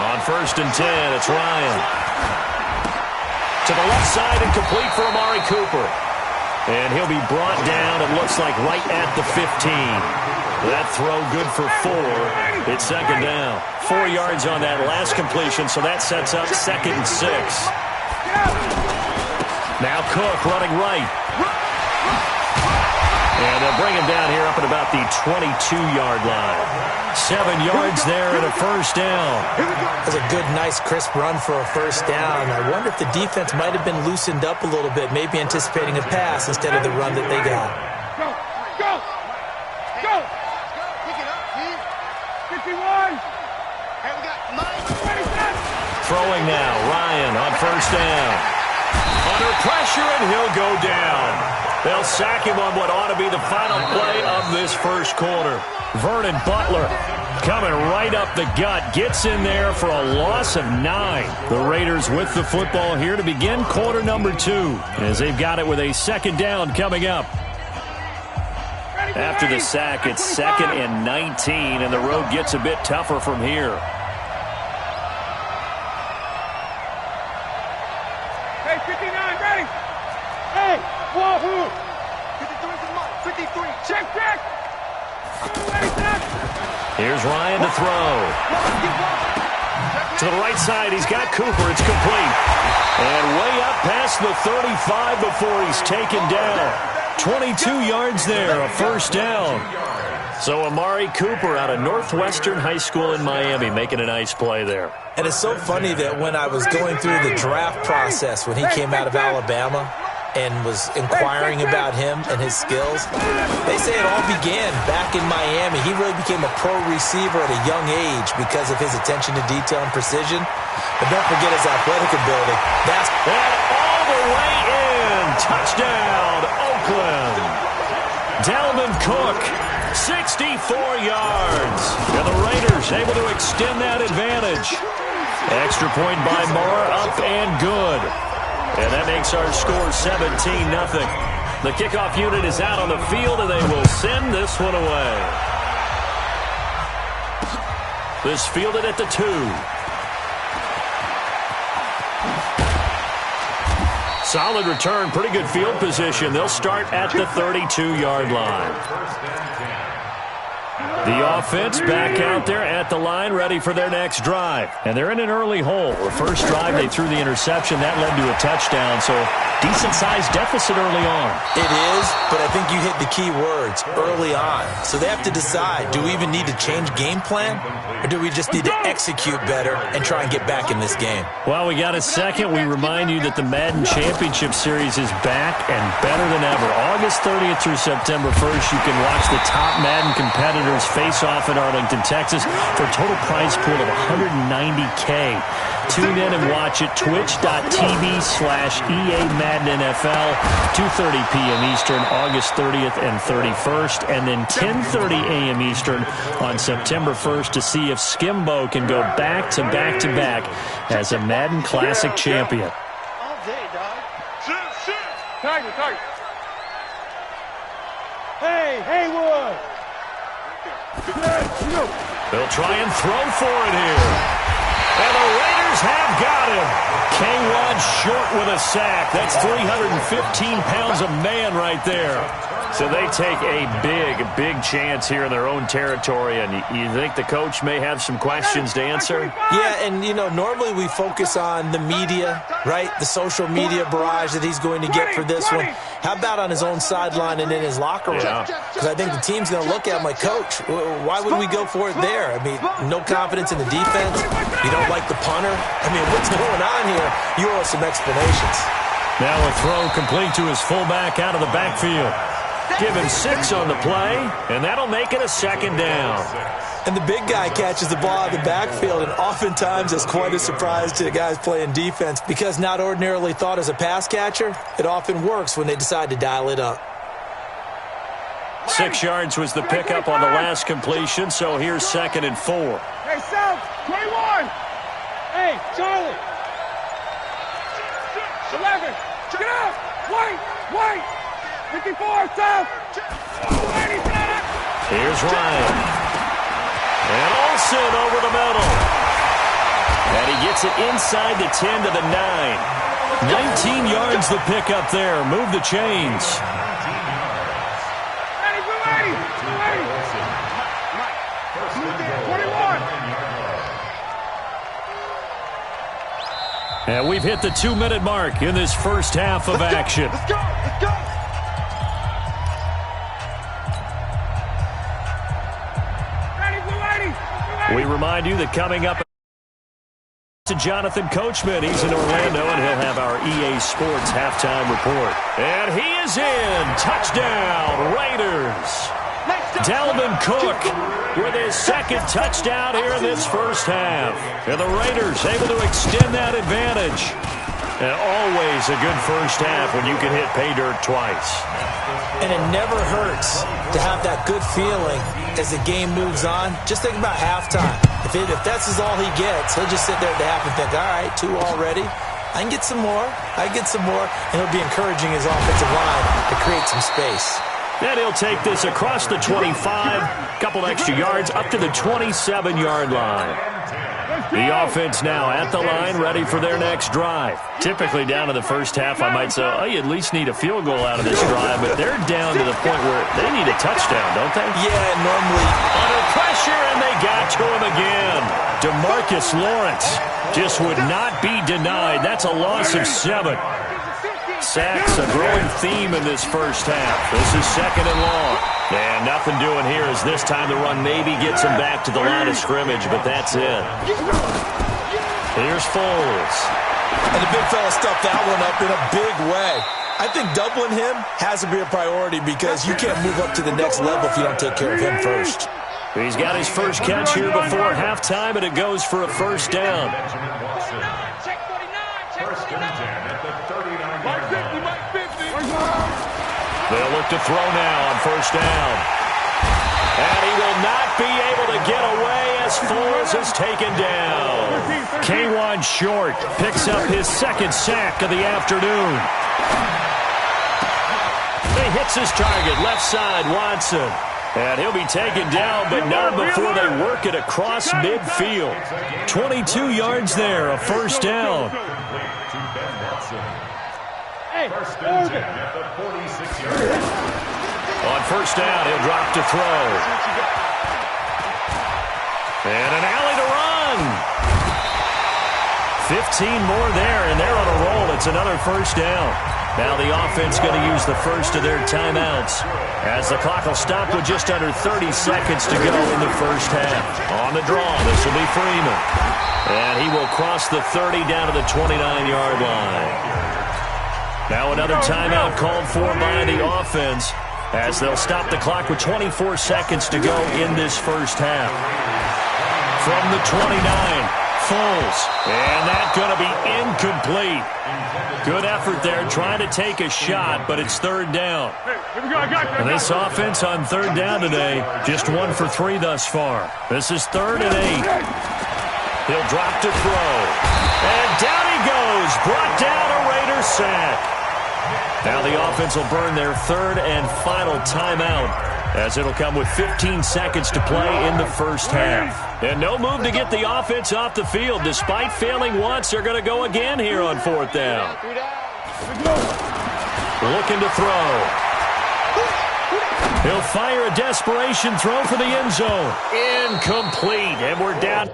On first and 10, it's Ryan. To the left side and complete for Amari Cooper. And he'll be brought down, it looks like, right at the 15. That throw good for 4. It's second down. 4 yards on that last completion, so that sets up second and 6. Now Cook running right. And they'll bring him down here up at about the 22-yard line. 7 yards there and a first down. That's a good, nice, crisp run for a first down. I wonder if the defense might have been loosened up a little bit, maybe anticipating a pass instead of the run that they got. Go! Pick it up, Keith. 51. Hey, we got Mike. Throwing now, Ryan on first down. Under pressure, and he'll go down. They'll sack him on what ought to be the final play of this first quarter. Vernon Butler coming right up the gut, gets in there for a loss of 9. The Raiders with the football here to begin quarter number 2, as they've got it with a second down coming up. After the sack, it's second and 19, and the road gets a bit tougher from here. Hey, 59, ready? Hey, wahoo! 53, check! Here's Ryan to throw. To the right side, he's got Cooper. It's complete. And way up past the 35 before he's taken down. 22 yards there, a first down. So Amari Cooper out of Northwestern High School in Miami making a nice play there. And it's so funny that when I was going through the draft process when he came out of Alabama and was inquiring about him and his skills, they say it all began back in Miami. He really became a pro receiver at a young age because of his attention to detail and precision. But don't forget his athletic ability. That's all the way in. Touchdown, Oakland. Dalvin Cook, 64 yards. And the Raiders able to extend that advantage. Extra point by Moore, up and good. And that makes our score 17-0. The kickoff unit is out on the field, and they will send this one away. This fielded at the 2. Solid return, pretty good field position. They'll start at the 32-yard line. The offense back out there at the line, ready for their next drive. And they're in an early hole. The first drive, they threw the interception. That led to a touchdown. So decent-sized deficit early on. It is, but I think you hit the key words, early on. So they have to decide, do we even need to change game plan, or do we just need to execute better and try and get back in this game? Well, we got a second. We remind you that the Madden Championship Series is back and better than ever. August 30th through September 1st, you can watch the top Madden competitors face off in Arlington, Texas for a total prize pool of $190K. Tune in and watch it, twitch.tv/EA Madden NFL, 2:30 p.m. Eastern, August 30th and 31st, and then 10:30 a.m. Eastern on September 1st to see if Skimbo can go back-to-back-to-back as a Madden Classic champion. All day, dog. Tiger. Hey, Haywood. They'll try and throw for it here. And the Raiders have got him. K-Rod short with a sack. That's 315 pounds of man right there. So they take a big chance here in their own territory, and you think the coach may have some questions to answer? Yeah, and, you know, normally we focus on the media, right? The social media barrage that he's going to get for this one. How about on his own sideline and in his locker room? Because I think the team's going to look at him like, Coach, why would we go for it there? I mean, no confidence in the defense. You don't like the punter. I mean, what's going on here? You owe us some explanations. Now a throw complete to his fullback out of the backfield. Give him 6 on the play, and that'll make it a second down. And the big guy catches the ball out of the backfield, and oftentimes it's quite a surprise to the guys playing defense because not ordinarily thought as a pass catcher, it often works when they decide to dial it up. 6 yards was the pickup on the last completion, so here's 2nd and 4. Hey, South, 21. Hey, Charlie. 11. Get up. White. 54, South. Here's Ryan. And Olsen over the middle. And he gets it inside the 10 to the 9. 19 yards the pickup there. Move the chains. And we've hit the 2-minute mark in this first half of action. Let's go. We remind you that coming up to Jonathan Coachman. He's in Orlando, and he'll have our EA Sports halftime report. And he is in. Touchdown, Raiders. Dalvin Cook with his 2nd touchdown here in this first half. And the Raiders able to extend that advantage. And always a good first half when you can hit pay dirt twice. And it never hurts to have that good feeling as the game moves on. Just think about halftime. If that's all he gets, he'll just sit there at the half and think, all right, 2 already. I can get some more. And he'll be encouraging his offensive line to create some space. Then he'll take this across the 25, couple extra yards, up to the 27-yard line. The offense now at the line, ready for their next drive. Typically down to the first half, I might say, oh, you at least need a field goal out of this drive, but they're down to the point where they need a touchdown, don't they? Yeah, normally. Under pressure, and they got to him again. DeMarcus Lawrence just would not be denied. That's a loss of 7. Sacks, a growing theme in this first half. This is 2nd and long. And nothing doing here as this time the run maybe gets him back to the line of scrimmage, but that's it. Here's Foles. And the big fella stuffed that one up in a big way. I think doubling him has to be a priority because you can't move up to the next level if you don't take care of him first. He's got his first catch here before halftime, and it goes for a first down. They'll look to throw now on first down. And he will not be able to get away as Foles is taken down. K-Rod Short picks up his 2nd sack of the afternoon. He hits his target, left side, Watson. And he'll be taken down, but not before they work it across midfield. 22 yards there, a first down. First and 10 at the 46-yard line. On first down, he'll drop to throw. And an alley to run. 15 more there, and they're on a roll. It's another first down. Now the offense going to use the first of their timeouts as the clock will stop with just under 30 seconds to go in the first half. On the draw, this will be Freeman. And he will cross the 30 down to the 29-yard line. Now another timeout called for by the offense as they'll stop the clock with 24 seconds to go in this first half. From the 29, Foles. And that's going to be incomplete. Good effort there trying to take a shot, but it's third down. And this offense on third down today, just 1 for 3 thus far. This is 3rd and 8. He'll drop to throw. And down he goes. Brought down a Raider sack. Now the offense will burn their 3rd and final timeout as it'll come with 15 seconds to play in the first half. And no move to get the offense off the field. Despite failing once, they're going to go again here on 4th down. Looking to throw. He'll fire a desperation throw for the end zone. Incomplete, and we're down.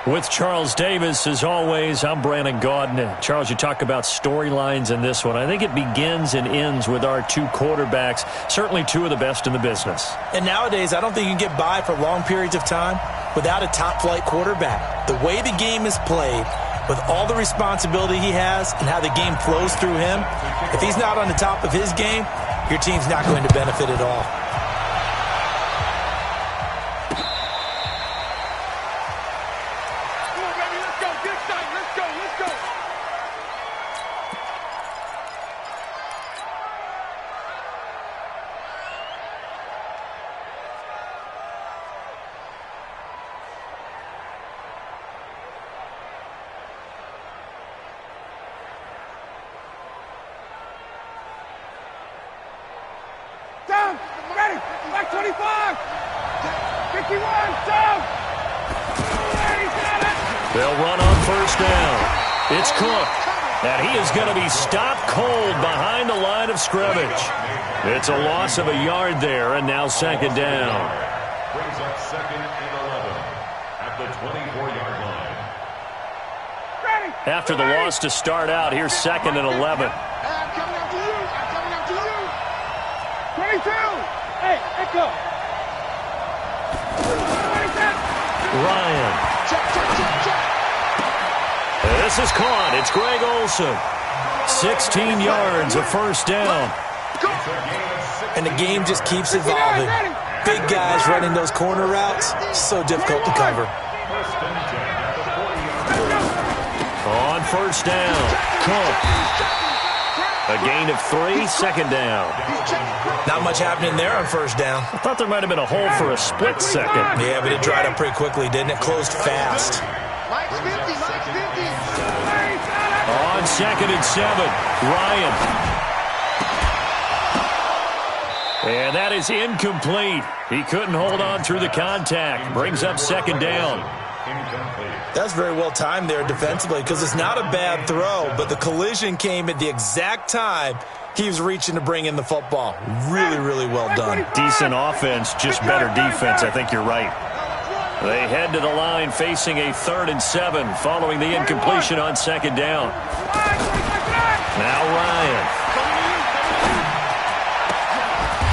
With Charles Davis, as always, I'm Brandon Gaudin. Charles, you talk about storylines in this one. I think it begins and ends with our 2 quarterbacks, certainly 2 of the best in the business. And nowadays, I don't think you can get by for long periods of time without a top-flight quarterback. The way the game is played, with all the responsibility he has and how the game flows through him, if he's not on the top of his game, your team's not going to benefit at all. Ready, back 25, 51, down. They'll run on first down. It's Cook, and he is going to be stopped cold behind the line of scrimmage. It's a loss of a yard there, and now 2nd down. Brings up 2nd and 11 at the 24-yard line. After the loss to start out, here's 2nd and 11. I'm coming after you. I'm coming after you. 22. Hey, let's go. Ryan. This is caught. It's Greg Olsen. 16 yards, a first down. And the game just keeps evolving. Big guys running those corner routes, so difficult to cover. On first down, Cook. A gain of 3, 2nd down. Not much happening there on first down. I thought there might have been a hole for a split second. Yeah, but it dried up pretty quickly, didn't it? Closed fast. Mike's 50, Mike's 50. On 2nd and 7, Ryan. And that is incomplete. He couldn't hold on through the contact. Brings up 2nd down. incomplete. That's very well timed there defensively because it's not a bad throw, but the collision came at the exact time he was reaching to bring in the football. Really, really well done. Decent offense, just better defense. I think you're right. They head to the line facing a 3rd and 7 following the incompletion on 2nd down. Now Ryan.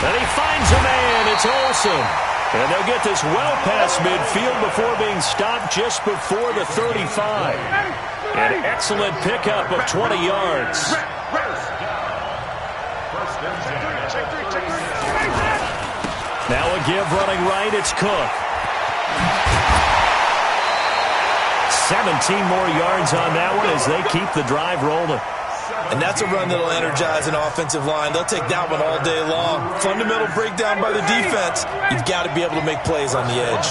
And he finds a man. It's Olsen. And they'll get this well past midfield before being stopped just before the 35. An excellent pickup of 20 yards. Now a give running right. It's Cook. 17 more yards on that one as they keep the drive rolling. And that's a run that'll energize an offensive line. They'll take that one all day long. Fundamental breakdown by the defense. You've got to be able to make plays on the edge.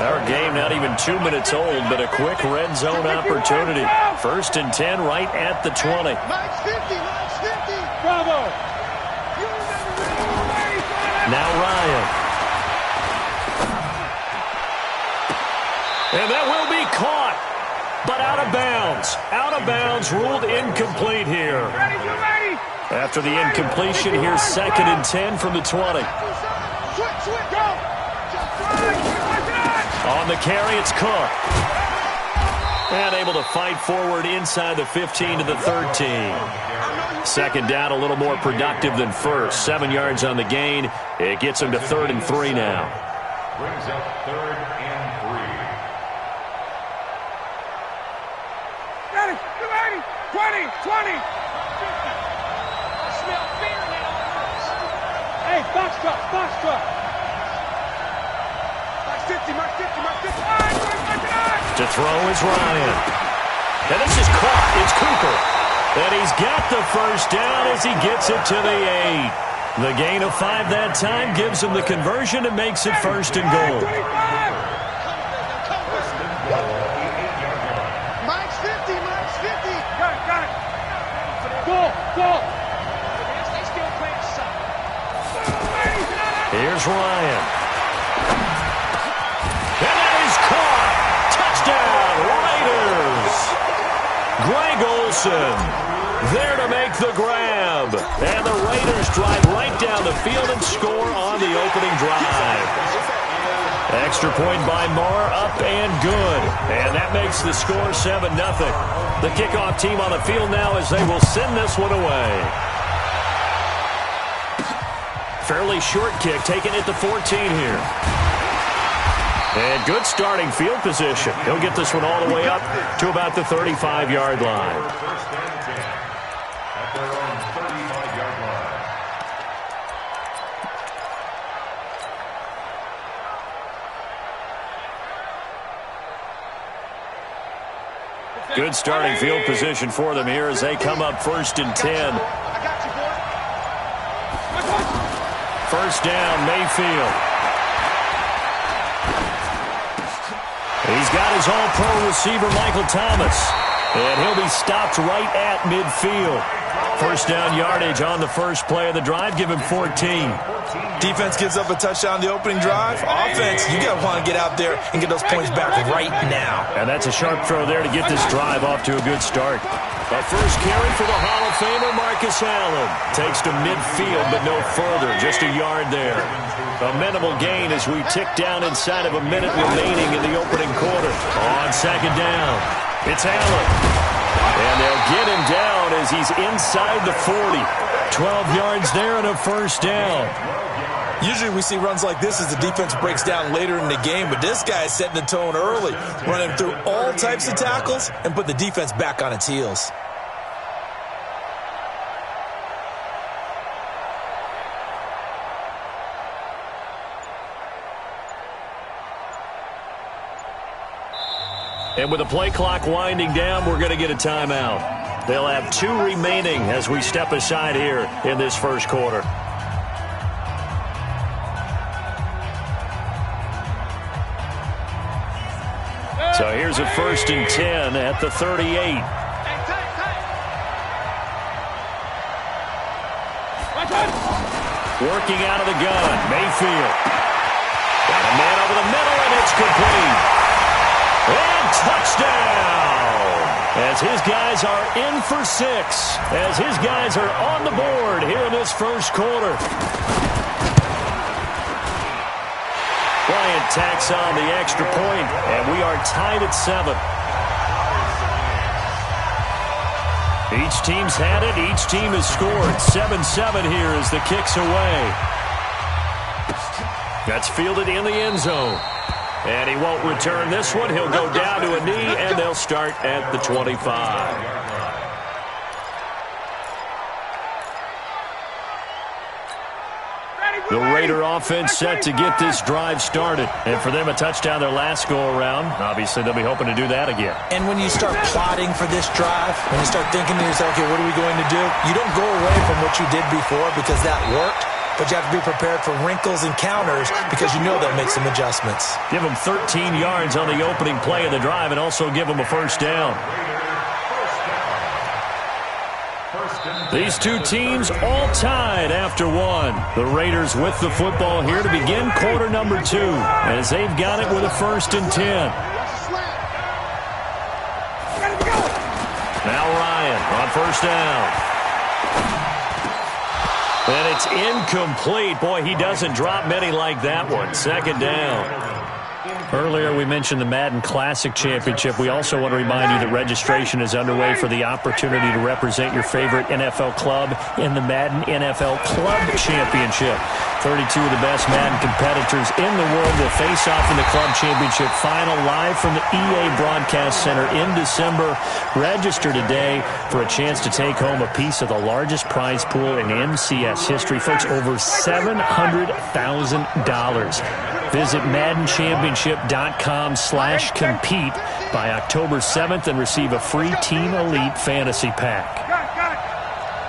Our game not even 2 minutes old, but a quick red zone opportunity. 1st and 10 right at the 20. Bravo. Now Ryan. And that will be caught, but out of bounds. Out of bounds, ruled incomplete here. After the incompletion, here's 2nd and 10 from the 20. On the carry, it's Cook. And able to fight forward inside the 15 to the 13. 2nd down, a little more productive than first. 7 yards on the gain. It gets him to 3rd and 3 now. Brings up 3rd and 3. 20. Smell fear now. Hey, box truck. Mark 50. To throw is Ryan. And this is caught. It's Cooper. And he's got the 1st down as he gets it to the 8. The gain of 5 that time gives him the conversion and makes it 1st and goal. Mike's 50. Got it. Go. Here's Ryan. And that is caught. Touchdown, Raiders. Greg Olsen there to make the grab. And the Raiders drive right down the field and score on the opening drive. Extra point by Marr, up and good. And that makes the score 7-0. The kickoff team on the field now as they will send this one away. Fairly short kick, taking it to 14 here. And good starting field position. He'll get this one all the way up to about the 35-yard line. 1st and 10 at their own 35-yard line. Good starting field position for them here as they come up 1st and 10. 1st down, Mayfield. He's got his all-pro receiver, Michael Thomas. And he'll be stopped right at midfield. 1st down yardage on the first play of the drive. Give him 14. Defense gives up a touchdown the opening drive. Offense, you got to want to get out there and get those points back right now. And that's a sharp throw there to get this drive off to a good start. A first carry for the Hall of Famer, Marcus Allen. Takes to midfield, but no further. Just a yard there. A minimal gain as we tick down inside of a minute remaining in the opening quarter. On 2nd down, it's Allen. And they'll get him down as he's inside the 40. 12 yards there and a 1st down. Usually we see runs like this as the defense breaks down later in the game, but this guy is setting the tone early, running through all types of tackles and put the defense back on its heels. And with the play clock winding down, we're going to get a timeout. They'll have 2 remaining as we step aside here in this first quarter. So here's a 1st and 10 at the 38. Working out of the gun, Mayfield. Got a man over the middle, and it's complete. touchdown! As his guys are in for 6. As his guys are on the board here in this first quarter. Bryant tacks on the extra point, and we are tied at 7. Each team's had it. Each team has scored. 7-7 here as the kick's away. That's fielded in the end zone. And he won't return this one. He'll go down to a knee, and they'll start at the 25. The Raider offense set to get this drive started. And for them, a touchdown their last go-around. Obviously, they'll be hoping to do that again. And when you start plotting for this drive, when you start thinking to yourself, okay, what are we going to do? You don't go away from what you did before because that worked. But you have to be prepared for wrinkles and counters because you know they'll make some adjustments. Give them 13 yards on the opening play of the drive and also give them a first down. These two teams all tied after 1. The Raiders with the football here to begin quarter number 2 as they've got it with a 1st and 10. Now Ryan on first down. And it's incomplete. Boy, he doesn't drop many like that one. 2nd down. Earlier, we mentioned the Madden Classic Championship. We also want to remind you that registration is underway for the opportunity to represent your favorite NFL club in the Madden NFL Club Championship. 32 of the best Madden competitors in the world will face off in the Club Championship final live from the EA Broadcast Center in December. Register today for a chance to take home a piece of the largest prize pool in MCS history. Folks, over $700,000. Visit MaddenChampionship.com/compete by October 7th and receive a free Team Elite Fantasy Pack.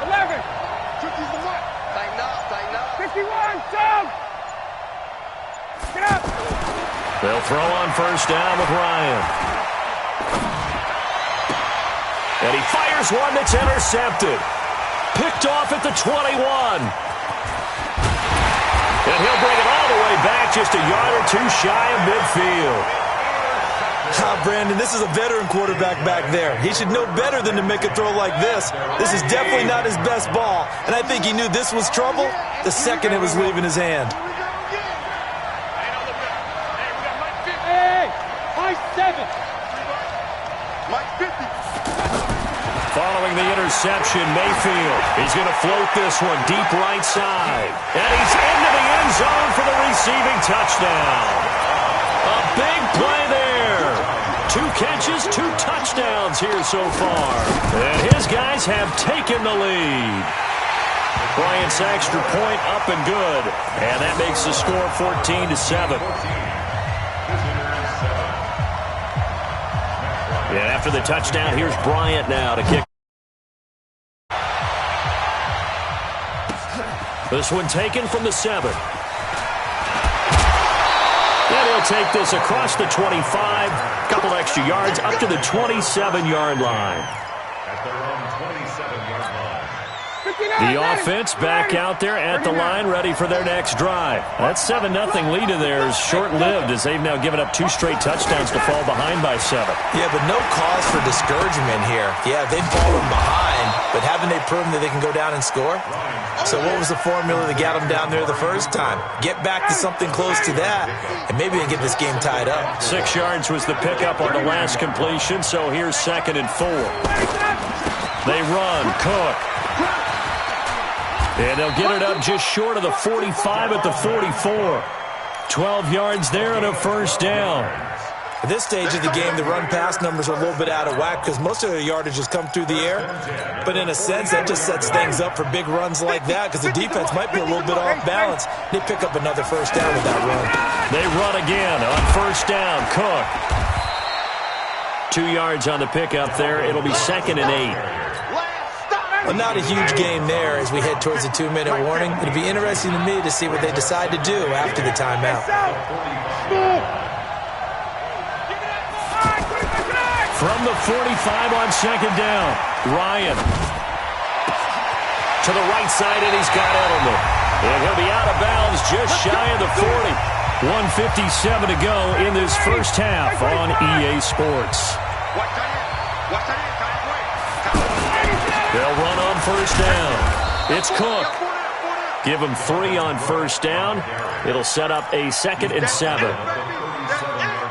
11. Tighten up. 51. Jump. Get up. They'll throw on first down with Ryan. And he fires one that's intercepted. Picked off at the 21. And he'll bring it all the way back just a yard or two shy of midfield. Brandon, this is a veteran quarterback back there. He should know better than to make a throw like this. This is definitely not his best ball. And I think he knew this was trouble the second it was leaving his hand. Hey, Mike 7. Mike 50. Following the interception, Mayfield. He's going to float this one deep right side. And he's into the end zone for the receiving touchdown. A big play there. 2 catches, 2 touchdowns here so far. And his guys have taken the lead. Bryant's extra point up and good. And that makes the score 14-7. And after the touchdown, here's Bryant now to kick. This one taken from the 7. And he'll take this across the 25. Couple extra yards up to the 27-yard line. At their own 27-yard line. The offense back out there at the line, ready for their next drive. That 7-0 lead of theirs short-lived as they've now given up 2 straight touchdowns to fall behind by 7. Yeah, but no cause for discouragement here. Yeah, they've fallen behind, but haven't they proven that they can go down and score? So what was the formula that got them down there the first time? Get back to something close to that, and maybe they get this game tied up. 6 yards was the pickup on the last completion, so here's 2nd and 4. They run, Cook. And they'll get it up just short of the 45 at the 44. 12 yards there and a first down. At this stage of the game, the run-pass numbers are a little bit out of whack because most of their yardage has come through the air. But in a sense, that just sets things up for big runs like that because the defense might be a little bit off balance. They pick up another first down with that run. They run again on first down. Cook. 2 yards on the pickup there. It'll be 2nd and 8. Well, not a huge game there as we head towards the 2-minute warning. It'll be interesting to me to see what they decide to do after the timeout. From the 45 on 2nd down, Ryan. To the right side, and he's got Edelman. And he'll be out of bounds just shy of the 40. 1:57 to go in this first half on EA Sports. They'll run on first down. It's Cook. Give him 3 on first down. It'll set up a 2nd and 7.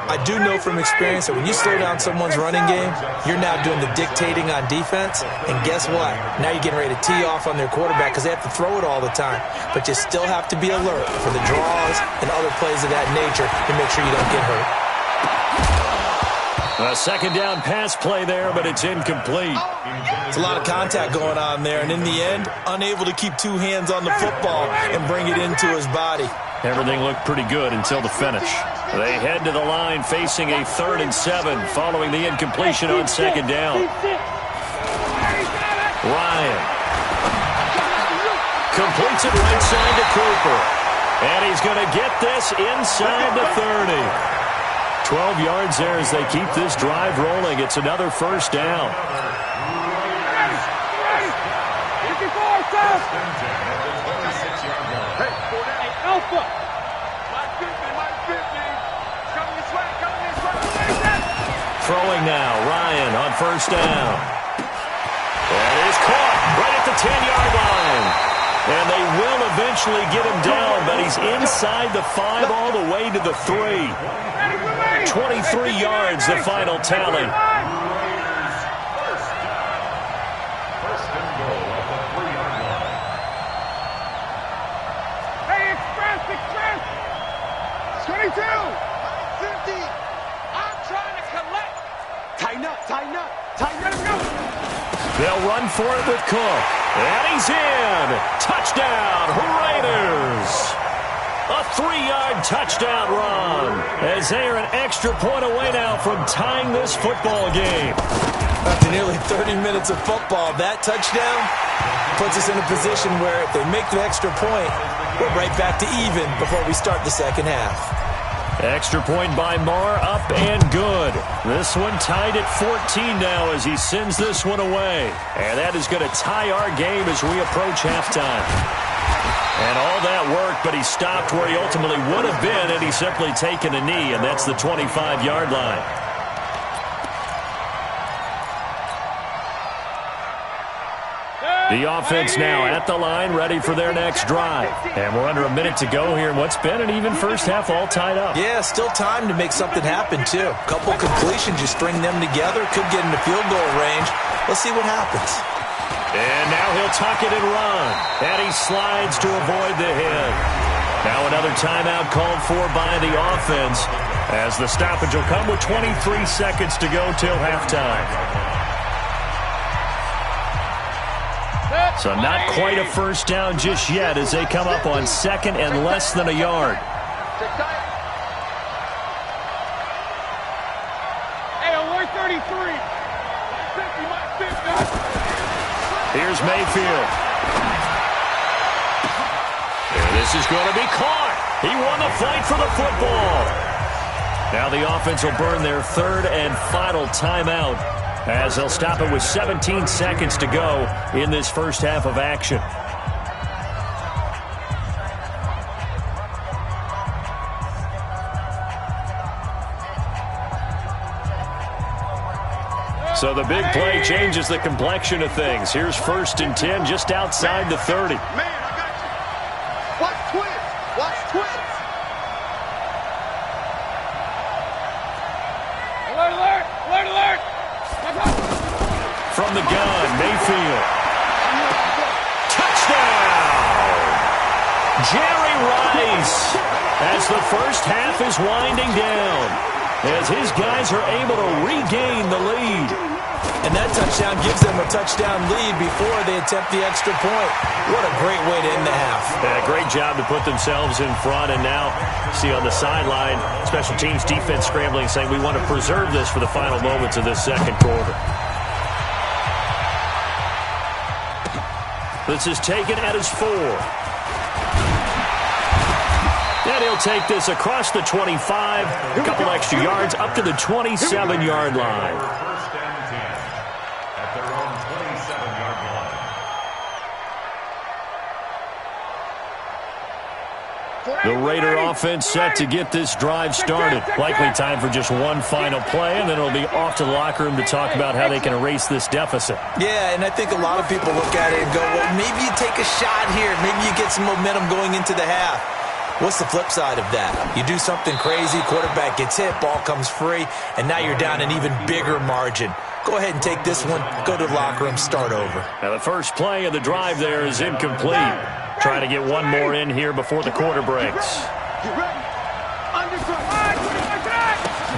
I do know from experience that when you slow down someone's running game, you're now doing the dictating on defense. And guess what? Now you're getting ready to tee off on their quarterback because they have to throw it all the time. But you still have to be alert for the draws and other plays of that nature to make sure you don't get hurt. A 2nd down pass play there, but it's incomplete. It's a lot of contact going on there, and in the end, unable to keep 2 hands on the football and bring it into his body. Everything looked pretty good until the finish. They head to the line facing a 3rd and 7 following the incompletion on 2nd down. Ryan completes it right side to Cooper. And he's going to get this inside the 30. 12 yards there as they keep this drive rolling. It's another first down. Throwing now, Ryan on first down. That is caught right at the 10-yard line. And they will eventually get him down, but he's inside the 5 all the way to the 3. 23 yards, the final tally. First and goal at the 3-yard line. Hey, Express! 22! 50! I'm trying to collect! Tighten up! Let's go! They'll run for it with Cook. And he's in! Touchdown, Raiders! A 3-yard touchdown run as they are an extra point away now from tying this football game. After nearly 30 minutes of football, that touchdown puts us in a position where if they make the extra point, we're right back to even before we start the second half. Extra point by Marr, up and good. This one tied at 14 now as he sends this one away. And that is going to tie our game as we approach halftime. And all that work, but he stopped where he ultimately would have been had he simply taken a knee, and that's the 25-yard line. The offense now at the line, ready for their next drive. And we're under a minute to go here in what's been an even first half, all tied up. Yeah, still time to make something happen, too. A couple completions, you string them together, could get into field goal range. Let's see what happens. And now he'll tuck it and run. And he slides to avoid the hit. Now another timeout called for by the offense as the stoppage will come with 23 seconds to go till halftime. So not quite a first down just yet as they come up on 2nd and less than a yard. Hey, alert 33. Here's Mayfield. And this is going to be caught. He won the fight for the football. Now the offense will burn their 3rd and final timeout as they'll stop it with 17 seconds to go in this first half of action. So the big play changes the complexion of things. Here's 1st and 10 just outside the 30. Man, I got you. Watch twins. Alert! From the gun, Mayfield. Touchdown! Jerry Rice as the first half is winding down. As his guys are able to regain the lead. And that touchdown gives them a touchdown lead before they attempt the extra point. What a great way to end the half. Yeah, great job to put themselves in front. And now, see on the sideline, special teams defense scrambling, saying we want to preserve this for the final moments of this second quarter. This is taken at his 4. And he'll take this across the 25, a couple extra yards, up to the 27-yard line. First and 10 at their own 27-yard line. The Raider offense set to get this drive started. Likely time for just one final play, and then it'll be off to the locker room to talk about how they can erase this deficit. Yeah, and I think a lot of people look at it and go, well, maybe you take a shot here. Maybe you get some momentum going into the half. What's the flip side of that? You do something crazy, quarterback gets hit, ball comes free, and now you're down an even bigger margin. Go ahead and take this one, go to the locker room, start over. Now the first play of the drive there is incomplete. Trying to get one more in here before the quarter breaks.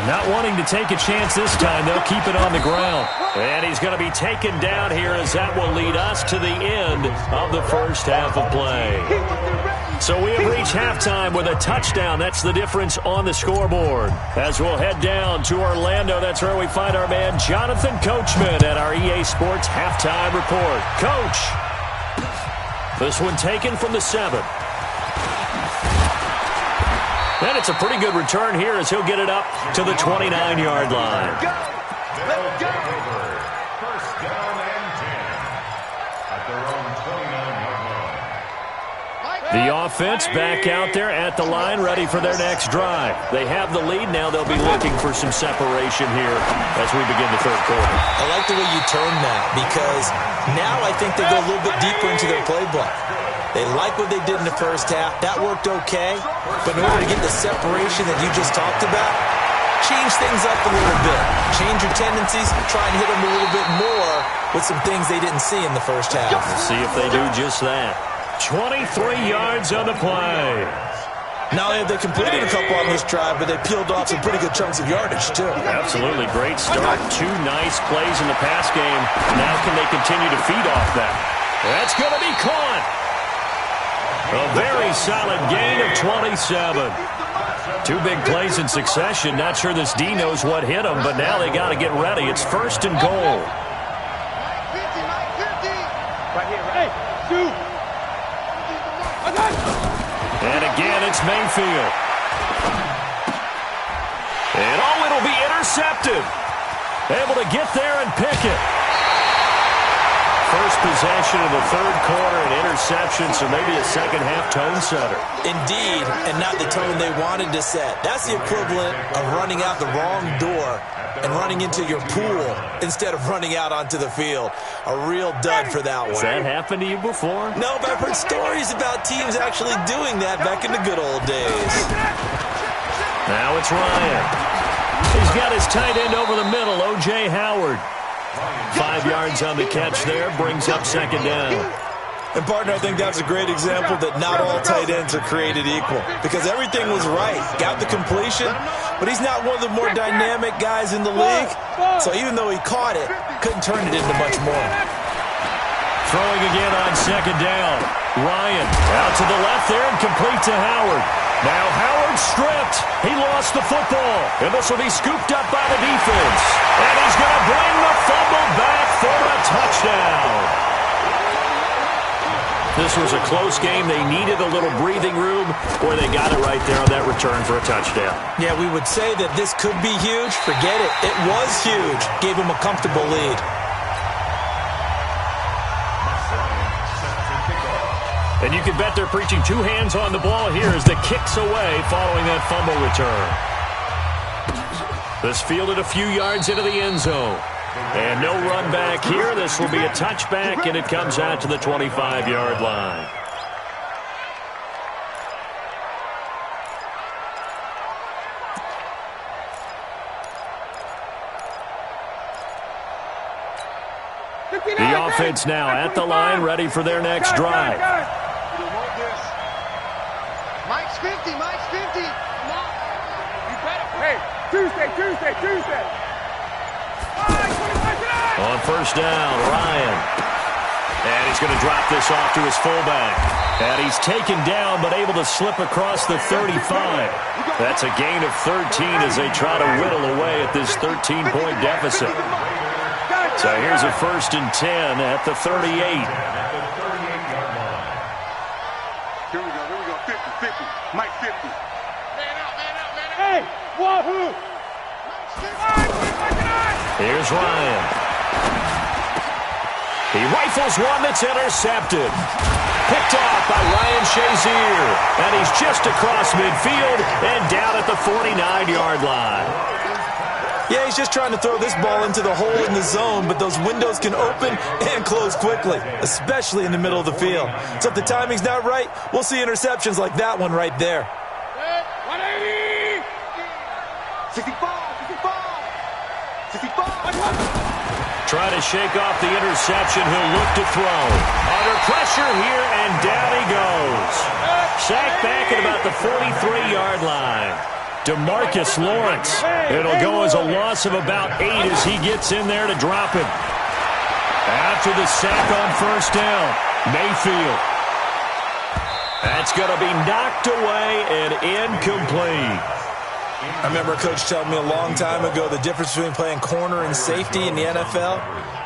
Not wanting to take a chance this time, they'll keep it on the ground. And he's going to be taken down here as that will lead us to the end of the first half of play. So we have reached halftime with a touchdown. That's the difference on the scoreboard. As we'll head down to Orlando, that's where we find our man Jonathan Coachman at our EA Sports Halftime Report. Coach, this one taken from the 7. And it's a pretty good return here as he'll get it up to the 29-yard line. Let's go. First down and 10 at their own 29-yard line. The offense back out there at the line, ready for their next drive. They have the lead. Now they'll be looking for some separation here as we begin the third quarter. I like the way you turn that because now I think they go a little bit deeper into their playbook. They like what they did in the first half. That worked okay. But in order to get the separation that you just talked about, change things up a little bit. Change your tendencies. Try and hit them a little bit more with some things they didn't see in the first half. We'll see if they do just that. 23 yards on the play. Not only have they completed a couple on this drive, but they peeled off some pretty good chunks of yardage, too. Absolutely. Great start. 2 nice plays in the pass game. Now can they continue to feed off that? That's going to be caught. A very solid gain of 27. 2 big plays in succession. Not sure this D knows what hit him, but now they got to get ready. It's first and goal. And again, it's Mayfield. And it'll be intercepted. Able to get there and pick it. First possession of the third quarter, an interception, so maybe a second-half tone setter. Indeed, and not the tone they wanted to set. That's the equivalent of running out the wrong door and running into your pool instead of running out onto the field. A real dud for that one. Has that happened to you before? No, but I've heard stories about teams actually doing that back in the good old days. Now it's Ryan. He's got his tight end over the middle, O.J. Howard. 5 yards on the catch there, brings up second down. And, partner, I think that's a great example that not all tight ends are created equal because everything was right. Got the completion, but he's not one of the more dynamic guys in the league. So even though he caught it, couldn't turn it into much more. Throwing again on second down. Ryan out to the left there and complete to Howard. Now Howard stripped. He lost the football. And this will be scooped up by the defense. And he's going to bring the fumble back for a touchdown. This was a close game. They needed a little breathing room, or they got it right there on that return for a touchdown. Yeah, we would say that this could be huge. Forget it. It was huge. Gave him a comfortable lead. And you can bet they're preaching 2 hands on the ball here as the kick's away following that fumble return. This fielded a few yards into the end zone. And no run back here. This will be a touchback, and it comes out to the 25-yard line. The offense now at the line, ready for their next drive. Mike's 50, Mike's 50. Come on. You better. Hey, Tuesday. On first down, Ryan. And he's going to drop this off to his fullback. And he's taken down but able to slip across the 35. That's a gain of 13 as they try to whittle away at this 13-point deficit. So here's a first and 10 at the 38. Here we go. 50. Mike 50. Man out. Hey, wahoo! Here's Ryan. He rifles one that's intercepted. Picked off by Ryan Shazier. And he's just across midfield and down at the 49-yard line. Yeah, he's just trying to throw this ball into the hole in the zone, but those windows can open and close quickly, especially in the middle of the field. So if the timing's not right, we'll see interceptions like that one right there. 180! 65! Trying to shake off the interception. He'll look to throw. Under pressure here, and down he goes. Sacked back at about the 43-yard line. DeMarcus Lawrence. It'll go as a loss of about 8 as he gets in there to drop him. After the sack on first down, Mayfield. That's going to be knocked away and incomplete. I remember a coach telling me a long time ago the difference between playing corner and safety in the NFL.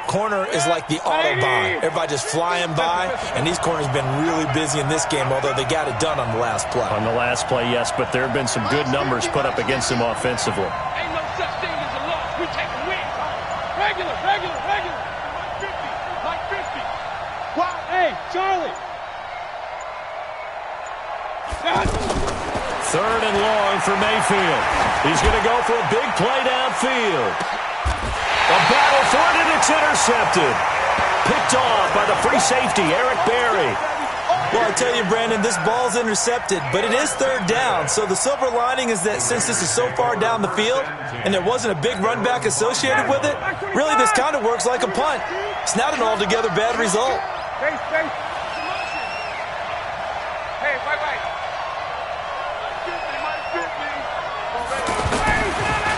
Corner is like the Autobahn. Everybody just flying by, and these corners have been really busy in this game, although they got it done on the last play. On the last play, yes, but there have been some good numbers put up against him offensively. Ain't no such thing as a loss. We take a win. Regular. Like 50. Wow. Hey, Charlie. Third and long for Mayfield. He's going to go for a big play downfield. A battle for it, and it's intercepted. Picked off by the free safety, Eric Berry. Well, I tell you, Brandon, this ball's intercepted, but it is third down. So the silver lining is that since this is so far down the field and there wasn't a big run back associated with it, really this kind of works like a punt. It's not an altogether bad result. Hey, wait.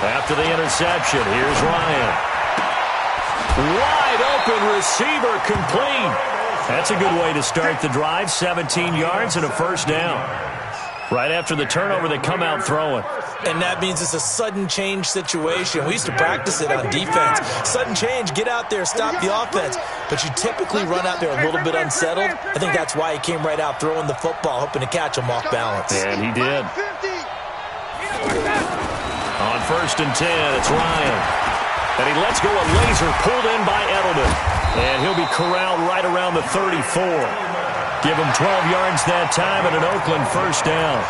After the interception, here's Ryan. Wide open receiver, complete. That's a good way to start the drive. 17 yards and a first down. Right after the turnover, they come out throwing. And that means it's a sudden change situation. We used to practice it on defense. Sudden change, get out there, stop the offense. But you typically run out there a little bit unsettled. I think that's why he came right out throwing the football, hoping to catch him off balance. And he did. On first and 10, it's Ryan. And he lets go a laser pulled in by Edelman. And he'll be corralled right around the 34. Give him 12 yards that time and an Oakland first down.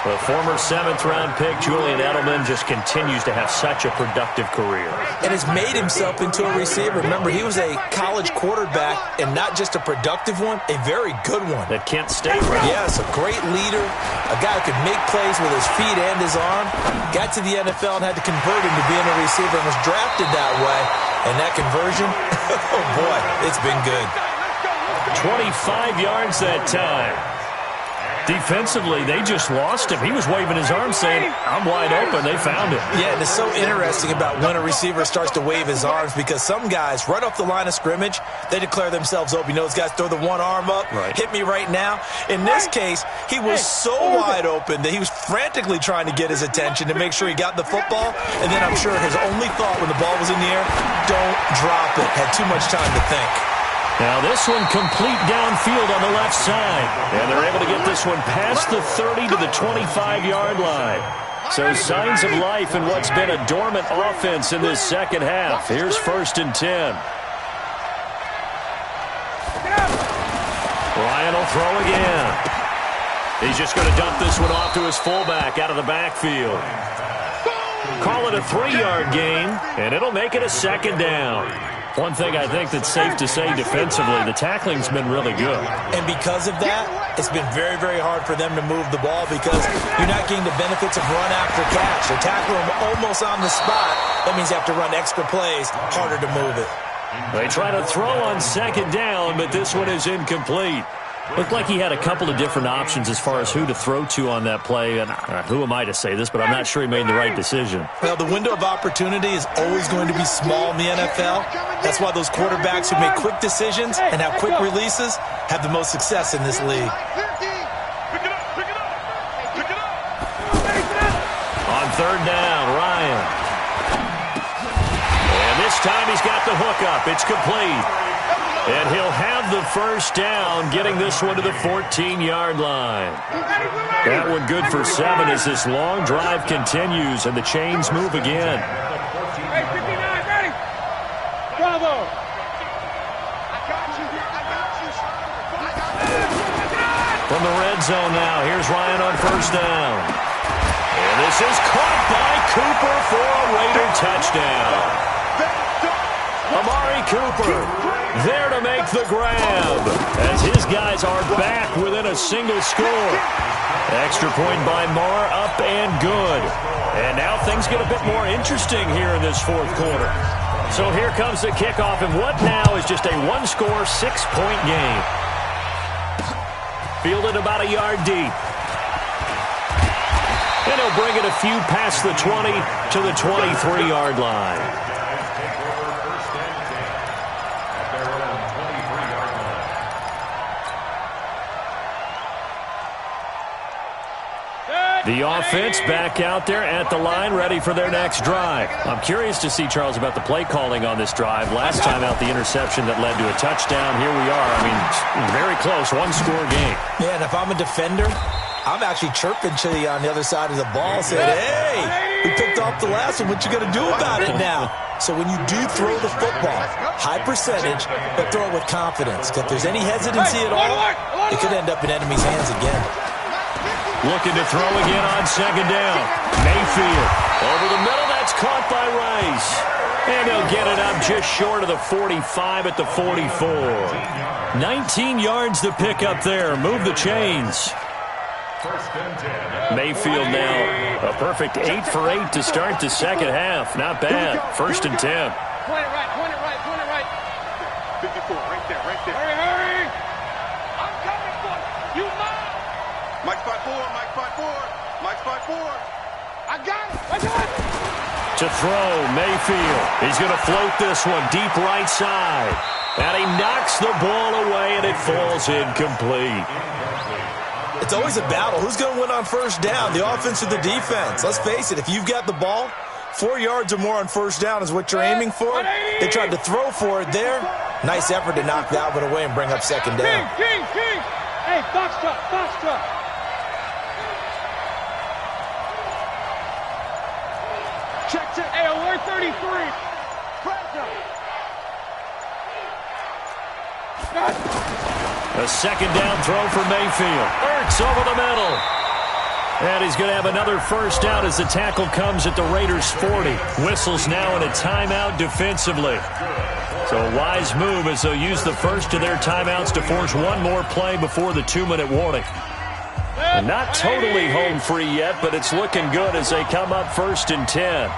The former 7th-round pick, Julian Edelman, just continues to have such a productive career. And has made himself into a receiver. Remember, he was a college quarterback, and not just a productive one, a very good one. That Kent State, right? Yes, a great leader, a guy who could make plays with his feet and his arm. Got to the NFL and had to convert him to being a receiver and was drafted that way. And that conversion, oh boy, it's been good. 25 yards that time. Defensively, they just lost him. He was waving his arm saying, I'm wide open. They found him. Yeah, and it's so interesting about when a receiver starts to wave his arms because some guys, right off the line of scrimmage, they declare themselves open. You know, those guys throw the one arm up, right. Hit me right now. In this case, he was so wide open that he was frantically trying to get his attention to make sure he got the football. And then I'm sure his only thought when the ball was in the air, don't drop it. Had too much time to think. Now this one complete downfield on the left side. And they're able to get this one past the 30 to the 25-yard line. So signs of life in what's been a dormant offense in this second half. Here's first and 10. Ryan will throw again. He's just going to dump this one off to his fullback out of the backfield. Call it a 3-yard gain, and it'll make it a second down. One thing I think that's safe to say defensively, the tackling's been really good. And because of that, it's been very, very hard for them to move the ball because you're not getting the benefits of run after catch. They tackle them almost on the spot. That means you have to run extra plays, harder to move it. They try to throw on second down, but this one is incomplete. Looked like he had a couple of different options as far as who to throw to on that play. And who am I to say this, but I'm not sure he made the right decision. Well, the window of opportunity is always going to be small in the NFL. That's why those quarterbacks who make quick decisions and have quick releases have the most success in this league. On third down, Ryan. And this time he's got the hook up. It's complete. And he'll have the first down, getting this one to the 14-yard line. That one good for 7 as this long drive continues and the chains move again. Hey, 59, ready? Bravo. From the red zone now, here's Ryan on first down. And this is caught by Cooper for a Raider touchdown. Amari Cooper there to make the grab as his guys are back within a single score. Extra point by Marr, up and good. And now things get a bit more interesting here in this fourth quarter. So here comes the kickoff, and what now is just a one-score, 6-point game. Fielded about a yard deep. And he'll bring it a few past the 20 to the 23-yard line. The offense back out there at the line, ready for their next drive. I'm curious to see, Charles, about the play calling on this drive. Last time out, the interception that led to a touchdown. Here we are. I mean, very close, one-score game. Yeah, and if I'm a defender, I'm actually chirping to you on the other side of the ball, saying, hey, we picked off the last one. What you going to do about it now? So when you do throw the football, high percentage, but throw it with confidence. If there's any hesitancy at all, it could end up in enemy's hands again. Looking to throw again on second down. Mayfield over the middle. That's caught by Rice. And he'll get it up just short of the 45 at the 44. 19 yards to pick up there. Move the chains. Mayfield now a perfect 8 for 8 to start the second half. Not bad. First and 10. Point it right, point it right, point it right. 54, right there, right there. Hurry, hurry. I'm coming for you. You know. Mike spot 4, Mike spot 4, Mike spot 4. I got it, I got it. To throw, Mayfield. He's going to float this one deep right side. And he knocks the ball away, and it falls incomplete. It's always a battle. Who's going to win on first down, the offense or the defense? Let's face it, if you've got the ball, 4 yards or more on first down is what you're aiming for. They tried to throw for it there. Nice effort to knock that one away and bring up second down. King. Hey, box truck. Check. Hey, alert 33. A second down throw for Mayfield. Ertz over the middle. And he's going to have another first down as the tackle comes at the Raiders' 40. Whistles now in a timeout defensively. So a wise move as they'll use the first of their timeouts to force one more play before the 2-minute warning. And not totally home free yet, but it's looking good as they come up first and 10.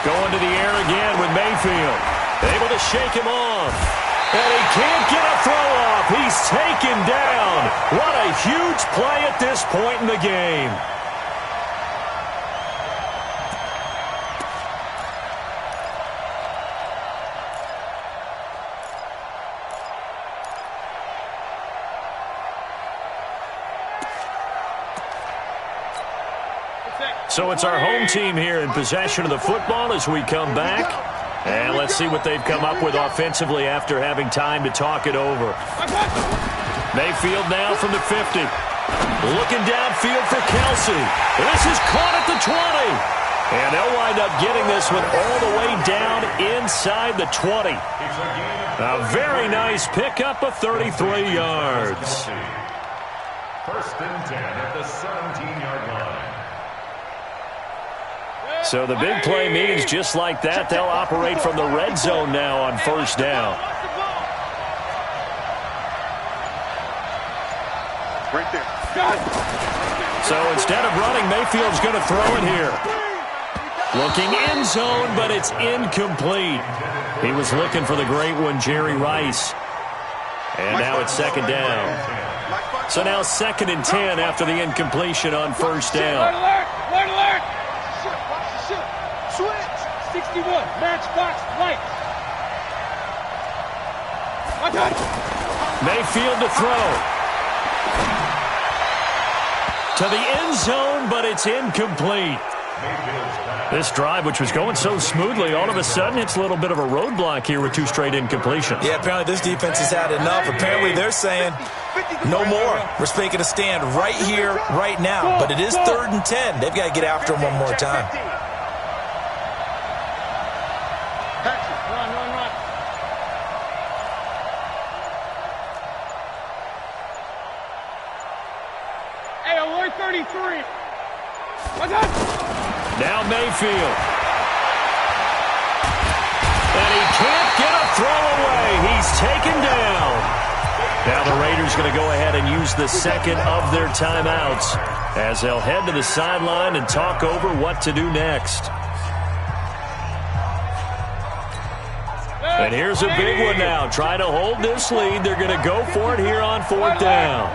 Going to the air again with Mayfield. Able to shake him off. And he can't get a throw off. He's taken down. What a huge play at this point in the game. So it's our home team here in possession of the football as we come back. And let's see what they've come up with offensively after having time to talk it over. Mayfield now from the 50. Looking downfield for Kelsey. This is caught at the 20. And they'll wind up getting this one all the way down inside the 20. A very nice pickup of 33 yards. First and 10 at the 17-yard line. So the big play means just like that, they'll operate from the red zone now on first down. Right there. So instead of running, Mayfield's going to throw it here. Looking end zone, but it's incomplete. He was looking for the great one, Jerry Rice. And now it's second down. So now second and 10 after the incompletion on first down. Alert, alert. Switch. 61. Matchbox light. Mayfield to throw. To the end zone, but it's incomplete. This drive, which was going so smoothly, all of a sudden it's a little bit of a roadblock here with 2 straight incompletions. Yeah, apparently this defense has had enough. Apparently they're saying no more. We're making a stand right here, right now. But it is 3rd and 10. They've got to get after him one more time. 33. Now Mayfield. And he can't get a throw away. He's taken down. Now the Raiders going to go ahead and use the second of their timeouts as they'll head to the sideline and talk over what to do next. And here's a big one now. Trying to hold this lead. They're going to go for it here on fourth down.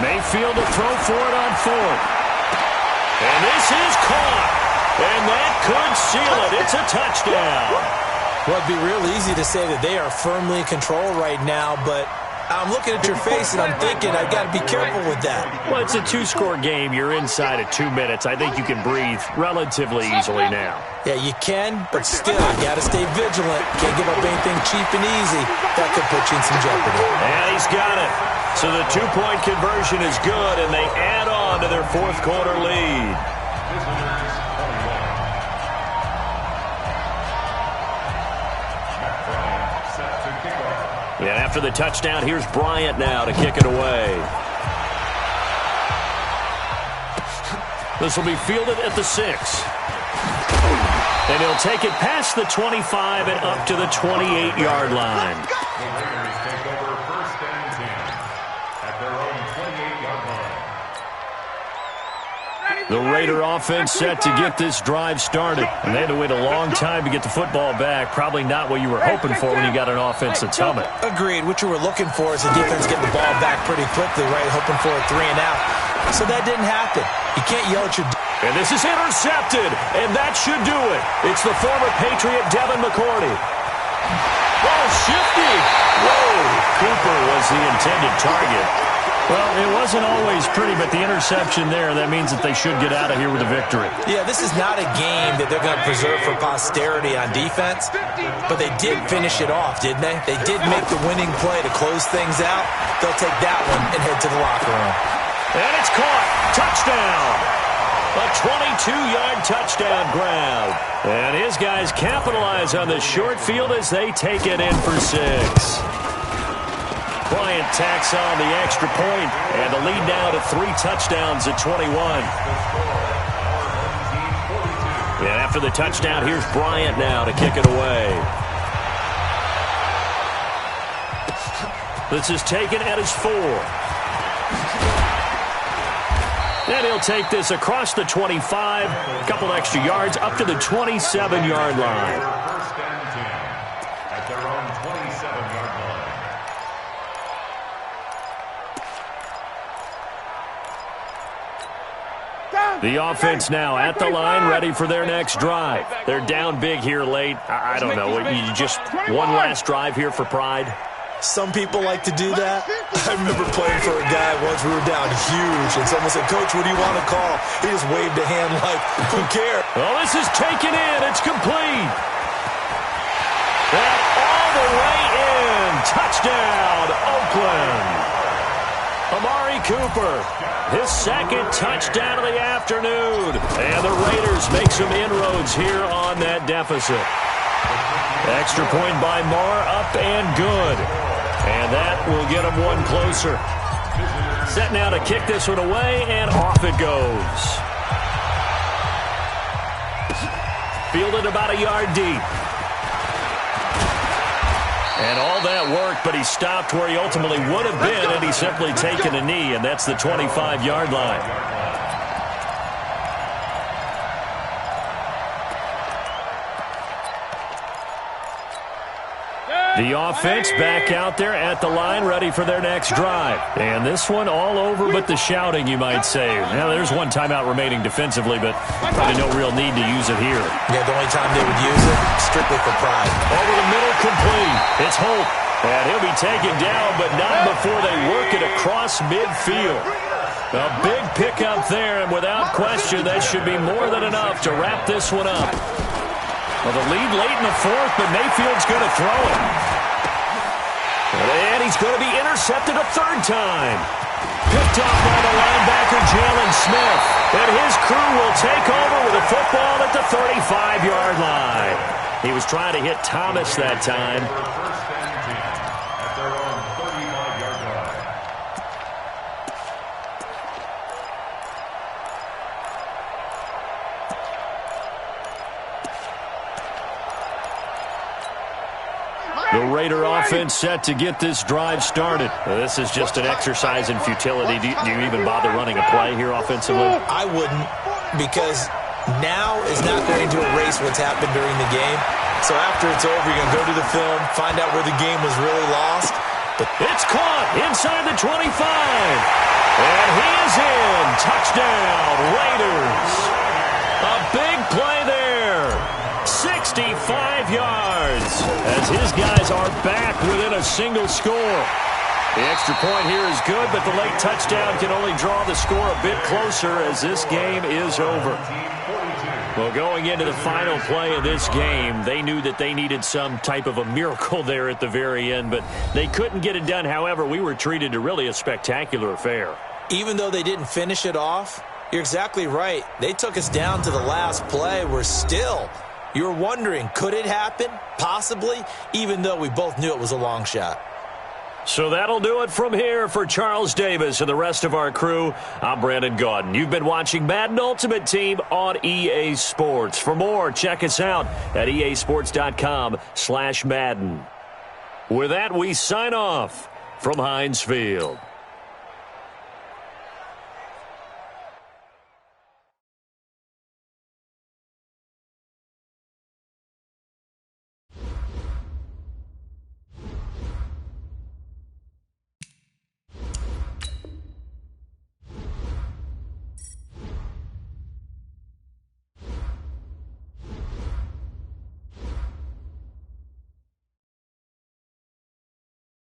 Mayfield to throw for it on fourth. And this is caught. And that could seal it. It's a touchdown. Well, it'd be real easy to say that they are firmly in control right now, but I'm looking at your face and I'm thinking I've got to be careful with that. Well, it's a two-score game. You're inside of 2 minutes. I think you can breathe relatively easily now. Yeah, you can, but still, you got to stay vigilant. Can't give up anything cheap and easy. That could put you in some jeopardy. And he's got it. So the two-point conversion is good, and they add on to their fourth quarter lead. And after the touchdown, here's Bryant now to kick it away. This will be fielded at the 6. And he'll take it past the 25 and up to the 28-yard line. The Raiders take over first and 10 at their own 28-yard line. The Raider offense set to get this drive started. And they had to wait a long time to get the football back. Probably not what you were hoping for when you got an offense that's humming. Agreed. What you were looking for is the defense getting the ball back pretty quickly, right? Hoping for a 3 and out. So that didn't happen. You can't yell at your... And this is intercepted, and that should do it. It's the former Patriot Devin McCourty. Oh, shifty. Whoa, Cooper was the intended target. Well, it wasn't always pretty, but the interception there, that means that they should get out of here with a victory. Yeah, this is not a game that they're going to preserve for posterity on defense, but they did finish it off, didn't they? They did make the winning play to close things out. They'll take that one and head to the locker room. And it's caught. Touchdown. A 22-yard touchdown grab. And his guys capitalize on the short field as they take it in for 6. Bryant tacks on the extra point, and the lead now to 3 touchdowns at 21. And after the touchdown, here's Bryant now to kick it away. This is taken at his 4. And he'll take this across the 25, a couple extra yards, up to the 27-yard line. First and 10 at their own 27-yard line. The offense now at the line, ready for their next drive. They're down big here late. I don't know. You just one last drive here for pride? Some people like to do that. I remember playing for a guy once. We were down huge, and someone said, "Coach, what do you want to call?" He just waved a hand like, who cares? Well, this is taken in. It's complete. And all the way in. Touchdown, Oakland. Amari Cooper, his second touchdown of the afternoon. And the Raiders make some inroads here on that deficit. Extra point by Marr, up and good. And that will get them one closer. Set now to kick this one away, and off it goes. Fielded about a yard deep. And all that work, but he stopped where he ultimately would have been, and he's simply taken a knee, and that's the 25-yard line. The offense back out there at the line, ready for their next drive. And this one all over but the shouting, you might say. Now, there's one timeout remaining defensively, but probably no real need to use it here. Yeah, the only time they would use it, strictly for pride. Over the middle, complete. It's Holt. And he'll be taken down, but not before they work it across midfield. A big pickup there, and without question, that should be more than enough to wrap this one up. Well, the lead late in the fourth, but Mayfield's going to throw it. And he's going to be intercepted a third time. Picked off by the linebacker, Jalen Smith. And his crew will take over with a football at the 35-yard line. He was trying to hit Thomas that time. First and 10 at their own Raider offense set to get this drive started. This is just an exercise in futility. Do you even bother running a play here offensively? I wouldn't, because now is not going to erase what's happened during the game. So after it's over, you're going to go to the film, find out where the game was really lost. But it's caught inside the 25. And he is in. Touchdown, Raiders. A big play there. 65 yards as his guys are back within a single score. The extra point here is good, but the late touchdown can only draw the score a bit closer as this game is over. Well, going into the final play of this game, they knew that they needed some type of a miracle there at the very end, but they couldn't get it done. However, we were treated to really a spectacular affair. Even though they didn't finish it off, you're exactly right. They took us down to the last play. We're still, you're wondering, could it happen? Possibly, even though we both knew it was a long shot. So that'll do it from here for Charles Davis and the rest of our crew. I'm Brandon Gaudin. You've been watching Madden Ultimate Team on EA Sports. For more, check us out at easports.com/Madden. With that, we sign off from Heinz Field.